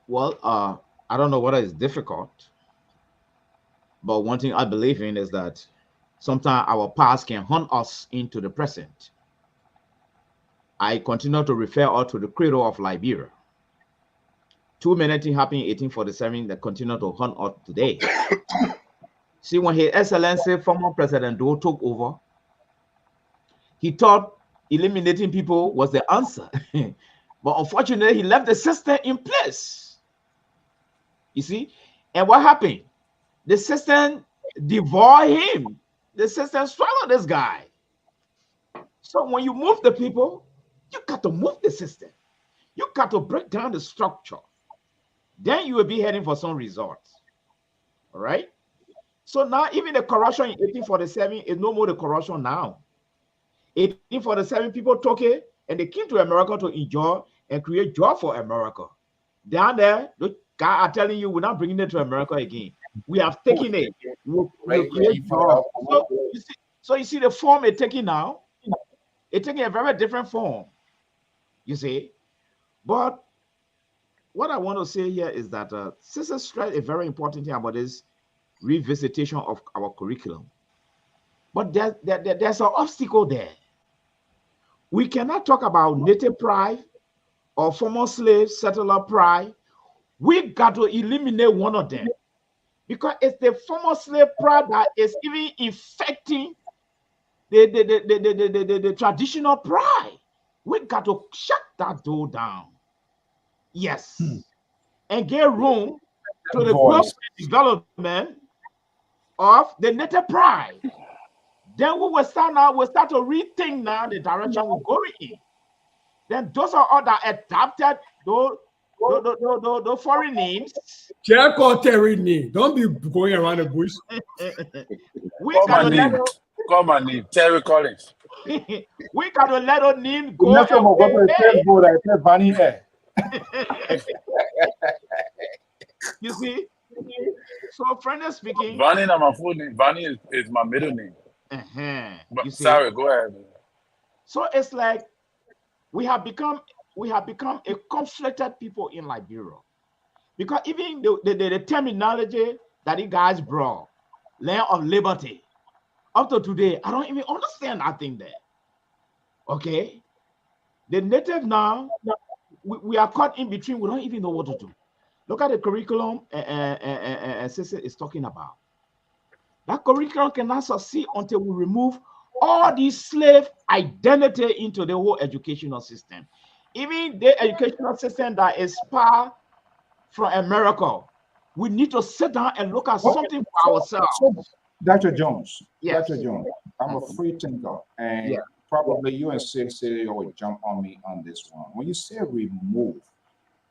Speaker 4: Well, I don't know whether it's difficult, but one thing I believe in is that sometimes our past can hunt us into the present. I continue to refer all to the cradle of Liberia. Too many things happened in 1847 that continue to hunt us today. See, when His Excellency, former President Doe, took over, he thought eliminating people was the answer. But unfortunately, he left the system in place. You see? And what happened? The system devoured him. The system swallowed this guy. So when you move the people, you got to move the system. You got to break down the structure. Then you will be heading for some results. All right? So now even the corruption in 1847 is no more the corruption now. 1847, people took it and they came to America to enjoy and create job for America. Down there, the guy are telling you we're not bringing it to America again. We have taken it. We'll create job. So you see the form it's taking now. It's taking a very different form. You see? But what I want to say here is that Sister stressed a very important thing about this revisitation of our curriculum. But there's an obstacle there. we cannot talk about native pride or former slave settler pride. We got to eliminate one of them because it's the former slave pride that is even infecting the traditional pride. We got to shut that door down. Yes. And get room to the growth and development of the native pride. Then we will start to rethink now the direction we're going in. Then those are all that adapted those foreign names.
Speaker 6: Check out Terry name. Don't be going around the bush.
Speaker 5: Call my name, Terry Collins.
Speaker 4: We got to let our name go. You see? So, friendly speaking,
Speaker 5: Vanny is my full name. Vanny is my middle name. But sorry, go ahead.
Speaker 4: So it's like we have become a conflicted people in Liberia, because even the terminology that you guys brought, land of liberty, up to today, I don't even understand that thing there. Okay, the native now, we are caught in between. We don't even know what to do. Look at the curriculum Sissy is talking about. That curriculum cannot succeed until we remove all these slave identity into the whole educational system. Even the educational system that is far from America, we need to sit down and look at something for ourselves.
Speaker 1: Dr. Jones,
Speaker 4: yes.
Speaker 1: Dr. Jones, I'm a free thinker, and probably you and Sissy will jump on me on this one. When you say remove,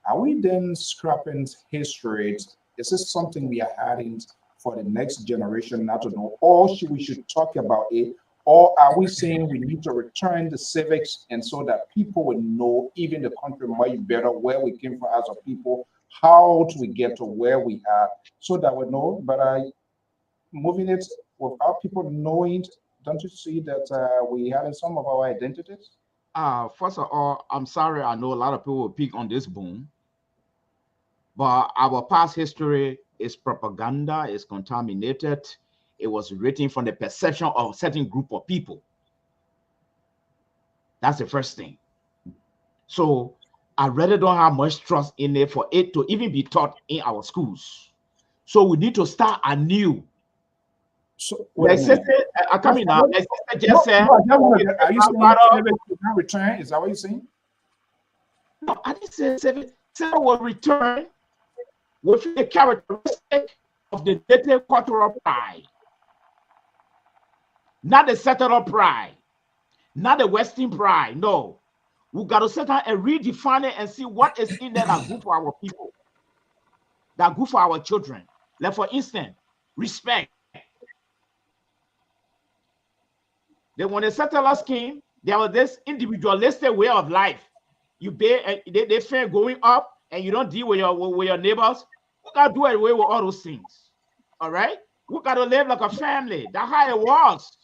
Speaker 1: are we then scrapping history? Is this something we are adding for the next generation not to know, or we should talk about it? Or are we saying we need to return the civics, and so that people will know, even the country much better, where we came from as a people, how do we get to where we are, so that we know? But moving it without people knowing, don't you see that we have some of our identities?
Speaker 4: First of all, I'm sorry, I know a lot of people will pick on this boom, but our past history is propaganda, is contaminated. It was written from the perception of a certain group of people. That's the first thing. So I really don't have much trust in it for it to even be taught in our schools. So we need to start anew.
Speaker 1: So
Speaker 4: I come in now. Just said,
Speaker 1: are you saying return? Is that what you're saying?
Speaker 4: No, I didn't say seven will return with the characteristic of the native cultural pride. Not the settler pride, not the Western pride. No, we got to sit down and redefine it and see what is in there that good for our people, that good for our children. Like, for instance, respect. Then when the settlers came, there was this individualistic way of life. You pay, they fear going up, and you don't deal with your neighbors. We got to do away with all those things. All right, we got to live like a family. That's how it was.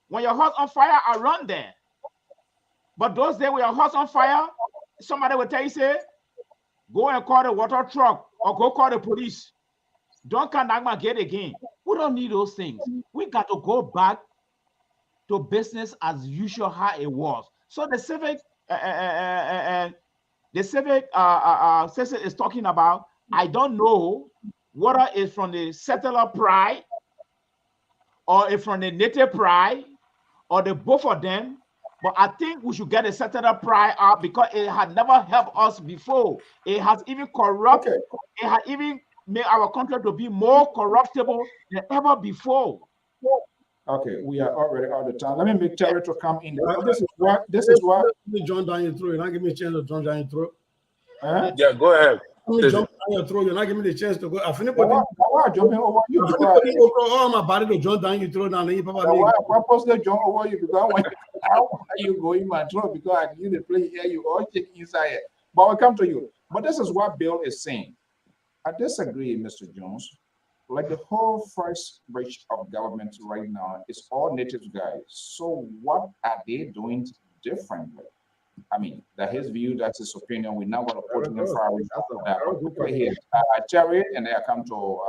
Speaker 4: When your house on fire, I run there. But those days when your house on fire, somebody will tell you, say, go and call the water truck or go call the police. Don't come back my gate again. We don't need those things. We got to go back to business as usual, how it was. So the civic session is talking about, I don't know whether it's from the settler pride or it's from the native pride, or the both of them, but I think we should get a settler pride out because it had never helped us before. It has even corrupted. It has even made our country to be more corruptible than ever before.
Speaker 1: Okay, we are already out of time. Let me make Terry to come in. This is what.
Speaker 6: Let me jump down your throat. You're not giving me a chance to jump down your throat.
Speaker 5: Yeah, go ahead.
Speaker 6: Let me jump down your throat. You're not giving me the chance to go. I finished putting
Speaker 1: jumping over you.
Speaker 6: all my body to jump down your throat now.
Speaker 1: Why purposely jump over you? Because how are you going in my throat? Because I need to play here. You all check inside here. But we'll come to you. But this is what Bill is saying. I disagree, Mr. Jones. Like the whole first branch of government right now is all native guys. So what are they doing differently? I mean, that's his view, that's his opinion. We're not going to put him in far right here. Terry, and then I come to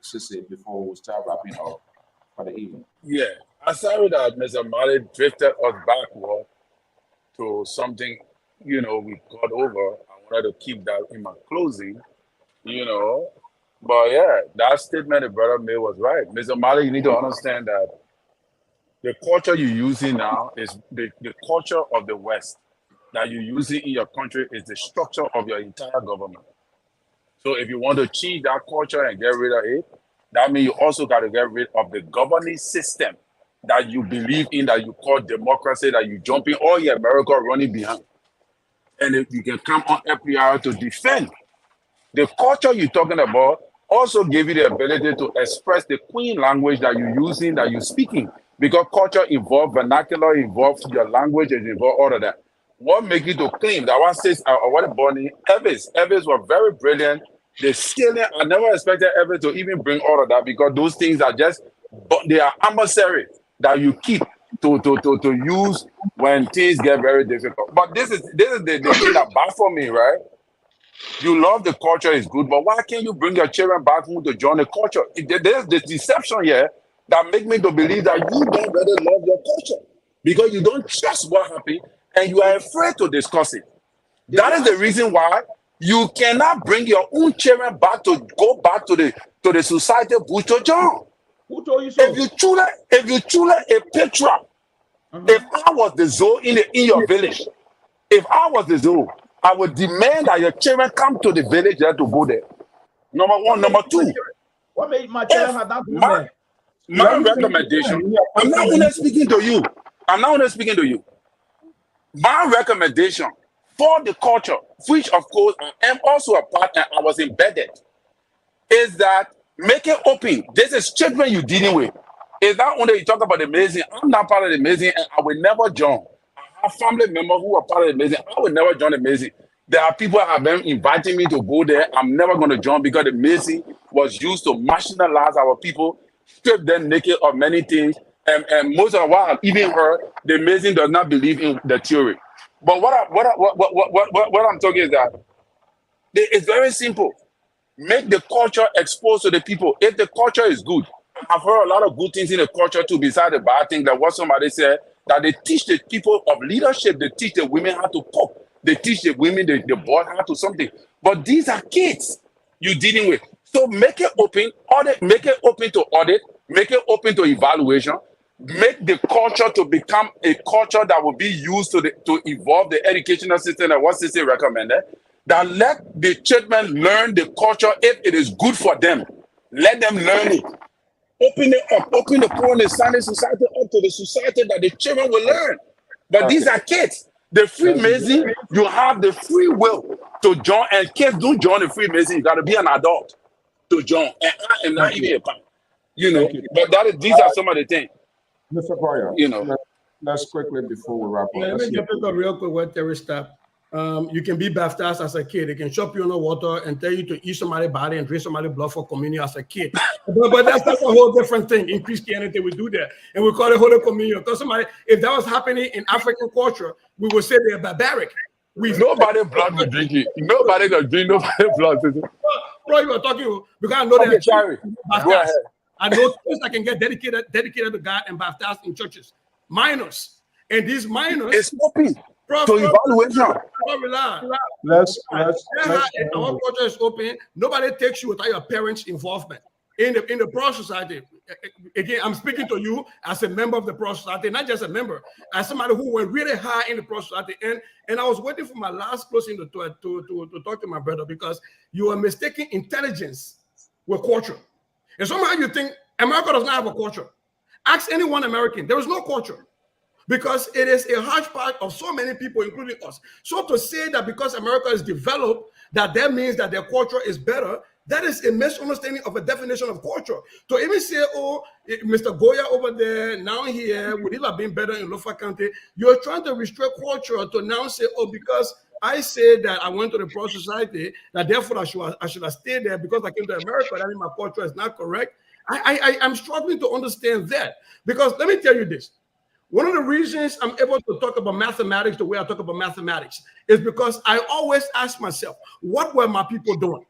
Speaker 1: Sissy before we start wrapping up for the evening.
Speaker 5: Yeah, I'm sorry that Mr. Mali drifted us backward to something, we got over. I wanted to keep that in my closing, But yeah, that statement the brother made was right. Mr. Mali, you need to understand that the culture you're using now is the culture of the West that you're using in your country is the structure of your entire government. So if you want to change that culture and get rid of it, that means you also got to get rid of the governing system that you believe in, that you call democracy, that you jump in all your America running behind. And if you can come on Lpr to defend the culture you're talking about, also give you the ability to express the Queen language that you're using, that you're speaking. Because culture involves vernacular, involves your language, it involves all of that. What makes you to claim that one says, what Bonnie, Evans were very brilliant. They scaling, I never expected Evans to even bring all of that because those things are just, but they are emissary that you keep to use when things get very difficult. But this is the thing that baffles me, right? You love the culture, is good, but why can't you bring your children back home to join the culture? There's this deception here that make me to believe that you don't really love your culture because you don't trust what happened and you are afraid to discuss it. That is the reason why you cannot bring your own children back to go back to the society bush to join.
Speaker 4: Who told you so?
Speaker 5: If you truly a patriot, if I was the Zoe in your village, if I was the Zoe, I would demand that your children come to the village there to go there. Number one. Number two.
Speaker 4: What made my children have that
Speaker 5: My recommendation, I'm not only speaking to you. My recommendation for the culture, which of course I am also a part and I was embedded, is that make it open. This is children you're dealing with. It's not only you talk about the amazing. I'm not part of the amazing and I will never join. I have family members who are part of the amazing. I will never join the amazing. There are people that have been inviting me to go there. I'm never going to join because the amazing was used to marginalize our people, strip them naked of many things. And most of what I've even heard, the amazing does not believe in the theory. But what I'm talking is that it's very simple. Make the culture exposed to the people. If the culture is good, I've heard a lot of good things in the culture too, besides the bad thing that what somebody said, that they teach the people of leadership, they teach the women how to cook, they teach the women, the boys how to something. But these are kids you're dealing with. So make it open, make it open to audit, make it open to evaluation, make the culture to become a culture that will be used to evolve the educational system that what system recommended, that let the children learn the culture if it is good for them. Let them learn it. Open it up, open the poor and the silent society up to the society that the children will learn. But these are kids. The Freemason, you have the free will to join, and kids don't join the Freemason. You got to be an adult to join. And I am not even a parent, But these are some of the things.
Speaker 1: Mr. Boyer, let's quickly before we wrap up.
Speaker 6: Let me get pick up real quick what Terry stopped. You can be baptized as a kid. They can chop you on the water and tell you to eat somebody's body and drink somebody's blood for communion as a kid. But that's a whole different thing. In Christianity, we do that. And we call it Holy Communion. Because if that was happening in African culture, we would say they're barbaric.
Speaker 5: Nobody blood will drink it. Nobody will drink nobody's blood.
Speaker 6: Bro, you are talking because I know that.
Speaker 5: Sorry. Go ahead.
Speaker 6: I know things that can get dedicated to God and baptized in churches. Minors. And these minors.
Speaker 5: It's open. So evaluation.
Speaker 6: Our culture is open. Nobody takes you without your parents' involvement in the pro society. Again, I'm speaking to you as a member of the pro society, not just a member, as somebody who went really high in the pro society. And I was waiting for my last closing to talk to my brother because you are mistaking intelligence with culture. And somehow you think America does not have a culture. Ask any one American. There is no culture. Because it is a hodgepodge of so many people, including us. So to say that because America is developed, that means that their culture is better, that is a misunderstanding of a definition of culture. To even say, oh, Mr. Goya over there, now here, would it have been better in Lofa County? You're trying to restrict culture to now say, oh, because I said that I went to the pro society, that therefore I should have stayed there because I came to America, that means my culture is not correct. I'm struggling to understand that. Because let me tell you this. One of the reasons I'm able to talk about mathematics the way I talk about mathematics is because I always ask myself, what were my people doing?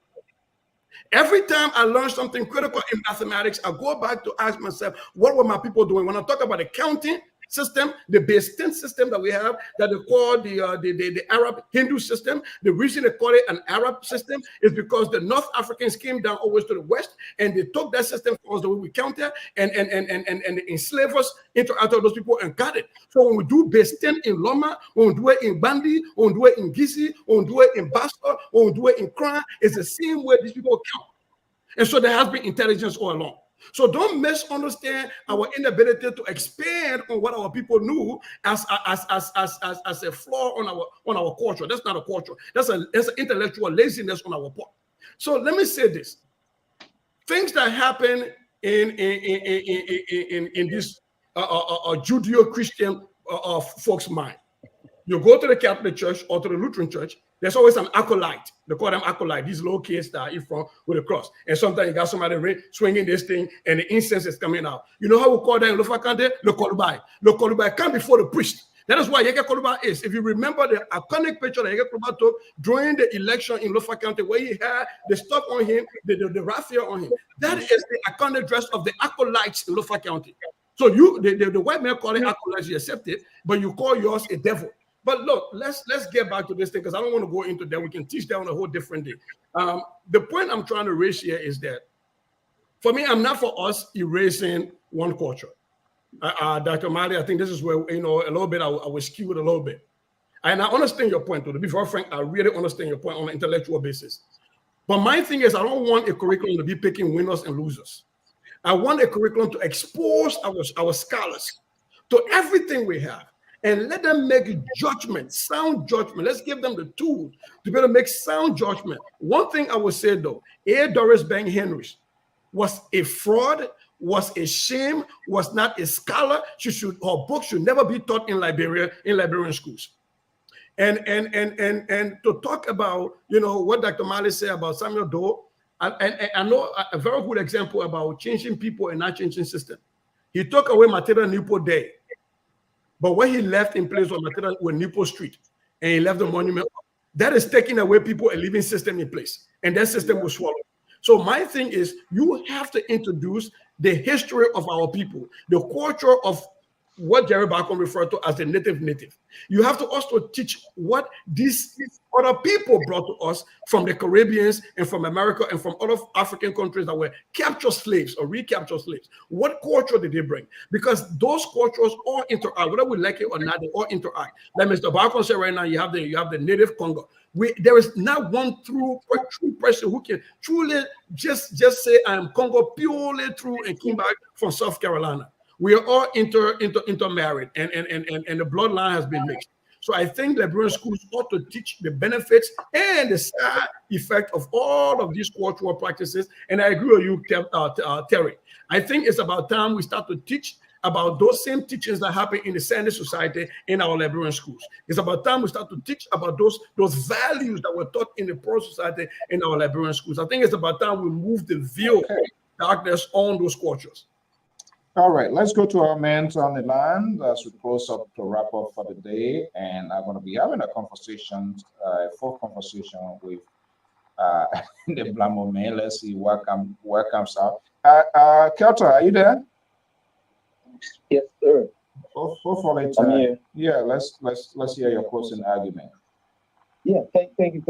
Speaker 6: Every time I learn something critical in mathematics, I go back to ask myself, what were my people doing? When I talk about accounting, system, the base 10 system that we have that they call the Arab Hindu system. The reason they call it an Arab system is because the North Africans came down always to the West and they took that system for us the way we counter and enslave us into out of those people and got it. So when we do base 10 in Loma, when we do it in Bandi, when we do it in Gizi, when we do it in Basta, when we do it in Kran, it's the same way these people count. And so there has been intelligence all along. So don't misunderstand our inability to expand on what our people knew as a flaw on our culture. That's not a culture. That's an intellectual laziness on our part. So let me say this: things that happen in this Judeo-Christian folks' mind. You go to the Catholic Church or to the Lutheran Church, there's always an acolyte. They call them acolyte, these little kids that are in front with a cross. And sometimes you got somebody swinging this thing and the incense is coming out. You know how we call that in Lofakante? Le Kolubai. Le Kolubai come before the priest. That is why Yeke Kolubai is. If you remember the iconic picture that Yeke Kolubai took during the election in Lofakante, where he had the stuff on him, the raffia on him, that is the iconic dress of the acolytes in Lofakante. So the white man call it acolytes, you accept it, but you call yours a devil. But look, let's get back to this thing because I don't want to go into that. We can teach that on a whole different day. The point I'm trying to raise here is that for me, I'm not for us erasing one culture. Dr. Mali, I think this is where, a little bit I was skewed a little bit. And I understand your point, to be very frank, I really understand your point on an intellectual basis. But my thing is, I don't want a curriculum to be picking winners and losers. I want a curriculum to expose our scholars to everything we have. And let them make judgment, sound judgment. Let's give them the tools to be able to make sound judgment. One thing I would say, though, A. Doris Bank Henrys was a fraud, was a shame, was not a scholar. Her book should never be taught in Liberia, in Liberian schools. And to talk about, what Dr. Mali said about Samuel Doe, I know a very good example about changing people and not changing system. He took away Matilda Newport Day. But when he left in place of Matilda with Newport Street and he left the monument, that is taking away people a living system in place. And that system will swallow. So my thing is, you have to introduce the history of our people, the culture of what Jerry Bacon referred to as the native. You have to also teach what these other people brought to us from the Caribbeans and from America and from other African countries that were captured slaves or recaptured slaves. What culture did they bring? Because those cultures all interact, whether we like it or not, they all interact. Like Mr. Bacon said right now, you have the native Congo. There is not one true person who can truly just say I am Congo purely through and came back from South Carolina. We are all intermarried, and the bloodline has been mixed. So I think Liberian schools ought to teach the benefits and the side effect of all of these cultural practices. And I agree with you, Terry. I think it's about time we start to teach about those same teachings that happen in the Sandy Society in our Liberian schools. It's about time we start to teach about those values that were taught in the Pearl Society in our Liberian schools. I think it's about time we move the veil of darkness on those cultures.
Speaker 1: All right, let's go to our men on the line as we close up to wrap up for the day. And I'm going to be having a full conversation with the Blamo man. Let's see what comes out. Kelta, are you there?
Speaker 7: Yes, sir.
Speaker 1: Hopefully, yeah. Let's hear your closing argument.
Speaker 7: Yeah, thank you,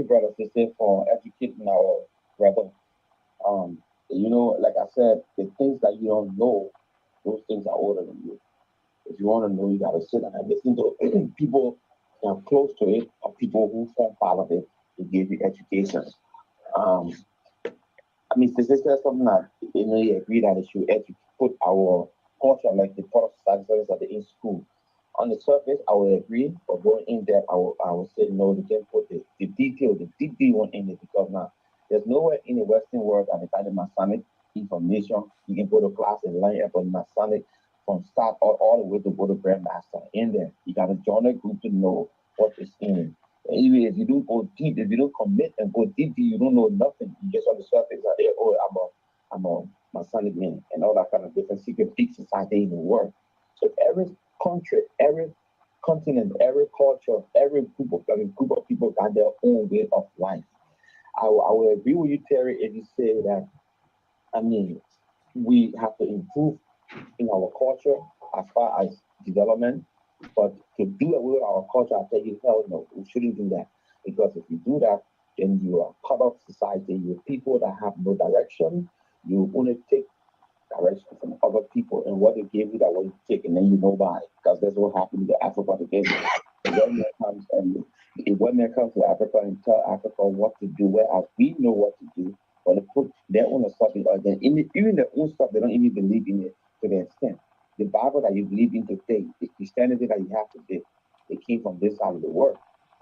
Speaker 7: brother, sister, for educating our brother. Like I said, the things that you don't know, those things are older than you. If you want to know, you got to sit and listen to people that are close to it or people who form part of it to give you education. Sister said something that you agree that it should put our culture like the product society that in school. On the surface, I would agree, but going in depth, I would say no, they can put the detail, the deep one in it because now there's nowhere in the Western world that they kind of Masonic information. You can go to class and learn about Masonic from start all the way to go to Grandmaster in there. You got to join a group to know what is in it. Anyway, if you don't go deep, if you don't commit and go deep, you don't know nothing. You just on the surface that I'm a Masonic man and all that kind of different secret big society in the world. So every country, every continent, every culture, every group of people got their own way of life. I will agree with you, Terry, if you say that, we have to improve in our culture as far as development. But to do away with our culture, I tell you, hell no, we shouldn't do that. Because if you do that, then you are cut off society. You're people that have no direction. You only take direction from other people, and what they give you, that what you take, and then you know why. Because that's what happened to Africa today. The white man comes and the white man comes to Africa and tell Africa what to do, whereas we know what to do, but they put their own stuff in, or even their own stuff, they don't even believe in it to the extent. The Bible that you believe in today, the Christianity that you have today, it came from this side of the world.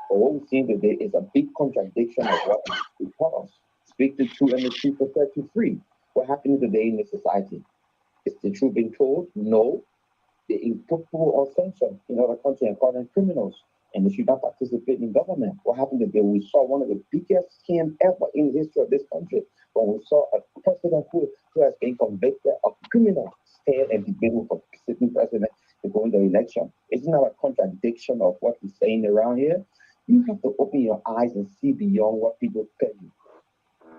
Speaker 7: But what we're seeing today is a big contradiction of what we taught us. Speak the truth and the truth will set you free. What happening today in the society? Is the truth being told? No. They put people on sanction in other countries and call them criminals, and they should not participate in government. What happened today? We saw one of the biggest scams ever in the history of this country when we saw a president who has been convicted of criminal stand and debate with a sitting president to go in the election. Isn't that a contradiction of what he's saying around here? You have to open your eyes and see beyond what people tell you.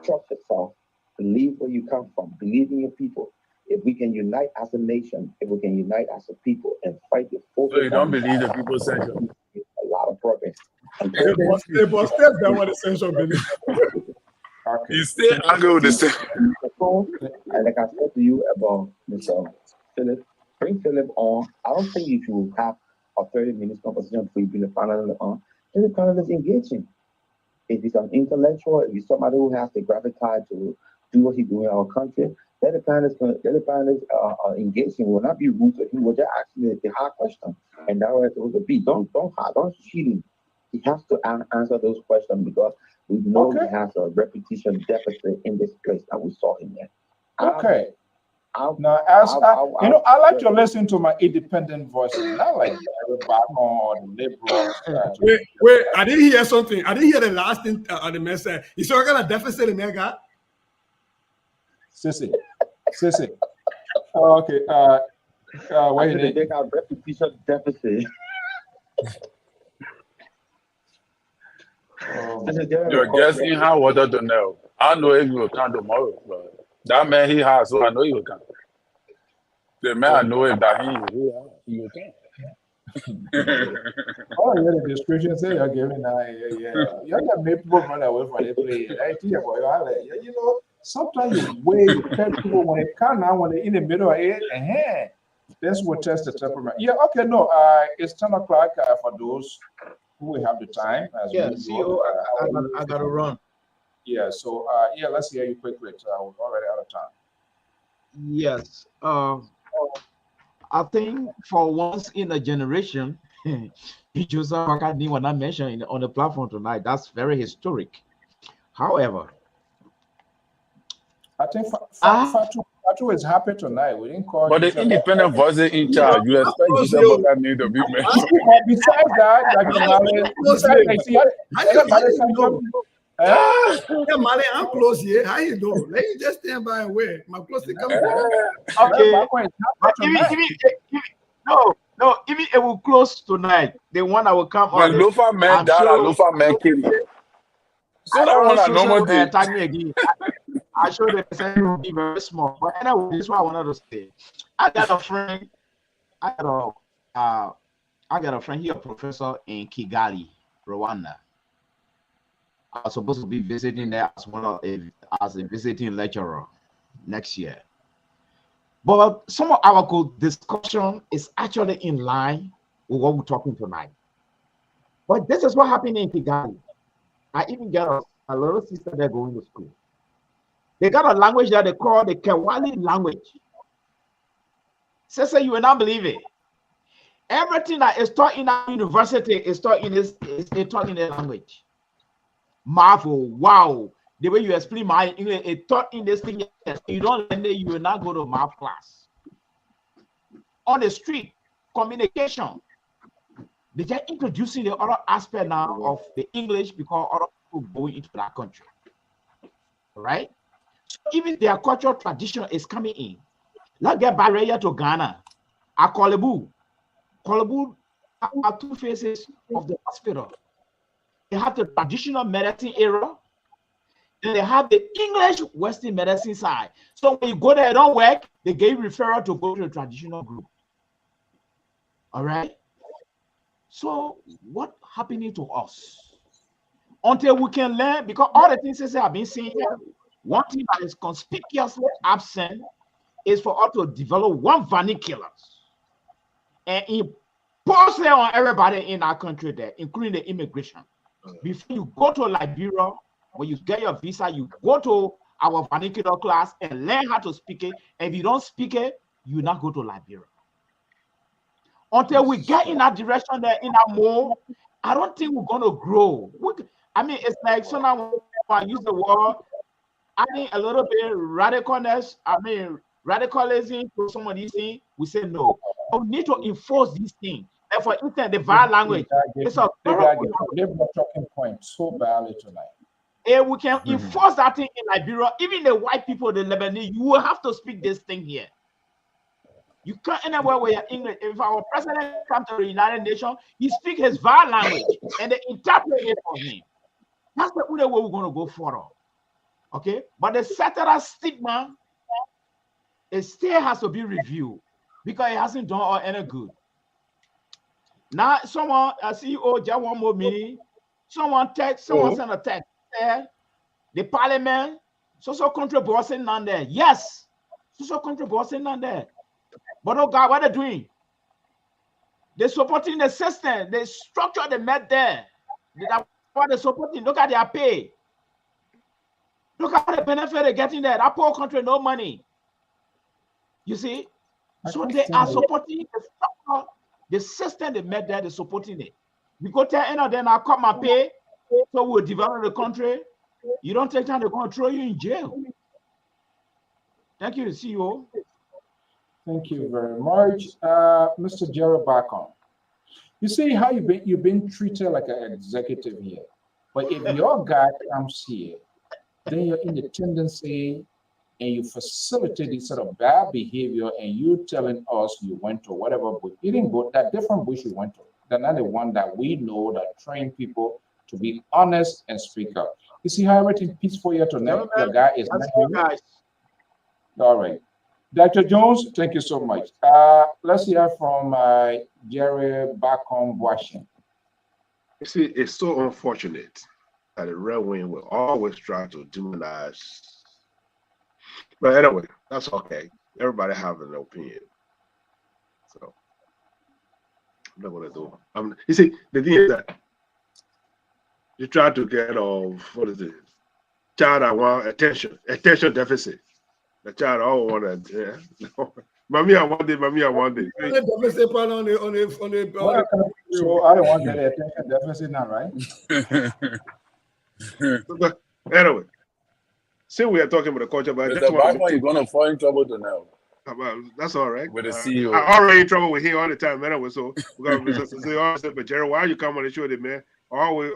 Speaker 7: Trust yourself. Believe where you come from. Believe in your people. If we can unite as a nation, if we can unite as a people and fight the forces.
Speaker 5: So you don't believe the people censure?
Speaker 7: A lot of progress.
Speaker 6: They must step down what the censor believes.
Speaker 5: You still angry with the same.
Speaker 7: And like I said to you about Mr. Philip, bring Philip on. I don't think if you have a 30-minute conversation before you bring the panel on, then the panel is engaging. If he's an intellectual, if he's somebody who has the gravitas to do what he's doing in our country, then the panelists are engaging. Will not be rude to him. We're just asking the hard question, and that's what it's supposed to be. Don't cheat him. He has to answer those questions because we know he has a reputation deficit in this place that we saw him there.
Speaker 1: Okay. Now, I like to listen to my independent voices, not like Barry Bacon or the liberals.
Speaker 6: Wait, I didn't hear something. I didn't hear the last thing on the message. You saw kind of deficit in there, guy?
Speaker 1: Sissy. Oh, okay.
Speaker 7: Wait a minute. They got reputation deficit.
Speaker 5: You're guessing how water to know. I know if you will come tomorrow, but that man he has, so I know he will come. The man I know if that he will come.
Speaker 1: Oh, yeah, the description says you're giving you're gonna make people run away from the place. You know, sometimes you wait, you tell people when they come now, when they're in the middle of it, this will test the temperament. Yeah, okay, no, it's 10 o'clock for those who will have the time.
Speaker 4: CEO, I gotta run.
Speaker 1: Yeah, so let's hear you quickly. We're already out of time.
Speaker 4: Yes. I think for once in a generation, Joseph Makani was not mentioned on the platform tonight. That's very historic. However,
Speaker 1: I think Fatu is happy tonight. We didn't call.
Speaker 5: But the independent voice in charge, you expect Joseph Makani to be mentioned.
Speaker 1: Besides that,
Speaker 6: Yeah, Mali, I'm close here. How you doing? Let you just stand by and wait. My close to come.
Speaker 4: Okay. Even it will close tonight. The one that will come
Speaker 5: when
Speaker 4: on.
Speaker 5: Lofa man died, Lofa man killed. So that one I normal day.
Speaker 4: Tag me again. I showed the percentage will be very small. But anyway, this is what I wanted to say. I got a friend. I got a friend here, a professor in Kigali, Rwanda. I was supposed to be visiting there as a visiting lecturer next year. But some of our discussion is actually in line with what we're talking tonight. But this is what happened in Kigali. I even got a little sister there going to school. They got a language that they call the Kewali language. Sister, you will not believe it. Everything that is taught in our university is taught in their language. Marvel, wow. The way you explain my English, it taught in this thing. You don't learn it, you will not go to math class. On the street, communication. They are introducing the other aspect now of the English because other people going into that country. Right? So even their cultural tradition is coming in. Let's get barrier to Ghana. Kolebu are two faces of the hospital. They have the traditional medicine era, and they have the English Western medicine side. So when you go there, it don't work, they give referral to go to the traditional group. All right. So what happening to us? Until we can learn, because all the things I have been saying here, one thing that is conspicuously absent is for us to develop one vernacular and impose it on everybody in our country there, including the immigration. Before you go to Liberia, when you get your visa, you go to our vernacular class and learn how to speak it. And if you don't speak it, you not go to Liberia. Until we get in that direction there, in that mode, I don't think we're going to grow. I mean, it's like sometimes when I use the word, adding a little bit radicalness, radicalism to some of these things, we say no. But we need to enforce these things. And for instance, the vile language, it's a terrible
Speaker 1: talking point so badly tonight.
Speaker 4: If we can enforce that thing in Liberia, even the white people, the Lebanese, you will have to speak this thing here. You can't anywhere where you're English. If our president comes to the United Nations, he speaks his vile language and they interpret it for him. That's the only way we're going to go forward. Okay? But the settler stigma, it still has to be reviewed because it hasn't done any good. Now, someone, a CEO, just one more minute, someone sent a text. The parliament, social contribution on there. Yes, social contribution on there. But oh God, what are they doing? They're supporting the system, the structure they met there. That's what they're supporting. Look at their pay. Look at the benefit they're getting there. That poor country, no money. You see? So they are supporting the structure, the system they met there, they're supporting it. You go tell any of them, I'll cut my pay, so we'll develop the country. You don't take time, they're going to throw you in jail. Thank you, CEO.
Speaker 1: Thank you very much, Mr. Jerry Bacon. You see how you've been treated like an executive here, but if your guy comes here, then you're in the tendency and you facilitate this sort of bad behavior, and you telling us you went to whatever bush. You didn't go that different bush you went to. They're not the one that we know that train people to be honest and speak up. You see how everything peaceful here tonight? Your guy is not here. All right. Dr. Jones, thank you so much. Let's hear from Jerry Bacon Washington.
Speaker 3: You see, it's so unfortunate that the Red Wing will always try to demonize. But anyway, that's okay. Everybody have an opinion. So I'm not gonna do. You see, the thing is that you try to get what is it? Child I want attention deficit. The child all want to, Mommy, I want it. Mommy, I want it.
Speaker 1: So I don't want that attention deficit now, right?
Speaker 3: But anyway, since we are talking about the culture, but
Speaker 5: the Bible, you're gonna fall in trouble to now.
Speaker 3: That's all right.
Speaker 5: With the CEO,
Speaker 3: I'm already in trouble with him all the time, anyway. So we're gonna say, but Jerry, why you come on the show, man? Always.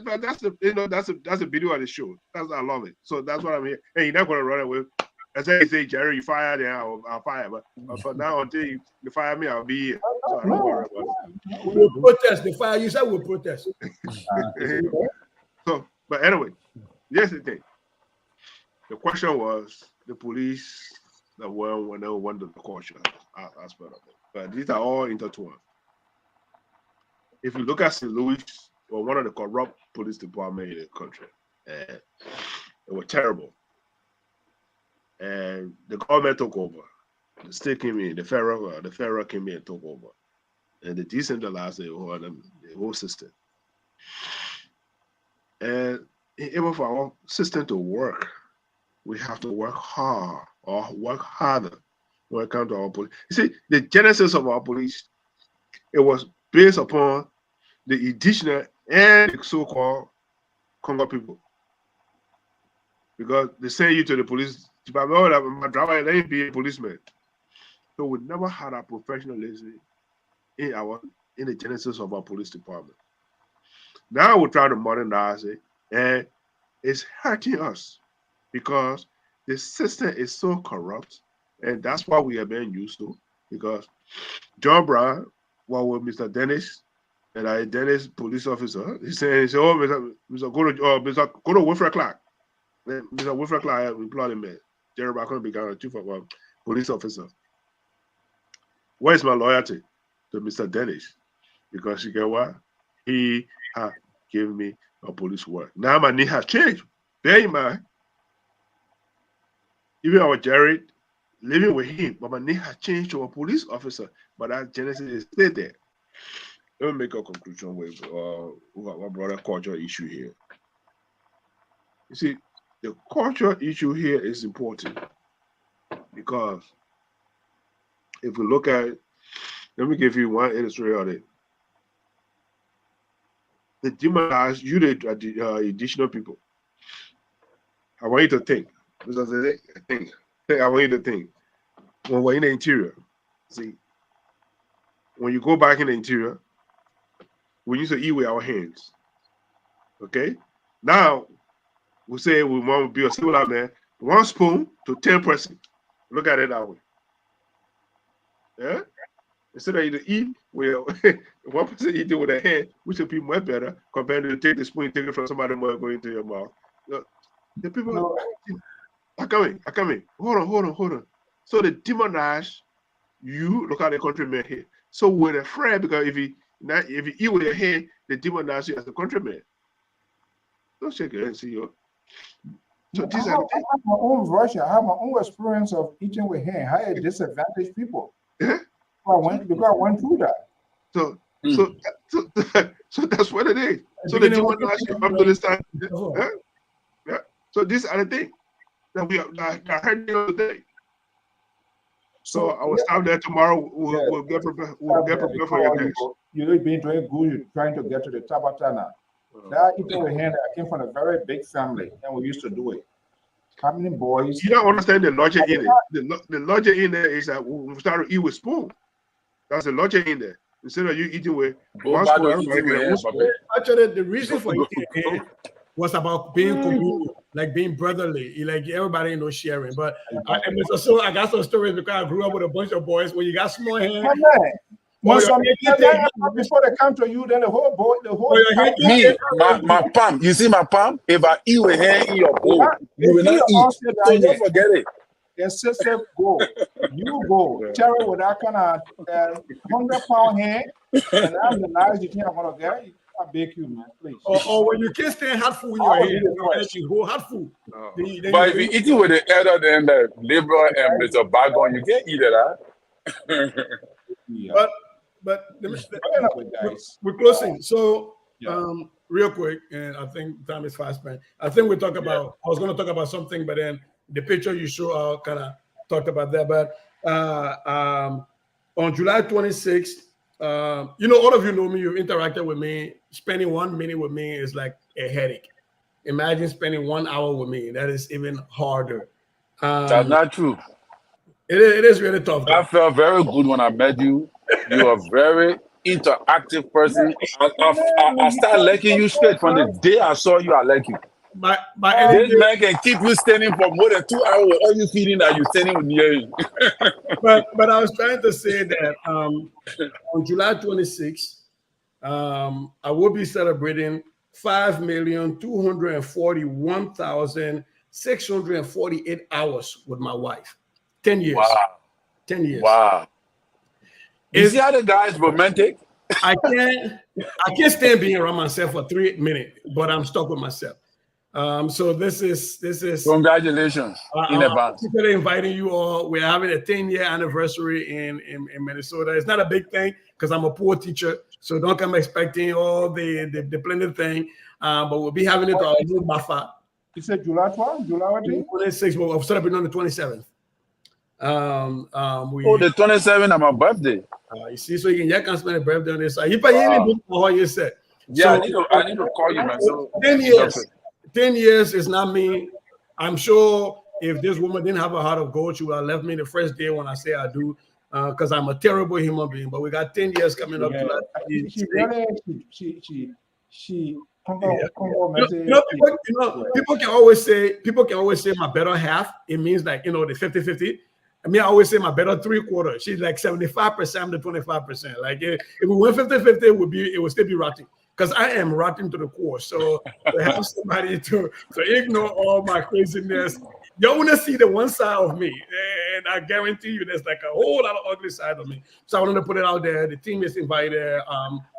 Speaker 3: But that's the that's the video of the show. I love it. So that's what I'm here. And you're not gonna run away. I say, Jerry, you fired, then I'll fire. But for now, until you fire me, I'll be here. So I don't worry about it.
Speaker 6: We'll protest. The fire you said we'll protest.
Speaker 3: So, but anyway, here's the thing. The question was the police that were when they went to the culture aspect of it. But these are all intertwined. If you look at St. Louis, or one of the corrupt police departments in the country, and it was terrible. And the government took over. The state came in, the federal came in and took over. And they decentralized the whole system. And even for our system to work, we have to work hard or work harder when it comes to our police. You see, the genesis of our police, it was based upon the indigenous and the so-called Congo people. Because they send you to the police department, my driver, let him be a policeman. So we never had a professionalism in the genesis of our police department. Now we try to modernize it, and it's hurting us because the system is so corrupt, and that's what we are being used to. Because John Brown, with Mr. Dennis, and Dennis police officer, he said, "Oh, Mr. Go to Wilfred Clark." Then Mr. Wilfred Clark employed him. Jerry Bacon became a chief of police officer. Where is my loyalty? to Mr. Dennis, because you get what? He gave me a police work. Now my name has changed. Bear in mind, even our Jared living with him, but my name has changed to a police officer. But that Genesis is still there. Let me make a conclusion with our brother culture issue here. You see, the culture issue here is important because if we look at it, let me give you one illustration of it. The demonize you, the additional people. I want you to think. I want you to think. When we're in the interior, see, when you go back in the interior, we used to eat with our hands. Okay? Now, we say we want to be a similar man, 1 spoon to 10 person. Look at it that way. Yeah? Instead of you eat with 1 person eating with a hand, which would be much better compared to take the spoon, take it from somebody more going into your mouth. The people are coming. Hold on. So they demonize you. Look at the countryman here. So we're afraid because if you eat with your hand, they demonize you as a countryman. Don't shake your head, see you. So
Speaker 1: I have my own version. I have my own experience of eating with hand. How it disadvantaged people.
Speaker 3: Yeah.
Speaker 1: Because I went through that.
Speaker 3: So that's what it is. So the demonize you up to this time. Yeah. So these are the things that we are heard the other day. So I will stop there tomorrow. We'll get prepared. We'll get prepared for your next.
Speaker 1: You've been doing good. You're trying to get to the Tabata now. That eating with hand, I came from a very big family, and we used to do it. How many boys?
Speaker 3: You don't understand the logic in it. The logic in there is that we start to eat with spoon. That's the logic in there. Instead of you eating with one spoon,
Speaker 6: actually, the reason for eating hand was about being communal, like being brotherly, like everybody sharing. But I got some stories because I grew up with a bunch of boys. When you got small hands,
Speaker 1: before they come to you, then the whole
Speaker 5: my palm. You see my palm? If I eat with hand in your bowl, you will not eat. So don't forget it.
Speaker 1: Your sister go, you go. Cherry with that kind of 100-pound hand, and I'm the last you think I'm gonna get. I beg you, man, please.
Speaker 6: Or when you can't stand hot food in your hand, you go hot food.
Speaker 5: But if you eat it with the elder, then the liberal and Mr. Bagon, you can't eat it,
Speaker 6: huh? But we're closing. So real quick, and I think time is fast spent. I think I was going to talk about something, but then the picture you show kind of talked about that. But on July 26th, all of you know me, you've interacted with me. Spending 1 minute with me is like a headache. Imagine spending 1 hour with me. That is even harder.
Speaker 5: That's not true.
Speaker 6: It is really tough.
Speaker 5: I felt very good when I met you. You are a very interactive person. I started liking you straight from the day I saw you. I like you. This man can keep you standing for more than 2 hours. All you feeling that you're standing near you.
Speaker 6: but I was trying to say that on July 26th, I will be celebrating 5,241,648 hours with my wife. 10 years.
Speaker 5: Wow.
Speaker 6: 10 years.
Speaker 5: Wow. Is the other guys romantic?
Speaker 6: I can't stand being around myself for 3 minutes, but I'm stuck with myself. So this is
Speaker 5: congratulations in advance.
Speaker 6: I'm inviting you all. We're having a 10-year anniversary in Minnesota. It's not a big thing because I'm a poor teacher, so don't come expecting all the plenty thing. But we'll be having it on a little buffer.
Speaker 1: You said July 12th? July
Speaker 6: 26th. We'll celebrate on the 27th.
Speaker 5: The 27th of my birthday.
Speaker 6: You see, so you can spend a birthday on this side. You said.
Speaker 5: Yeah, so, I need to call you, man. So
Speaker 6: 10 years. 10 years is not me. I'm sure if this woman didn't have a heart of gold, she would have left me the first day when I say I do, because I'm a terrible human being. But we got 10 years coming up. People can always say my better half. It means like, the 50-50. I mean, I always say my better 3/4. She's like 75%, I'm the 25%. Like if we went 50-50, it would still be rotting. Because I am rotten to the core. So to have somebody to ignore all my craziness, you want to see the one side of me. and I guarantee you there's like a whole lot of ugly side of me. So I wanted to put it out there. The team is invited.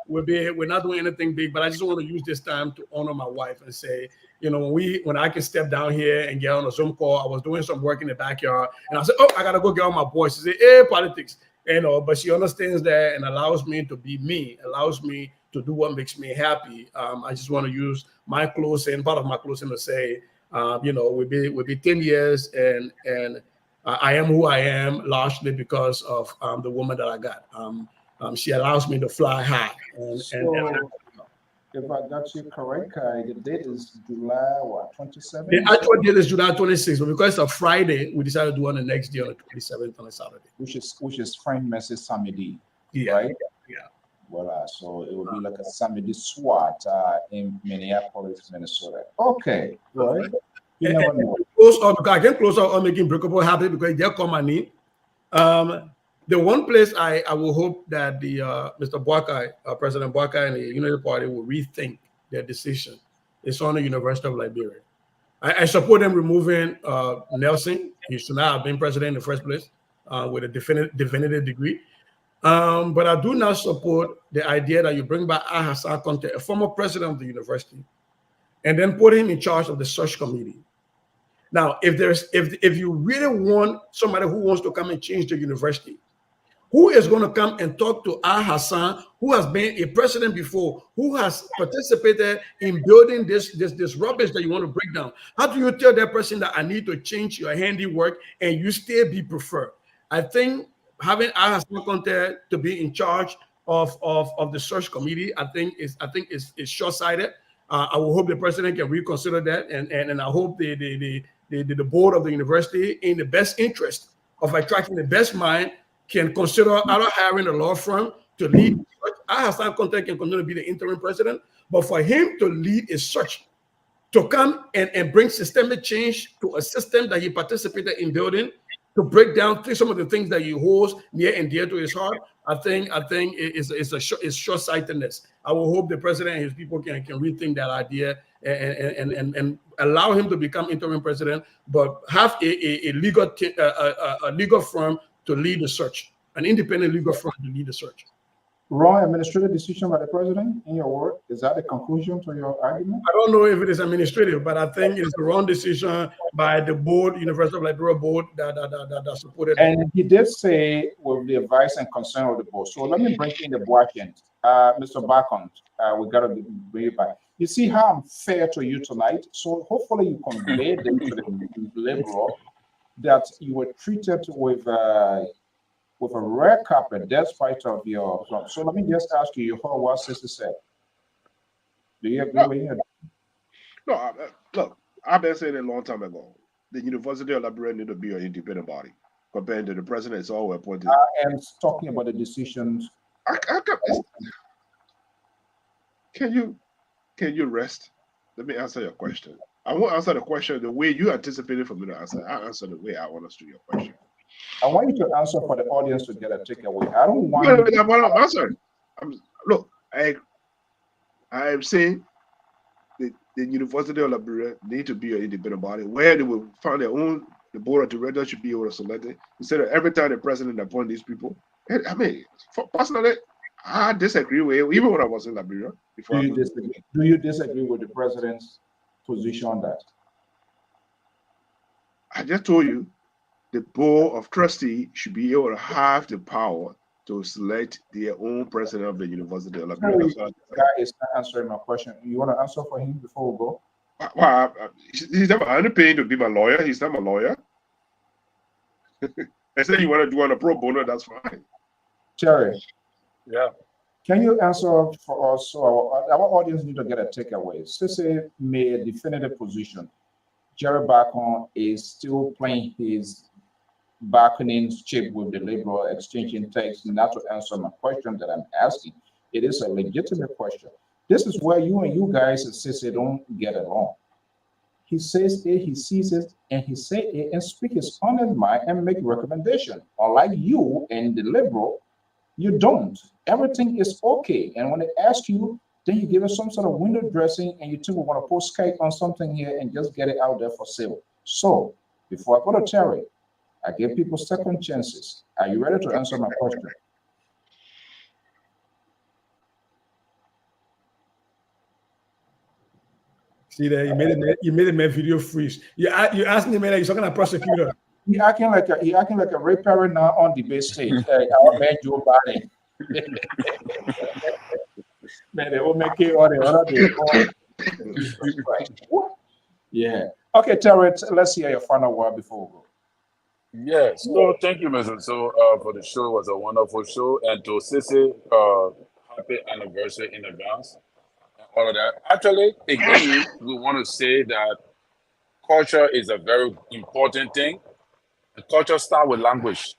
Speaker 6: We're not doing anything big, but I just want to use this time to honor my wife and say, you know, when I can step down here and get on a Zoom call, I was doing some work in the backyard, and I said, oh, I gotta go get on my boys. She said, hey, politics, you know, but she understands that and allows me to be me, allows me to do what makes me happy. I just want to use my closing, part of my closing to say, you know, we'll be 10 years, and I am who I am largely because of the woman that I got. She allows me to fly high.
Speaker 1: So, if I got you correct, the date is July what, 27th?
Speaker 6: The actual date is July 26th, but because it's a Friday, we decided to do on the next day on the 27th on a Saturday.
Speaker 1: Which is Friend Message Samedi,
Speaker 6: Yeah,
Speaker 1: right?
Speaker 6: yeah.
Speaker 1: Well, so it will be like a Samedi SWAT in Minneapolis, Minnesota. Okay, right. You never know.
Speaker 6: I can close out on making Breakable happy because they'll call my name. The one place I will hope that the Mr. Boakai, President Boakai and the Unity Party will rethink their decision is on the University of Liberia. I support them removing Nelson. He should not have been president in the first place with a definitive degree. But I do not support the idea that you bring back Hassan Conte, a former president of the university, and then put him in charge of the search committee. Now, if you really want somebody who wants to come and change the university, who is going to come and talk to Hassan, who has been a president before, who has participated in building this rubbish that you want to break down? How do you tell that person that I need to change your handiwork and you still be preferred? I think having Hassan Conte to be in charge of the search committee, I think is short-sighted. I will hope the president can reconsider that, and I hope the board of the university, in the best interest of attracting the best mind, can consider either hiring a law firm to lead. Hassan Conte can continue to be the interim president, but for him to lead a search, to come and bring systemic change to a system that he participated in building, to break down some of the things that he holds near and dear to his heart, I think it's short-sightedness. I will hope the president and his people can rethink that idea and allow him to become interim president, but have a legal firm to lead the search, an independent legal firm to lead the search.
Speaker 1: Wrong administrative decision by the president, in your word? Is that the conclusion to your argument?
Speaker 6: I don't know if it is administrative, but I think it's the wrong decision by the board, University of Liberia board, that supported it.
Speaker 1: And he did say with the advice and concern of the board. So let me bring in the Boakian. Mr. Bakon, we got to bring you back. You see how I'm fair to you tonight? So hopefully you convey them to the liberal that you were treated with a rare carpet despite of your. So let me just ask you, what sister said. Do you agree with him?
Speaker 3: No, look, I've been saying it a long time ago. The University of Liberia need to be an independent body compared to the president. It's all appointed.
Speaker 1: I am talking about the decisions.
Speaker 3: Can you rest? Let me answer your question. I won't answer the question the way you anticipated for me to answer. I'll answer the way I want us to your question.
Speaker 1: I want you to answer for the audience to get a takeaway. I don't want.
Speaker 3: I'm answering. Look, I am saying the University of Liberia need to be an independent body where they will find their own. The board of directors should be able to select it instead of every time the president appoint these people. I mean, personally, I disagree with it, even when I was in Liberia.
Speaker 1: Do you disagree with the president's position on that?
Speaker 3: I just told you the board of trustees should be able to have the power to select their own president of the University of Liberia.
Speaker 1: That guy is not answering my question. You want to answer for him before we go?
Speaker 3: Well, he's not. I'm not paying to be my lawyer. He's not my lawyer. I said you want to do on a pro bono. That's fine.
Speaker 1: Terry.
Speaker 5: Yeah.
Speaker 1: Can you answer for us? So our audience need to get a takeaway. Sisi made a definitive position. Jerry Bacon is still playing his bargaining chip with the Liberal, exchanging texts, not to answer my question that I'm asking. It is a legitimate question. This is where you guys at Sisi don't get along. He says A, he sees it, and he say A and speak his honest mind and make recommendation. Unlike you and the Liberal, you don't. Everything is okay. And when they ask you, then you give us some sort of window dressing and you think we want to post Skype on something here and just get it out there for sale. So before I go to Terry, I give people second chances. Are you ready to answer my question?
Speaker 6: See there, you made a video freeze. You asked me, man, you're talking to a prosecutor.
Speaker 1: He acting like a Ray Perry now on debate stage. Our man Joe Biden. Man, they will make it all the other day. Yeah. Okay, Terry, let's hear your final word before we go.
Speaker 5: Yes. So thank you, Mr. So for the show. It was a wonderful show. And to Sissy, happy anniversary in advance. All of that. Actually, again, we want to say that culture is a very important thing. And culture starts with language.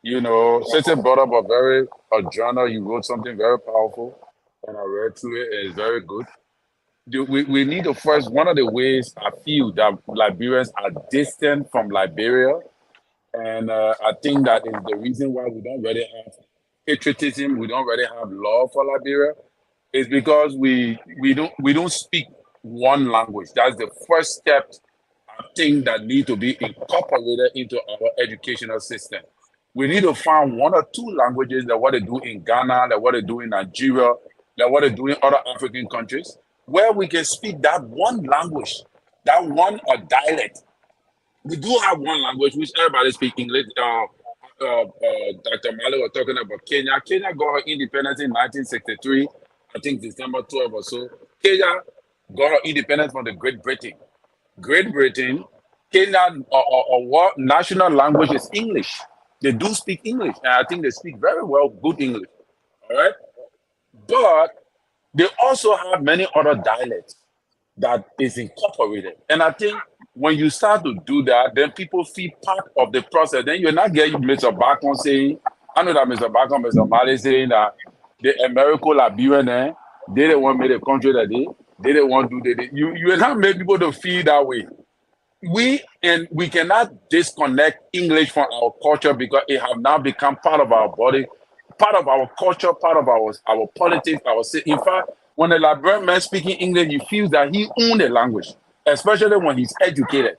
Speaker 5: You know, Sissy brought up a journal. You wrote something very powerful, and I read through it. And it's very good. We need to first, one of the ways I feel that Liberians are distant from Liberia, and I think that is the reason why we don't really have patriotism, we don't really have love for Liberia, is because we don't speak one language. That's the first step, I think, that need to be incorporated into our educational system. We need to find one or two languages, that what they do in Ghana, that what they do in Nigeria, that what they do in other African countries, where we can speak that one language, that one or dialect. We do have one language which everybody speaks English. Dr. Mali was talking about Kenya. Kenya got her independence in 1963, I think December 12 or so. Kenya got her independence from the Great Britain. Great Britain, Kenya, what national language is English. They do speak English, and I think they speak very well, good English. All right, but they also have many other dialects that is incorporated. And I think when you start to do that, then people feel part of the process. Then you're not getting Mr. Bacon saying, I know that Mr. Bacon, Mr. Mali saying that the American Liberian, they didn't want to make the country that they didn't want to do that. You will not make people to feel that way. We cannot disconnect English from our culture because it has now become part of our body, part of our culture, part of our politics, in fact, when a Liberian man speaking English, he feels that he owns the language, especially when he's educated.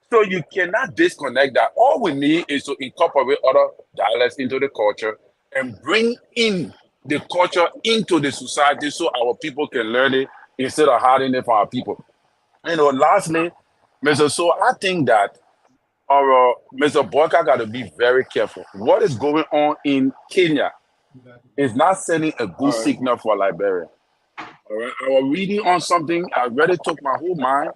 Speaker 5: So you cannot disconnect that. All we need is to incorporate other dialects into the culture and bring in the culture into the society so our people can learn it instead of hiding it from our people. You know, lastly, Mr. So I think that our Mr. Boyka got to be very careful. What is going on in Kenya is not sending a good signal for Liberia. All right, I was reading on something, I really took my whole mind.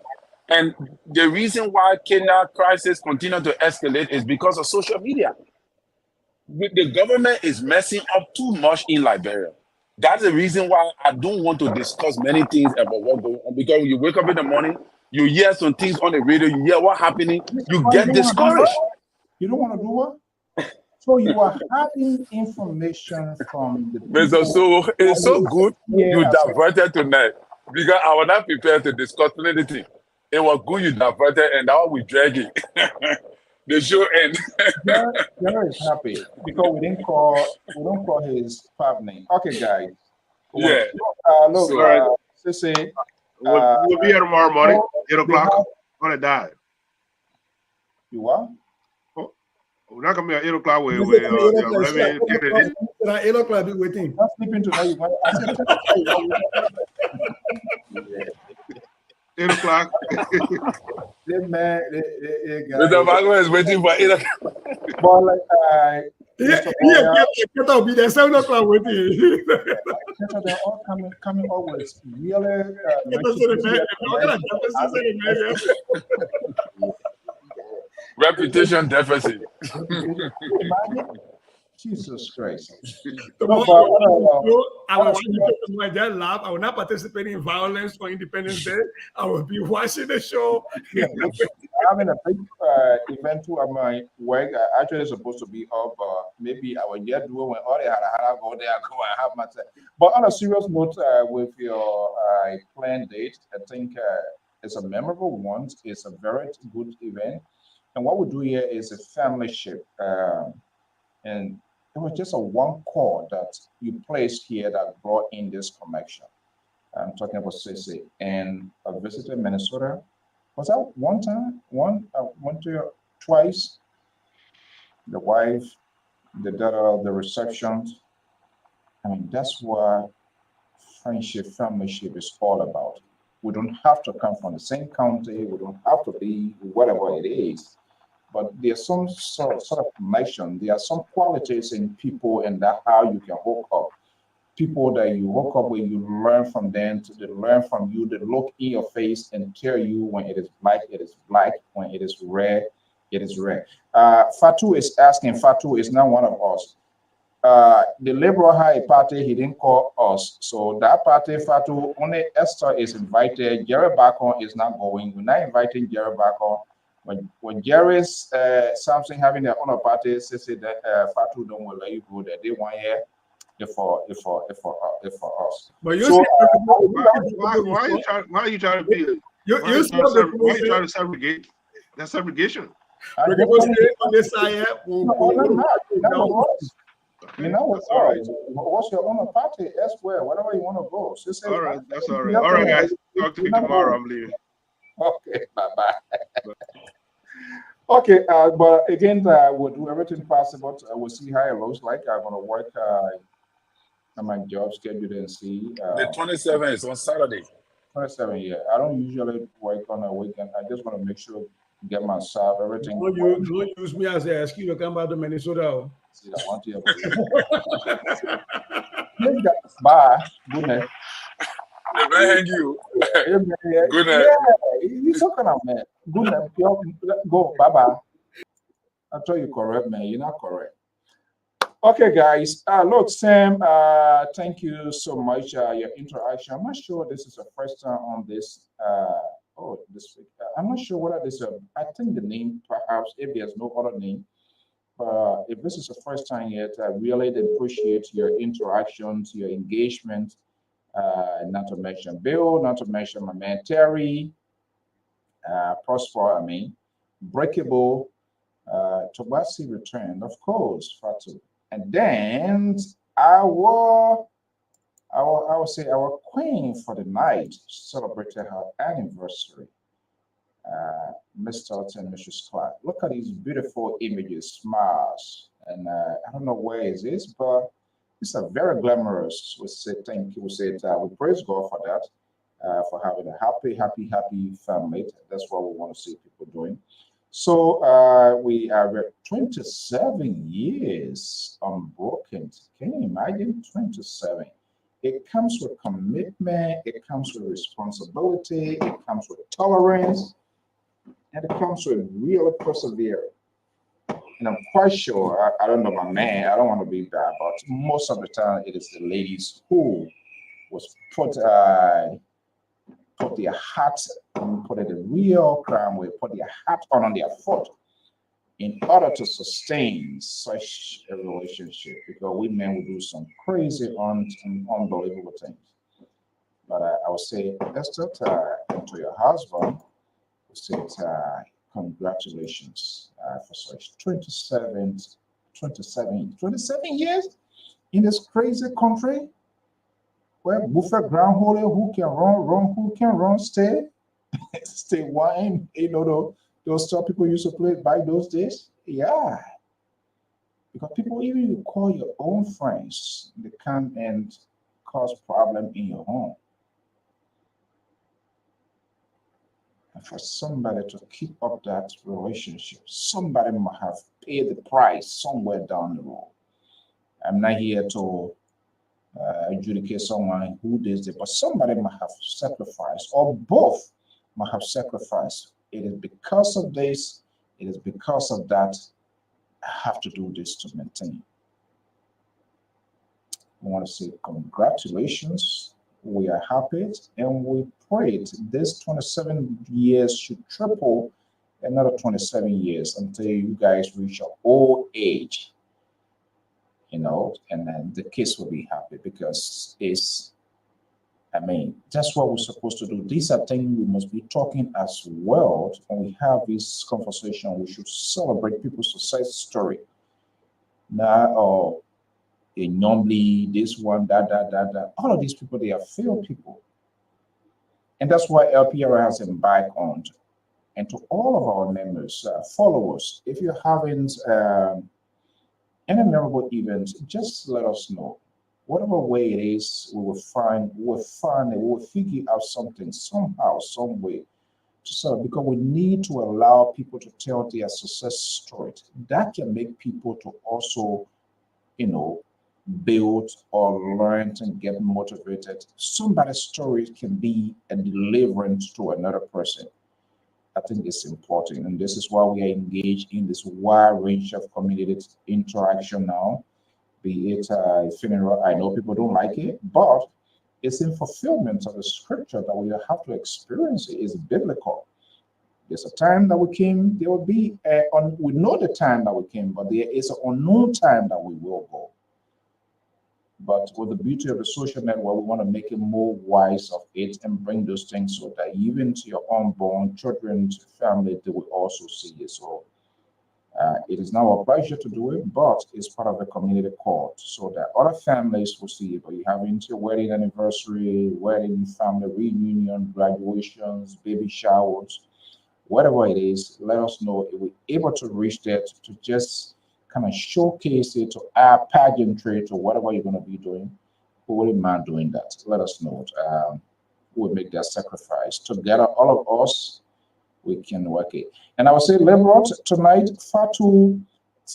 Speaker 5: And the reason why Kenya crisis continue to escalate is because of social media. The government is messing up too much in Liberia. That's the reason why I don't want to discuss many things about what's going on. Because when you wake up in the morning, you hear some things on the radio, you hear what's happening, you get discouraged.
Speaker 1: You don't want to do what? So you are having information from the people.
Speaker 5: Mr. So it's so good you diverted tonight because I was not prepared to discuss anything. It was good you diverted, and now we drag it. The show ends.
Speaker 1: Jerry is happy because we don't call his pub name. Okay, guys.
Speaker 5: Yeah.
Speaker 1: Look, Sissy,
Speaker 3: we'll be here tomorrow morning, 8 o'clock. I'm gonna die.
Speaker 1: You what?
Speaker 3: We're not gonna be at 8 o'clock.
Speaker 6: 8 o'clock, be waiting.
Speaker 1: Not sleeping tonight. I said
Speaker 3: 8 o'clock.
Speaker 5: Mr. Bago is waiting for 8 o'clock.
Speaker 1: But like,
Speaker 6: I'll be there 7 o'clock waiting.
Speaker 1: they're all coming always really.
Speaker 5: Reputation deficit.
Speaker 1: Jesus Christ.
Speaker 6: I will laugh. I will not participate in violence for Independence Day. I will be watching the show.
Speaker 1: Yeah, I'm having a big event too at my work. Actually supposed to be up, maybe I will get do when all the had go there, go and have my time. But on a serious note, with your planned date, I think it's a memorable one. It's a very good event. And what we do here is a family ship. And it was just a one call that you placed here that brought in this connection. I'm talking about Sissy. And I visited Minnesota. Was that one time? Twice? the wife, the daughter, the receptions. I mean, that's what friendship, familyship is all about. We don't have to come from the same country. We don't have to be whatever it is. But there's some sort of connection. There are some qualities in people, and that how you can hook up. People that you hook up with, you learn from them, they learn from you, they look in your face and tell you when it is black, it is black, when it is red, it is red. Fatu is asking, Fatu is not one of us. The Liberal had a party, he didn't call us. So that party, Fatu, only Esther is invited. Jerry Bacon is not going. We're not inviting Jerry Bacon. When Jerry's something having their own party, they say that Fatu don't want to let you go there. They want here for us.
Speaker 6: But you
Speaker 1: So
Speaker 6: see,
Speaker 3: Why are you trying to be?
Speaker 6: you
Speaker 3: Why are you
Speaker 6: see what the
Speaker 3: trying to segregate? That's segregation.
Speaker 1: I
Speaker 6: people
Speaker 1: just
Speaker 6: say on this side,
Speaker 1: no,
Speaker 3: Okay,
Speaker 1: you know
Speaker 3: that's all right.
Speaker 1: what's your own party elsewhere, whatever you want to go. She says,
Speaker 3: All right, that's all right. All right, guys. Talk to you tomorrow. I'm leaving.
Speaker 1: Okay, bye. Okay, but again, we'll do everything possible. We'll see how it looks like. I'm gonna work on my job schedule and see.
Speaker 5: The 27th is on Saturday.
Speaker 1: 27, yeah. I don't usually work on a weekend. I just want to make sure get myself everything.
Speaker 6: Don't use me as an excuse to come back to Minnesota.
Speaker 1: See, I want you. Bye. Good night.
Speaker 5: Thank you.
Speaker 1: Good night. Yeah, you talking about man. Good night. Go. Bye bye. I told you correct, man. You're not correct. Okay, guys. Look, Sam. Thank you so much. Your interaction. I'm not sure this is the first time on this. This week. I'm not sure whether this. I think the name, perhaps, if there's no other name. If this is the first time yet, I really appreciate your interactions, your engagement. Not to mention Bill, not to mention my man Terry, Prosper, Breakable, Tobasi returned, of course, Fatu. And then I would say our queen for the night celebrated her anniversary. Mr. and Mrs. Clark. Look at these beautiful images, smiles. And I don't know where it is, but it's a very glamorous. We say thank you. We say we praise God for that, for having a happy family. That's what we want to see people doing. So we are 27 years unbroken. Can you imagine 27? It comes with commitment, it comes with responsibility, it comes with tolerance, and it comes with real perseverance. And I'm quite sure, I don't know my man, I don't want to be bad, but most of the time it is the ladies who was put their hat, put it in real crime way, put their hat on their foot in order to sustain such a relationship, because we men will do some crazy, unbelievable things. But I would say, Esther, to your husband, we say, congratulations for such 27 years in this crazy country where buffet ground holder who can run, stay wine, those stuff people used to play by those days. Yeah. Because people, even you call your own friends, they come and cause problem in your home. And for somebody to keep up that relationship, somebody might have paid the price somewhere down the road. I'm not here to adjudicate someone who did it, but somebody might have sacrificed, or both might have sacrificed. It is because of this, it is because of that, I have to do this to maintain. I want to say congratulations. We are happy and we prayed this 27 years should triple another 27 years until you guys reach your old age. And then the kids will be happy, because that's what we're supposed to do. These are things we must be talking as well. When we have this conversation, we should celebrate people's success story. Now, normally this one, that. All of these people, they are failed people. And that's why LPR has embarked on. And to all of our members, followers, if you haven't any memorable events, just let us know. Whatever way it is, we will figure out something somehow, some way to sell because we need to allow people to tell their success story. That can make people to also, you know, build or learn and get motivated. Somebody's story can be a deliverance to another person. I think it's important, and this is why we are engaged in this wide range of community interaction now. Be it funeral, I know people don't like it, but it's in fulfillment of the scripture that we have to experience it is biblical. There's a time that we came, there will be we know the time that we came, but there is an unknown time that we will go. But with the beauty of the social network, we want to make it more wise of it and bring those things so that even to your unborn children, family, they will also see it. So it is now a pleasure to do it, but it's part of the community court so that other families will see it. But you have into your wedding anniversary, wedding, family reunion, graduations, baby showers, whatever it is, let us know if we're able to reach that to just kind of showcase it to our pageantry to whatever you're going to be doing. Who wouldn't mind doing that? Let us know. We'll make that sacrifice. Together, all of us, we can work it. And I would say, Lebrot, tonight, Fatu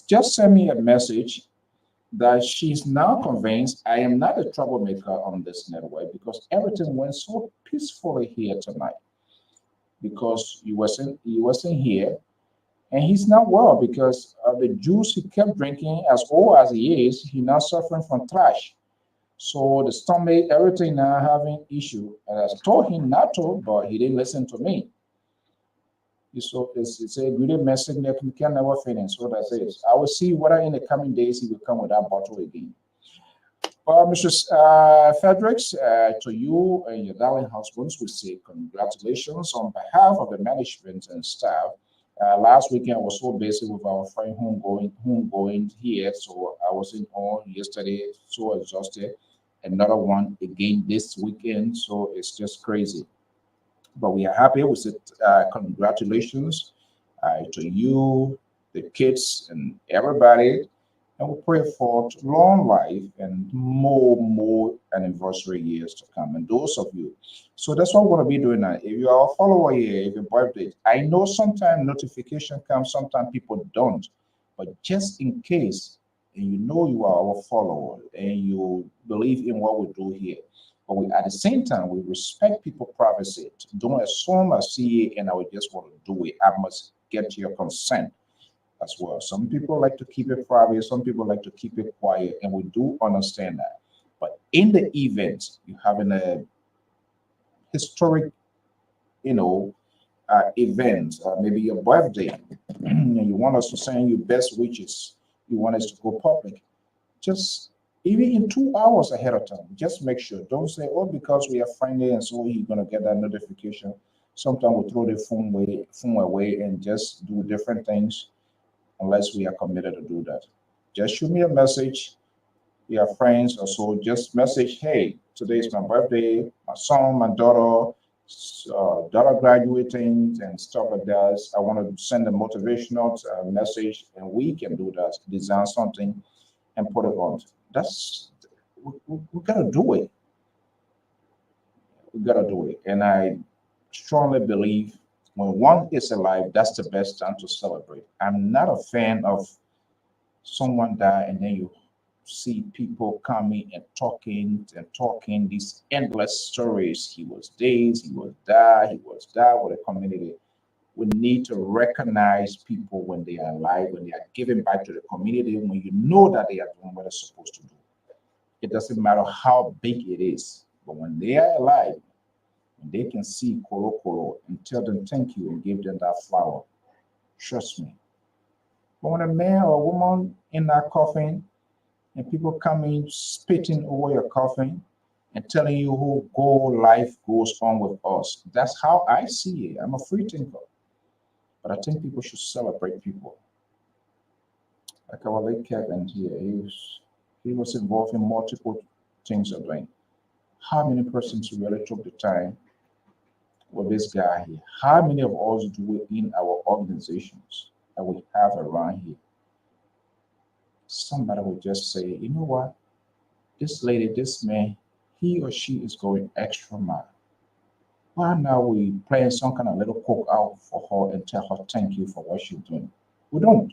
Speaker 1: just sent me a message that she's now convinced I am not a troublemaker on this network because everything went so peacefully here tonight because he wasn't here, and he's not well because of the juice he kept drinking. As old as he is, he now suffering from thrush. So the stomach, everything now having issue. And I told him not to, but he didn't listen to me. So it's a good message that we can never finish. So that's it. I will see whether in the coming days he will come with that bottle again. Mr. Fredericks, to you and your darling husbands, we say congratulations on behalf of the management and staff. Last weekend, I was so busy with our friend homegoing here, so I wasn't on yesterday, so exhausted. Another one again this weekend, so it's just crazy. But we are happy. We said congratulations to you, the kids, and everybody. And we pray for long life and more anniversary years to come. And those of you. So that's what we're going to be doing now. If you are a follower here, if your birthday, I know sometimes notification comes, sometimes people don't. But just in case, and you know you are our follower and you believe in what we do here, but we at the same time we respect people privacy. Don't assume I see it and I would just want to do it. I must get your consent as well. Some people like to keep it private, some people like to keep it quiet, and we do understand that. But in the event you having a historic, you know, event, maybe your birthday, and you want us to send you best wishes, you want us to go public, just even in 2 hours ahead of time, just make sure. Don't say, oh, because we are friendly and so you're gonna get that notification. Sometimes we throw the phone away and just do different things unless we are committed to do that. Just shoot me a message, your friends or so, just message, hey, today is my birthday, my son, my daughter graduating and stuff like that. I want to send a motivational message and we can do that, design something and put it on. That's, we gotta do it. We gotta do it. And I strongly believe when one is alive, that's the best time to celebrate. I'm not a fan of someone die and then you see people coming and talking these endless stories. He was this, he was that, he was that with a community. We need to recognize people when they are alive, when they are giving back to the community, when you know that they are doing what they're supposed to do. It doesn't matter how big it is, but when they are alive, when they can see Koro Koro and tell them thank you and give them that flower, trust me. But when a man or a woman in that coffin and people coming spitting over your coffin and telling you who go life goes on with us, that's how I see it. I'm a free thinker, but I think people should celebrate people. Like our late Kevin here, he was involved in multiple things of doing. How many persons really took the time with this guy here? How many of us do we in our organizations that we have around here? somebody would just say, you know what, this lady, this man, he or she is going extra mile. Why now we playing some kind of little coke out for her and tell her thank you for what she's doing? We don't.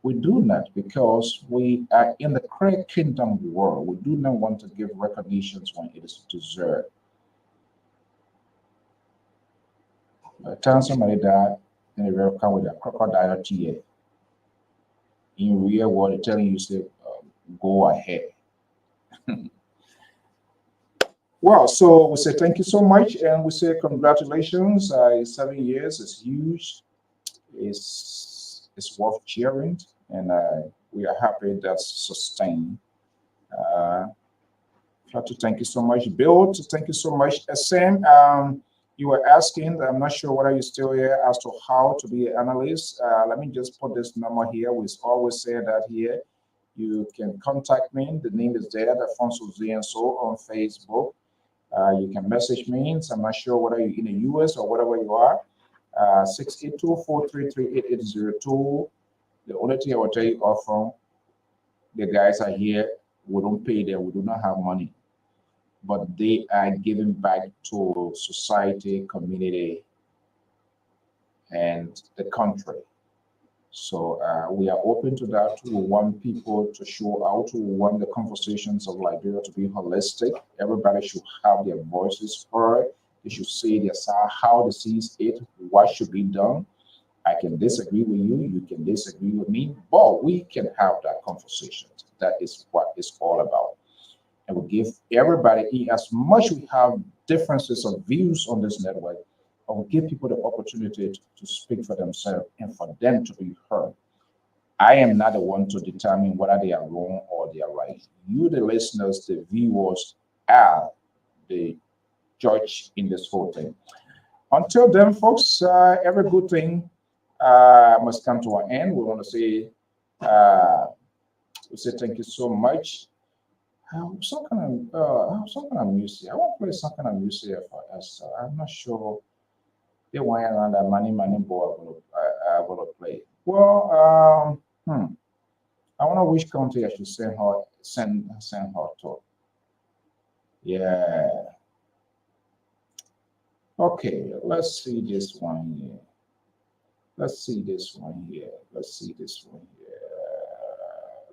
Speaker 1: We do not, because we are in the crack kingdom world. We do not want to give recognitions when it is deserved. By the time somebody died, then they will come with a crocodile tear. In real world, they're telling you, say, go ahead. Well, so we say thank you so much, and we say congratulations. 7 years is huge. It's worth cheering, and we are happy that's sustained. To thank you so much, Bill. Thank you so much, SM. You were asking, I'm not sure whether you're still here, as to how to be an analyst. Let me just put this number here. We always say that here. You can contact me. The name is there, Alfonso Z and so on Facebook. You can message me. So I'm not sure whether you're in the US or wherever you are. 682-433-8802. The only thing I will tell you often, the guys are here. We don't pay them. We do not have money, but they are giving back to society, community, and the country. So we are open to that. We want people to show out. We want the conversations of Liberia to be holistic. Everybody should have their voices heard. They should say their side, how they sees it, what should be done. I can disagree with you. You can disagree with me, but we can have that conversation. That is what it's all about. And we give everybody, as much we have differences of views on this network, I will give people the opportunity to speak for themselves and for them to be heard. I am not the one to determine whether they are wrong or they are right. You, the listeners, the viewers, are the judge in this whole thing. Until then, folks, every good thing must come to an end. We want to say, thank you so much. Some kind of music. I want to play some kind of music for us. I'm not sure. They want around that money boy I will play. Well, I wonder which country I should send her to. Yeah. Okay, let's see this one here. Let's see this one here.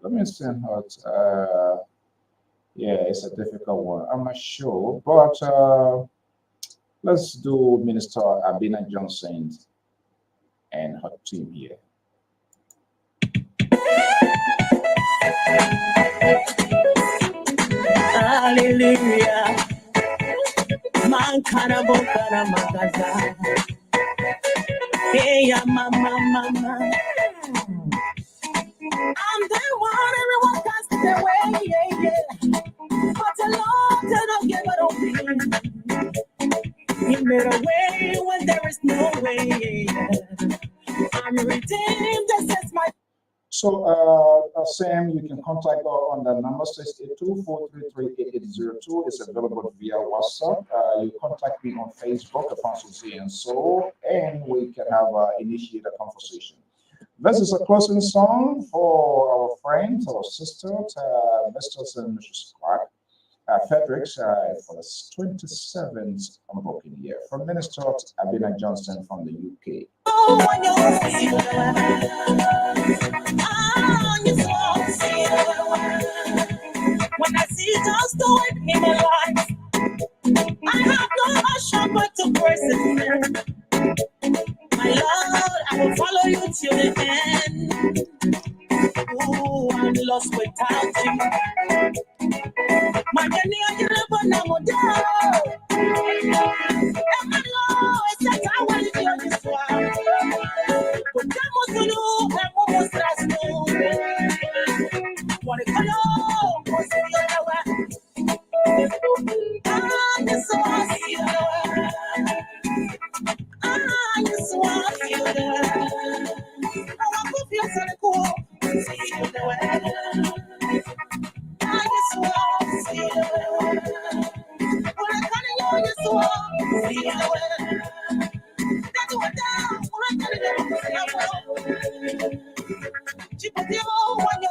Speaker 1: Let me send her yeah, it's a difficult one. I'm not sure, but let's do Minister Abina Johnson and her team here.
Speaker 10: Hallelujah. Man karabokara magaza. Hey, mama. I'm the one everyone casts their way, yeah. But the Lord did not give it on me. He made a way when there is no way. I'm redeemed, this is my.
Speaker 1: So, Sam, you can contact her on the number 682-433-8802. It's available via WhatsApp. You contact me on Facebook, Alfonso Z and so, and we can have initiate a conversation. This is a closing song for our friends, our sisters, Mr. and Mrs. Clark, Fredericks, for the 27th unbroken year. From Minister Abina Johnson from the UK.
Speaker 10: When I see just doing in my life, I have no option but to praise His name. My Lord, I will follow you till the end. Ooh, I'm lost without you. My journey on the river now down. And my Lord, it's that I want to do this one. But that must be new, and what was that new? What it can all was the other way. I'm just so happy. I'm just so happy. I want to feel so cool. See you the way. I just want to see you. When I come in, you just want to see you. That's what I'm down. When I come in, you just want to see you.